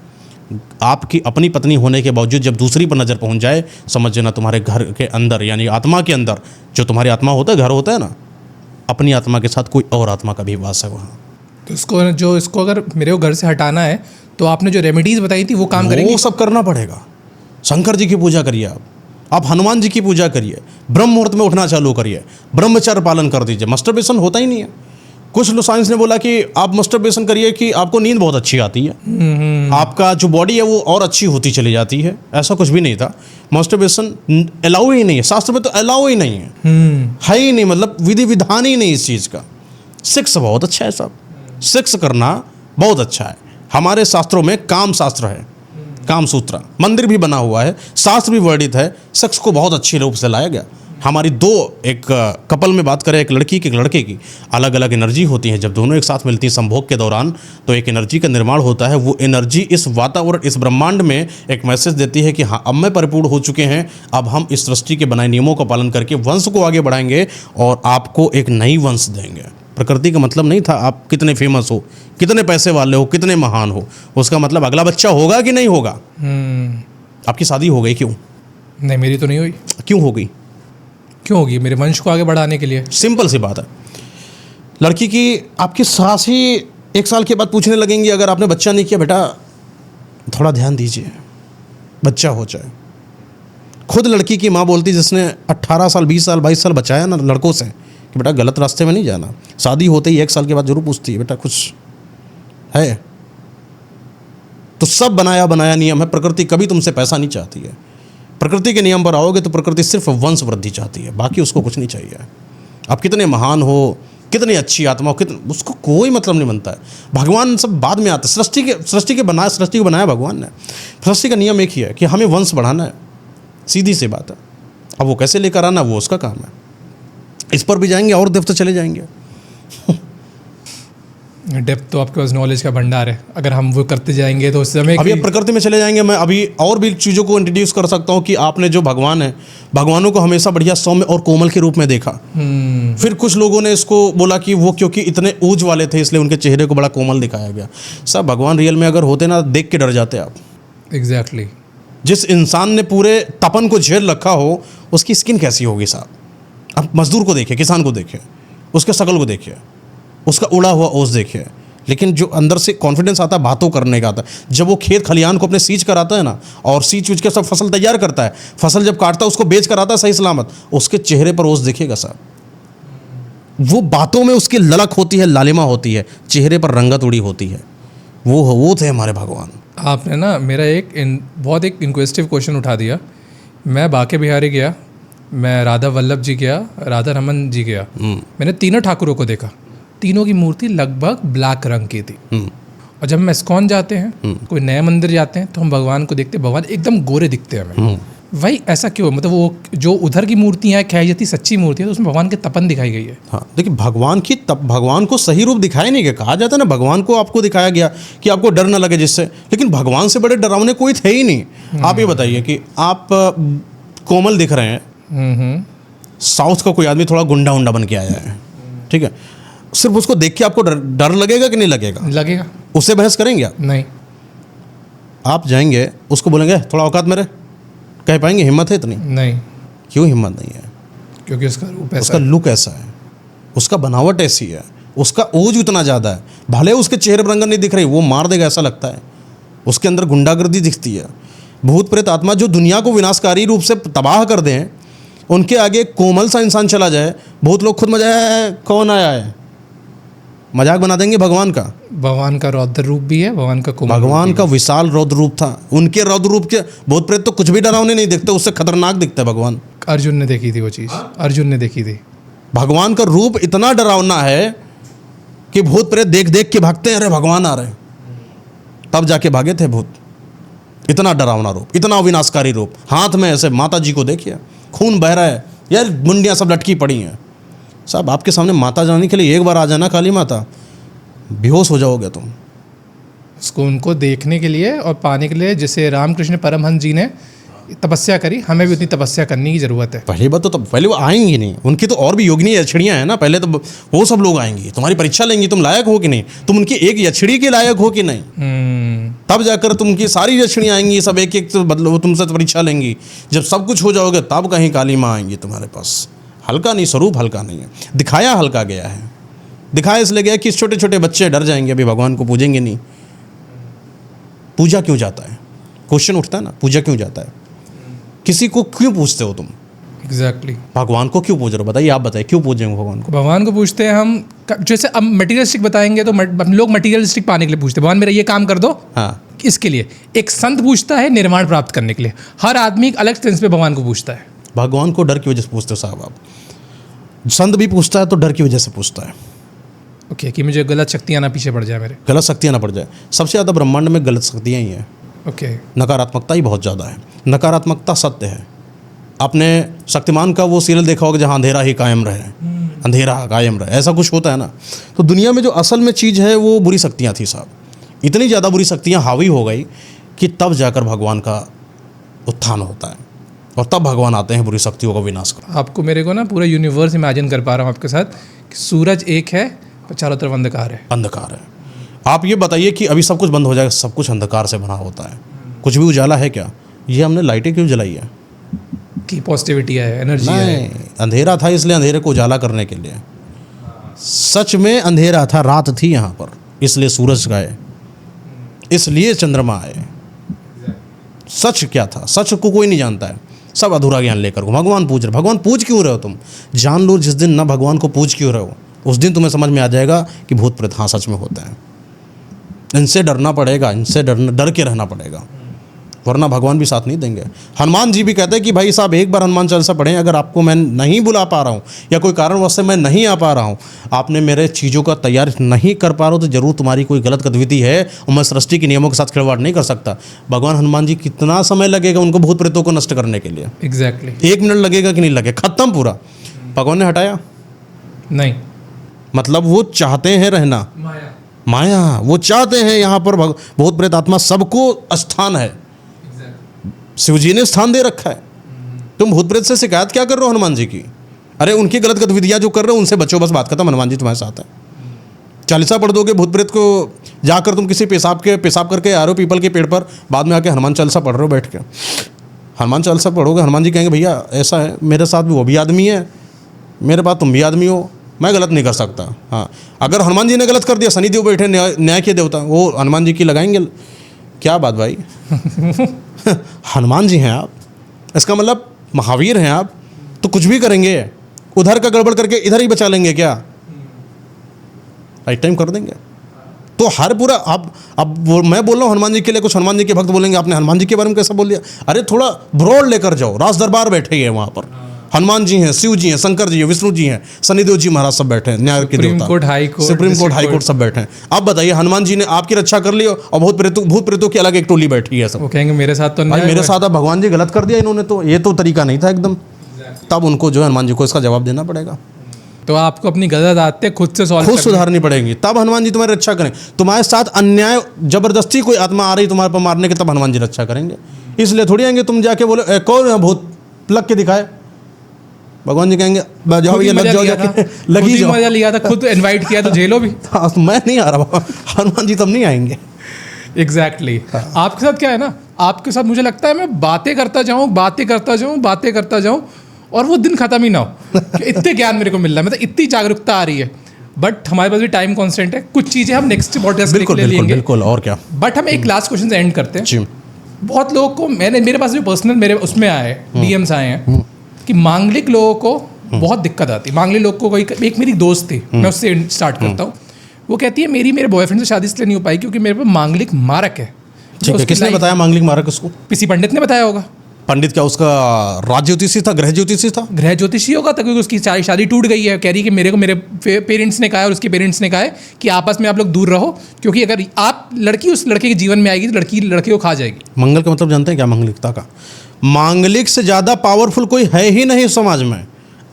आपकी अपनी पत्नी होने के बावजूद जब दूसरी पर नज़र पहुंच जाए, समझ लेना तुम्हारे घर के अंदर, यानी आत्मा के अंदर, जो तुम्हारी आत्मा होता है, घर होता है ना, अपनी आत्मा के साथ कोई और आत्मा का भी वास है वहाँ। तो इसको अगर मेरे को घर से हटाना है तो आपने जो रेमेडीज़ बताई थी वो काम करेंगी? वो सब करना पड़ेगा। शंकर जी की पूजा करिए, आप हनुमान जी की पूजा करिए, ब्रह्म मुहूर्त में उठना चालू करिए, ब्रह्मचर्य पालन कर दीजिए। मस्टरबेशन होता ही नहीं है। कुछ लोग साइंस ने बोला कि आप मस्टरबेशन करिए कि आपको नींद बहुत अच्छी आती है, आपका जो बॉडी है वो और अच्छी होती चली जाती है। ऐसा कुछ भी नहीं था। मस्टरबेशन अलाउ ही नहीं है, शास्त्र में तो अलाउ ही नहीं है ही नहीं, मतलब विधि विधान ही नहीं इस चीज़ का। सेक्स बहुत अच्छा है साहब, सेक्स करना बहुत अच्छा है। हमारे शास्त्रों में काम शास्त्र है, काम सूत्र, मंदिर भी बना हुआ है, शास्त्र भी वर्णित है। सेक्स को बहुत अच्छे रूप से लाया गया। हमारी दो, एक कपल में बात करें, एक लड़की की एक लड़के की, अलग अलग एनर्जी होती है। जब दोनों एक साथ मिलती हैं संभोग के दौरान तो एक एनर्जी का निर्माण होता है। वो एनर्जी इस वातावरण, इस ब्रह्मांड में एक मैसेज देती है कि हाँ, अब मैं परिपूर्ण हो चुके हैं, अब हम इस सृष्टि के बनाए नियमों का पालन करके वंश को आगे बढ़ाएंगे और आपको एक नई वंश देंगे। प्रकृति का मतलब नहीं था आप कितने फेमस हो, कितने पैसे वाले हो, कितने महान हो। उसका मतलब अगला बच्चा होगा कि नहीं होगा। आपकी शादी हो गई, क्यों? नहीं, मेरी तो नहीं हुई। क्यों हो गई? क्यों होगी? मेरे वंश को आगे बढ़ाने के लिए। सिंपल सी बात है। लड़की की आपकी सास ही 1 साल के बाद पूछने लगेंगी, अगर आपने बच्चा नहीं किया, बेटा थोड़ा ध्यान दीजिए, बच्चा हो जाए। खुद लड़की की माँ बोलती, जिसने 18 साल 20 साल 22 साल बचाया ना लड़कों से, कि बेटा गलत रास्ते में नहीं जाना। शादी होते ही 1 साल के बाद जरूर पूछती है, बेटा कुछ है? तो सब बनाया बनाया नियम है। प्रकृति कभी तुमसे पैसा नहीं चाहती है। प्रकृति के नियम पर आओगे तो प्रकृति सिर्फ वंश वृद्धि चाहती है, बाकी उसको कुछ नहीं चाहिए। आप कितने महान हो, कितनी अच्छी आत्मा हो, कितने, उसको कोई मतलब नहीं बनता है। भगवान सब बाद में आता है। सृष्टि को बनाया भगवान ने। सृष्टि का नियम एक ही है कि हमें वंश बढ़ाना है, सीधी सी बात है। अब वो कैसे लेकर आना, वो उसका काम है। इस पर भी जाएंगे और डेप्थ चले जाएंगे। डेप्थ तो आपके पास नॉलेज का भंडार है, अगर हम वो करते जाएंगे तो उस समय अभी आप प्रकृति में चले जाएंगे। मैं अभी और भी चीज़ों को इंट्रोड्यूस कर सकता हूँ कि आपने जो भगवान है, भगवानों को हमेशा बढ़िया सौम्य और कोमल के रूप में देखा। फिर कुछ लोगों ने इसको बोला कि वो क्योंकि इतने ऊंच वाले थे इसलिए उनके चेहरे को बड़ा कोमल दिखाया गया। सब भगवान रियल में अगर होते ना, देख के डर जाते आप। एग्जैक्टली। जिस इंसान ने पूरे तपन को झेल रखा हो, उसकी स्किन कैसी होगी साहब? आप मजदूर को देखिए, किसान को देखिए, उसके शकल को देखिए, उसका उड़ा हुआ ओस देखिए। लेकिन जो अंदर से कॉन्फिडेंस आता है बातों करने का आता है, जब वो खेत खलियान को अपने सींच कर आता है ना, और सींच उच के सब फसल तैयार करता है, फसल जब काटता है उसको बेच कर आता है सही सलामत, उसके चेहरे पर ओस दिखेगा साहब। वो बातों में उसकी ललक होती है, लालिमा होती है, चेहरे पर रंगत उड़ी होती है। वो थे हमारे भगवान। आपने ना मेरा बहुत एक इंक्वेस्टिव क्वेश्चन उठा दिया। मैं बांके बिहारी गया, मैं राधा वल्लभ जी गया, राधा रमन जी गया, मैंने तीनों ठाकुरों को देखा। तीनों की मूर्ति लगभग ब्लैक रंग की थी। और जब हम इस्कॉन जाते हैं, कोई नए मंदिर जाते हैं, तो हम भगवान को देखते हैं, भगवान एकदम गोरे दिखते हैं हमें। भाई ऐसा क्यों? मतलब वो जो उधर की मूर्तियाँ कह जाती सच्ची मूर्ति है, तो उसमें भगवान की तपन दिखाई गई है। हाँ, देखिए भगवान को सही रूप दिखाया नहीं गया। कहा जाता है ना, भगवान को आपको दिखाया गया कि आपको डर ना लगे जिससे, लेकिन भगवान से बड़े डरावने कोई थे ही नहीं। आप ये बताइए कि आप कोमल दिख रहे हैं, साउथ का कोई आदमी थोड़ा गुंडा उंडा बन के आया है, ठीक है, सिर्फ उसको देख के आपको डर लगेगा कि नहीं लगेगा? लगेगा। उससे बहस करेंगे आप? नहीं। आप जाएंगे उसको बोलेंगे थोड़ा औकात मेरे, कह पाएंगे? हिम्मत है इतनी? नहीं। क्यों हिम्मत नहीं है? क्योंकि उसका रूप ऐसा उसका लुक ऐसा है, उसका बनावट ऐसी है, उसका ओज उतना ज़्यादा है। भले उसके चेहरे पर रंगन नहीं दिख रही, वो मार देगा ऐसा लगता है। उसके अंदर गुंडागर्दी दिखती है। भूत प्रेत आत्मा जो दुनिया को विनाशकारी रूप से तबाह कर दें, उनके आगे कोमल सा इंसान चला जाए, बहुत लोग खुद मजा कौन आया है, मजाक बना देंगे भगवान का। भगवान का रौद्र रूप भी है, भगवान का कोमल भगवान का विशाल रौद्र रूप था। उनके रौद्र रूप के भूत प्रेत तो कुछ भी डरावने नहीं दिखते, उससे खतरनाक दिखते भगवान। अर्जुन ने देखी थी वो चीज़, अर्जुन ने देखी थी। भगवान का रूप इतना डरावना है कि भूत प्रेत देख देख के भागते हैं, अरे भगवान आ रहे, तब जाके भागे थे भूत। इतना डरावना रूप, इतना विनाशकारी रूप। हाथ में ऐसे माता जी को देखिए, खून बह रहा है यार, मुंडियाँ सब लटकी पड़ी हैं। साहब आपके सामने माता जाने के लिए एक बार आ जाना, काली माता, बेहोश हो जाओगे तुम। उसको उनको देखने के लिए और पाने के लिए, जैसे रामकृष्ण परमहंस जी ने तपस्या करी, हमें भी उतनी तपस्या करने की ज़रूरत है। पहली बात तो तब पहले वो आएंगी नहीं, उनकी तो और भी योगिनी यक्षिणियाँ हैं ना, पहले तो वो सब लोग आएंगी, तुम्हारी परीक्षा लेंगी, तुम लायक हो कि नहीं, तुम उनकी एक यक्षिणी के लायक हो कि नहीं, तब जाकर तुमकी सारी यक्षिणियाँ आएंगी, सब एक एक मतलब वो तुमसे परीक्षा लेंगी। जब सब कुछ हो जाओगे तब कहीं काली माँ आएंगी तुम्हारे पास। हल्का नहीं, स्वरूप हल्का नहीं है, दिखाया हल्का गया है। दिखाया इसलिए गया कि छोटे छोटे बच्चे डर जाएंगे, अभी भगवान को पूजेंगे नहीं। पूजा क्यों जाता है? क्वेश्चन उठता है ना, पूजा क्यों जाता है? किसी को क्यों पूछते हो तुम? एग्जैक्टली। भगवान को क्यों पूज रहे हो? बताइए, आप बताइए क्यों पूजेंगे भगवान को? भगवान को पूछते हैं हम, जैसे अब मटीरियलिस्टिक बताएंगे तो हम लोग मटीरियलिस्टिक पाने के लिए पूछते हैं, भगवान मेरा ये काम कर दो। हाँ, इसके लिए एक संत पूछता है निर्माण प्राप्त करने के लिए। हर आदमी एक अलग सेंस पे भगवान को पूछता है। भगवान को डर की वजह से पूछते हो साहब आप। संत भी पूछता है तो डर की वजह से पूछता है। ओके, कि मुझे गलत शक्तियाँ ना पीछे पड़ जाए, मेरे गलत शक्तियाँ ना पड़ जाए। सबसे ज़्यादा ब्रह्मांड में गलत शक्तियाँ ही हैं। ओके। नकारात्मकता ही बहुत ज़्यादा है। नकारात्मकता सत्य है। आपने शक्तिमान का वो सीरियल देखा होगा जहाँ अंधेरा ही कायम रहे, अंधेरा कायम रहे, ऐसा कुछ होता है ना। तो दुनिया में जो असल में चीज़ है वो बुरी शक्तियाँ थी साहब। इतनी ज़्यादा बुरी शक्तियाँ हावी हो गई कि तब जाकर भगवान का उत्थान होता है, और तब भगवान आते हैं बुरी शक्तियों का विनाश कर। आपको मेरे को ना पूरा यूनिवर्स इमेजिन कर पा रहा हूँ आपके साथ कि सूरज एक है पर चारों तरफ अंधकार है। अंधकार है। आप ये बताइए कि अभी सब कुछ बंद हो जाएगा, सब कुछ अंधकार से बना होता है, कुछ भी उजाला है क्या? ये हमने लाइटें क्यों जलाई है? की पॉजिटिविटी है, एनर्जी है। अंधेरा था इसलिए अंधेरे को उजाला करने के लिए। सच में अंधेरा था, रात थी यहाँ पर, इसलिए सूरज गए, इसलिए चंद्रमा आए। सच क्या था? सच को कोई नहीं जानता है, सब अधूरा ज्ञान लेकर को भगवान पूज रहे। भगवान पूज क्यों रहे हो तुम? जान लो जिस दिन ना भगवान को पूज क्यों रहे हो, उस दिन तुम्हें समझ में आ जाएगा कि भूत प्रेत हाँ सच में होता है। इनसे डरना पड़ेगा, इनसे डर के रहना पड़ेगा, वरना भगवान भी साथ नहीं देंगे। हनुमान जी भी कहते हैं कि भाई साहब एक बार हनुमान चालीसा पढ़ें, अगर आपको मैं नहीं बुला पा रहा हूँ या कोई कारणवश से मैं नहीं आ पा रहा हूँ, आपने मेरे चीज़ों का तैयार नहीं कर पा रहा हो, तो जरूर तुम्हारी कोई गलत गतिविधि है और मैं सृष्टि के नियमों के साथ खिलवाड़ नहीं कर सकता। भगवान हनुमान जी कितना समय लगेगा उनको भूत प्रेतों को नष्ट करने के लिए? एग्जैक्टली 1 मिनट लगेगा कि नहीं लगेगा? खत्म पूरा। भगवान ने हटाया नहीं, मतलब वो चाहते हैं रहना, माया वो चाहते हैं यहाँ पर भूत प्रेत आत्मा सबको स्थान है, शिवजी ने स्थान दे रखा है। तुम भूत प्रेत से शिकायत क्या कर रहे हो हनुमान जी की? अरे उनकी गलत गतिविधियाँ जो कर रहे हो उनसे बचो, बस बात खत्म। हनुमान जी तुम्हारे साथ है। चालीसा पढ़ दोगे, भूत प्रेत को जाकर तुम किसी पेशाब करके आ रहे हो पीपल के पेड़ पर, बाद में आके हनुमान चालीसा पढ़ रहे हो बैठ के। हनुमान चालीसा पढ़ोगे, हनुमान जी कहेंगे भैया ऐसा है, मेरे साथ भी वो भी आदमी है, मेरे पास तुम भी आदमी हो, मैं गलत नहीं कर सकता। हाँ, अगर हनुमान जी ने गलत कर दिया, शनिदेव बैठे न्याय के देवता, वो हनुमान जी की लगाएंगे। क्या बात भाई हनुमान जी हैं आप, इसका मतलब महावीर हैं आप, तो कुछ भी करेंगे, उधर का गड़बड़ करके इधर ही बचा लेंगे क्या? राइट टाइम कर देंगे। तो हर पूरा मैं बोल रहा हूँ हनुमान जी के लिए, कुछ हनुमान जी के भक्त बोलेंगे आपने हनुमान जी के बारे में कैसा बोल दिया। अरे थोड़ा ब्रॉड लेकर जाओ। राज दरबार बैठे ही है वहाँ पर, हनुमान जी हैं, शिव जी हैं, शंकर जी हैं, विष्णु जी हैं, शनिदेव जी महाराज सब बैठे हैं, न्याय के देवता, सुप्रीम कोर्ट हाई कोर्ट सब बैठे हैं। अब बताइए हनुमान जी ने आपकी रक्षा कर ली और भूत प्रेतों की अलग एक टोली बैठी है सब। वो कहेंगे मेरे साथ तो भाई मेरे साथ अब भगवान जी गलत कर दिया इन्होंने, तो ये तो तरीका नहीं था एकदम। तब उनको जो है हनुमान जी को इसका जवाब देना पड़ेगा। तो आपको अपनी गलत आदतें खुद से सॉल्व खुद सुधारनी पड़ेगी, तब हनुमान जी तुम्हारी रक्षा करें। तुम्हारे साथ अन्याय जबरदस्ती कोई आत्मा आ रही तुम्हारे पर मारने के, तब हनुमान जी रक्षा करेंगे। इसलिए थोड़ी आएंगे तुम जाके बोले कौन है भूत, लग के दिखाए। भगवान जी कहेंगे जाओ ये लग जाओ, जाके लगी जाओ। मजा लिया था, खुद इनवाइट किया तो झेलो भी। मैं नहीं आ रहा, हनुमान जी तब नहीं आएंगे। एग्जैक्टली आपके साथ क्या है ना, आपके साथ मुझे लगता है मैं बातें करता जाऊं और वो दिन खत्म ही ना हो। इतने ज्ञान मेरे को मिल रहा है, मतलब इतनी जागरूकता आ रही है। बट हमारे पास भी टाइम कॉन्स्टेंट है, कुछ चीज़ें हम नेक्स्ट पॉडकास्ट के लिए लेंगे। बिल्कुल, और क्या। बट हम एक लास्ट क्वेश्चन से एंड करते हैं। बहुत लोगों को मेरे पास जो पर्सनल मेरे उसमें आए DMs आए हैं कि मांगलिक लोगों को बहुत दिक्कत आती है। मांगलिक लोगों को एक मेरी दोस्त थी, मैं उससे स्टार्ट करता हूँ। वो कहती है मेरे बॉयफ्रेंड से शादी इसलिए नहीं हो पाई क्योंकि मेरे पे मांगलिक मारक है। ठीक है, किसने बताया मांगलिक मारक उसको? किसी पंडित ने बताया होगा। पंडित क्या उसका राज ज्योतिषी था, ग्रह ज्योतिषी था? ग्रह ज्योतिषी होगा था, क्योंकि उसकी सारी शादी टूट गई है। कह रही कि मेरे पेरेंट्स ने कहा है और उसके पेरेंट्स ने कहा है कि आपस में आप लोग दूर रहो, क्योंकि अगर आप लड़की उस लड़के के जीवन में आएगी तो लड़के को खा जाएगी। मंगल का मतलब जानते हैं क्या? मांगलिकता का। मांगलिक से ज़्यादा पावरफुल कोई है ही नहीं समाज में।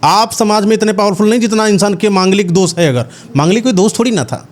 आप समाज में इतने पावरफुल नहीं जितना इंसान के मांगलिक दोष है। अगर मांगलिक कोई दोष थोड़ी ना था।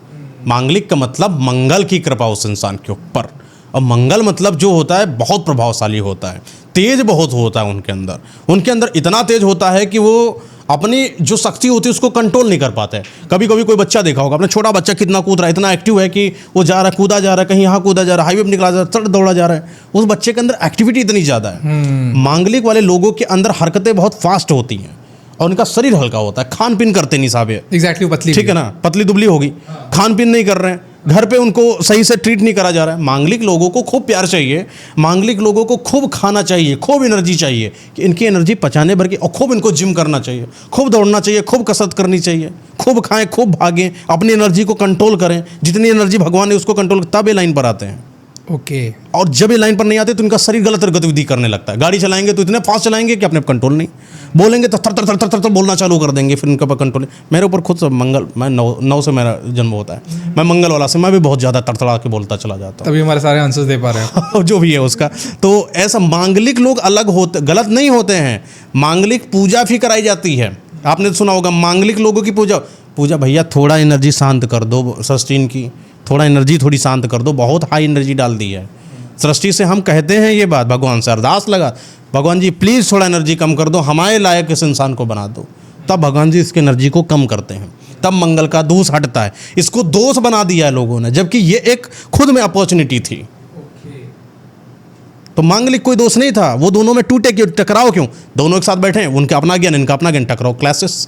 मांगलिक का मतलब मंगल की कृपा उस इंसान के ऊपर। और मंगल मतलब जो होता है बहुत प्रभावशाली होता है, तेज बहुत होता है उनके अंदर इतना तेज होता है कि वो अपनी जो शक्ति होती है उसको कंट्रोल नहीं कर पाते। कभी कभी कोई बच्चा देखा होगा, अपना छोटा बच्चा कितना कूद रहा है, इतना एक्टिव है कि वो जा रहा है, कूदा जा रहा है, कहीं यहाँ कूदा जा रहा है, हाईवे पर निकला जा रहा है, दौड़ा जा रहा है। उस बच्चे के अंदर एक्टिविटी इतनी ज़्यादा है। मांगलिक वाले लोगों के अंदर हरकतें बहुत फास्ट होती हैं और उनका शरीर हल्का होता है। खान पीन करते नहीं साहब, एग्जैक्टली पतली, ठीक है ना, पतली दुबली होगी, खान पीन नहीं कर रहे हैं, घर पे उनको सही से ट्रीट नहीं करा जा रहा है। मांगलिक लोगों को खूब प्यार चाहिए, मांगलिक लोगों को खूब खाना चाहिए, खूब एनर्जी चाहिए कि इनकी एनर्जी पचाने भर की, और खूब इनको जिम करना चाहिए, खूब दौड़ना चाहिए, खूब कसरत करनी चाहिए, खूब खाएं, खूब भागें, अपनी एनर्जी को कंट्रोल करें। जितनी एनर्जी भगवान ने उसको कंट्रोल, तब ये लाइन पर आते हैं। ओके। और जब ये लाइन पर नहीं आते तो इनका शरीर गलत गतिविधि करने लगता है। गाड़ी चलाएंगे तो इतने फास्ट चलाएंगे कि अपने कंट्रोल नहीं, बोलेंगे तो थर थर थर थर थर बोलना चालू कर देंगे, फिर इनके ऊपर कंट्रोल। मेरे ऊपर खुद मंगल, मैं 9 से मेरा जन्म होता है, मैं मंगल वाला से, मैं भी बहुत ज़्यादा तड़तड़ा के बोलता चला जाता हूँ। तभी हमारे सारे आंसर्स दे पा रहे हैं जो भी है उसका। तो ऐसा मांगलिक लोग अलग होते, गलत नहीं होते हैं। मांगलिक पूजा भी कराई जाती है, आपने सुना होगा मांगलिक लोगों की पूजा। भैया थोड़ा एनर्जी शांत कर दो सृष्टि की, थोड़ा एनर्जी थोड़ी शांत कर दो, बहुत हाई एनर्जी डाल दी है सृष्टि से। हम कहते हैं ये बात, भगवान से अरदास लगा, भगवान जी प्लीज़ थोड़ा एनर्जी कम कर दो, हमारे लायक इस इंसान को बना दो। तब भगवान जी इसकी एनर्जी को कम करते हैं, तब मंगल का दोष हटता है। इसको दोष बना दिया है लोगों ने, जबकि ये एक खुद में अपॉर्चुनिटी थी। तो मांगलिक कोई दोष नहीं था, वो दोनों में टूटे क्यों, टकराव क्यों? दोनों एक साथ बैठे हैं, उनका अपना ज्ञान, इनका अपना ज्ञान, टकराव, क्लासेस।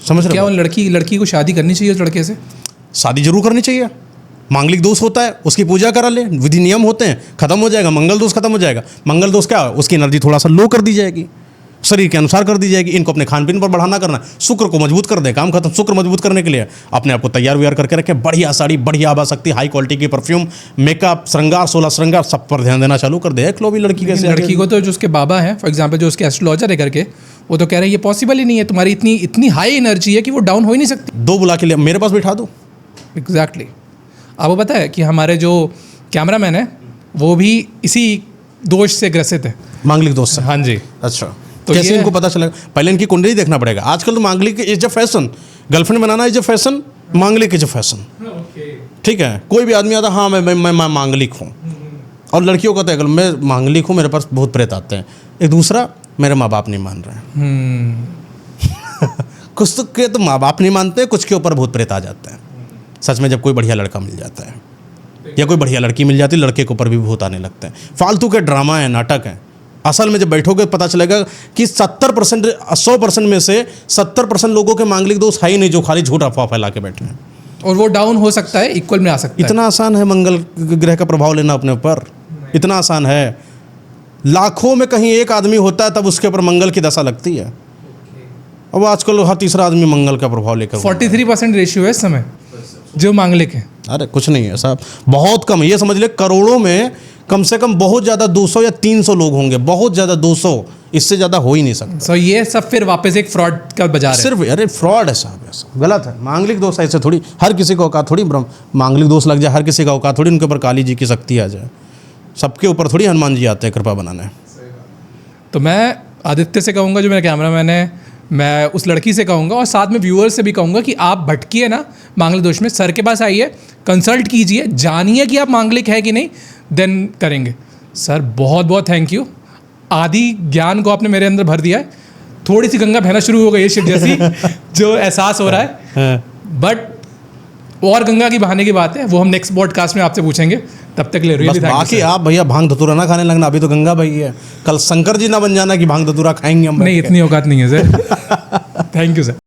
समझ रहे क्या उन लड़की को शादी करनी चाहिए उस लड़के से? शादी जरूर करनी चाहिए। मांगलिक दोष होता है, उसकी पूजा करा ले, विधि नियम होते हैं, खत्म हो जाएगा, मंगल दोष खत्म हो जाएगा। मंगल दोष क्या है? उसकी एनर्जी थोड़ा सा लो कर दी जाएगी, शरीर के अनुसार कर दी जाएगी। इनको अपने खान पीन पर बढ़ाना करना, शुक्र को मजबूत कर दे, काम खत्म। शुक्र मजबूत करने के लिए अपने आप को तैयार व्यार करके रखें, बढ़िया साड़ी, बढ़िया आभा शक्ति, हाई क्वालिटी की परफ्यूम, मेकअप, श्रृंगार, 16 श्रृंगार, सब पर ध्यान देना चालू कर दे। देख लो भी लड़की कैसे। लड़की को तो जो उसके बाबा हैं, फॉर एग्जाम्पल जो उसके एस्ट्रोलॉजर है करके, वो तो कह रहे हैं ये पॉसिबल ही नहीं है, तुम्हारी इतनी हाई एनर्जी है कि वो डाउन हो ही नहीं सकती। 2 बुला के लिए मेरे पास बिठा दो। एग्जैक्टली। आपको पता है कि हमारे जो कैमरामैन है वो भी इसी दोष से ग्रसित है, मांगलिक दोष से। हाँ जी। अच्छा, तो कैसे इनको पता चलेगा? पहले इनकी कुंडली देखना पड़ेगा। आजकल तो मांगलिक is a fashion, girlfriend banana is a fashion, मांगलिक इज अ फैशन। ठीक है, कोई भी आदमी आता, हाँ मैं मांगलिक हूँ। और लड़कियों का तो मैं मांगलिक हूँ, मेरे पास बहुत प्रेत आते हैं। एक दूसरा, मेरे माँ बाप नहीं मान रहे हैं। कुछ तो के तो माँ बाप नहीं मानते, कुछ के ऊपर भूत प्रेत आ जाते हैं। सच में जब कोई बढ़िया लड़का मिल जाता है या कोई बढ़िया लड़की मिल जाती है, लड़के के ऊपर भी भूत आने लगते हैं। फालतू के ड्रामा है, नाटक है। असल में जब बैठोगे पता चलेगा कि 70% 100% में से 70% लोगों के मांगलिक दोष है ही नहीं, जो खाली झूठ अफवाह फैला के बैठे हैं। और वो डाउन हो सकता है, इक्वल में आ सकता है। इतना आसान है मंगल ग्रह का प्रभाव लेना अपने ऊपर, इतना आसान है। लाखों में कहीं एक आदमी होता है तब उसके ऊपर मंगल की दशा लगती है। अब आजकल हर तीसरा आदमी मंगल का प्रभाव लेकर 43% रेशियो है इस समय। जो मांगलिक हैं? अरे कुछ नहीं है साहब, बहुत कम है। ये समझ ले करोड़ों में कम से कम बहुत ज़्यादा 200 या 300 लोग होंगे, बहुत ज़्यादा 200, इससे ज़्यादा हो ही नहीं सकता। सो ये सब फिर वापस एक फ्रॉड का बाजार है। सिर्फ अरे फ्रॉड है साहब, ऐसा गलत है। मांगलिक दोष ऐसे थोड़ी, हर किसी को औकात थोड़ी मांगलिक दोष लग जाए, हर किसी का औकात थोड़ी उनके ऊपर काली जी की शक्ति आ जाए। सबके ऊपर थोड़ी हनुमान जी आते हैं कृपा बनाने। तो मैं आदित्य से कहूँगा जो मेरा कैमरामैन है, मैं उस लड़की से कहूँगा और साथ में व्यूअर्स से भी कहूँगा कि आप भटकिए ना मांगलिक दोष में, सर के पास आइए, कंसल्ट कीजिए, जानिए कि आप मांगलिक है कि नहीं, देन करेंगे। सर बहुत बहुत थैंक यू, आदि ज्ञान को आपने मेरे अंदर भर दिया है। थोड़ी सी गंगा बहना शुरू हो गई है शिव जैसी जो एहसास हो रहा है, बट और गंगा की बहाने की बात है, वो हम नेक्स्ट पॉडकास्ट में आपसे पूछेंगे। तब तक ले बस बाकी आप भैया भांग धतूरा ना खाने लगना, अभी तो गंगा भाई है, कल शंकर जी ना बन जाना कि भांग धतूरा खाएंगे हम। नहीं, इतनी औकात नहीं है सर। Thank you sir.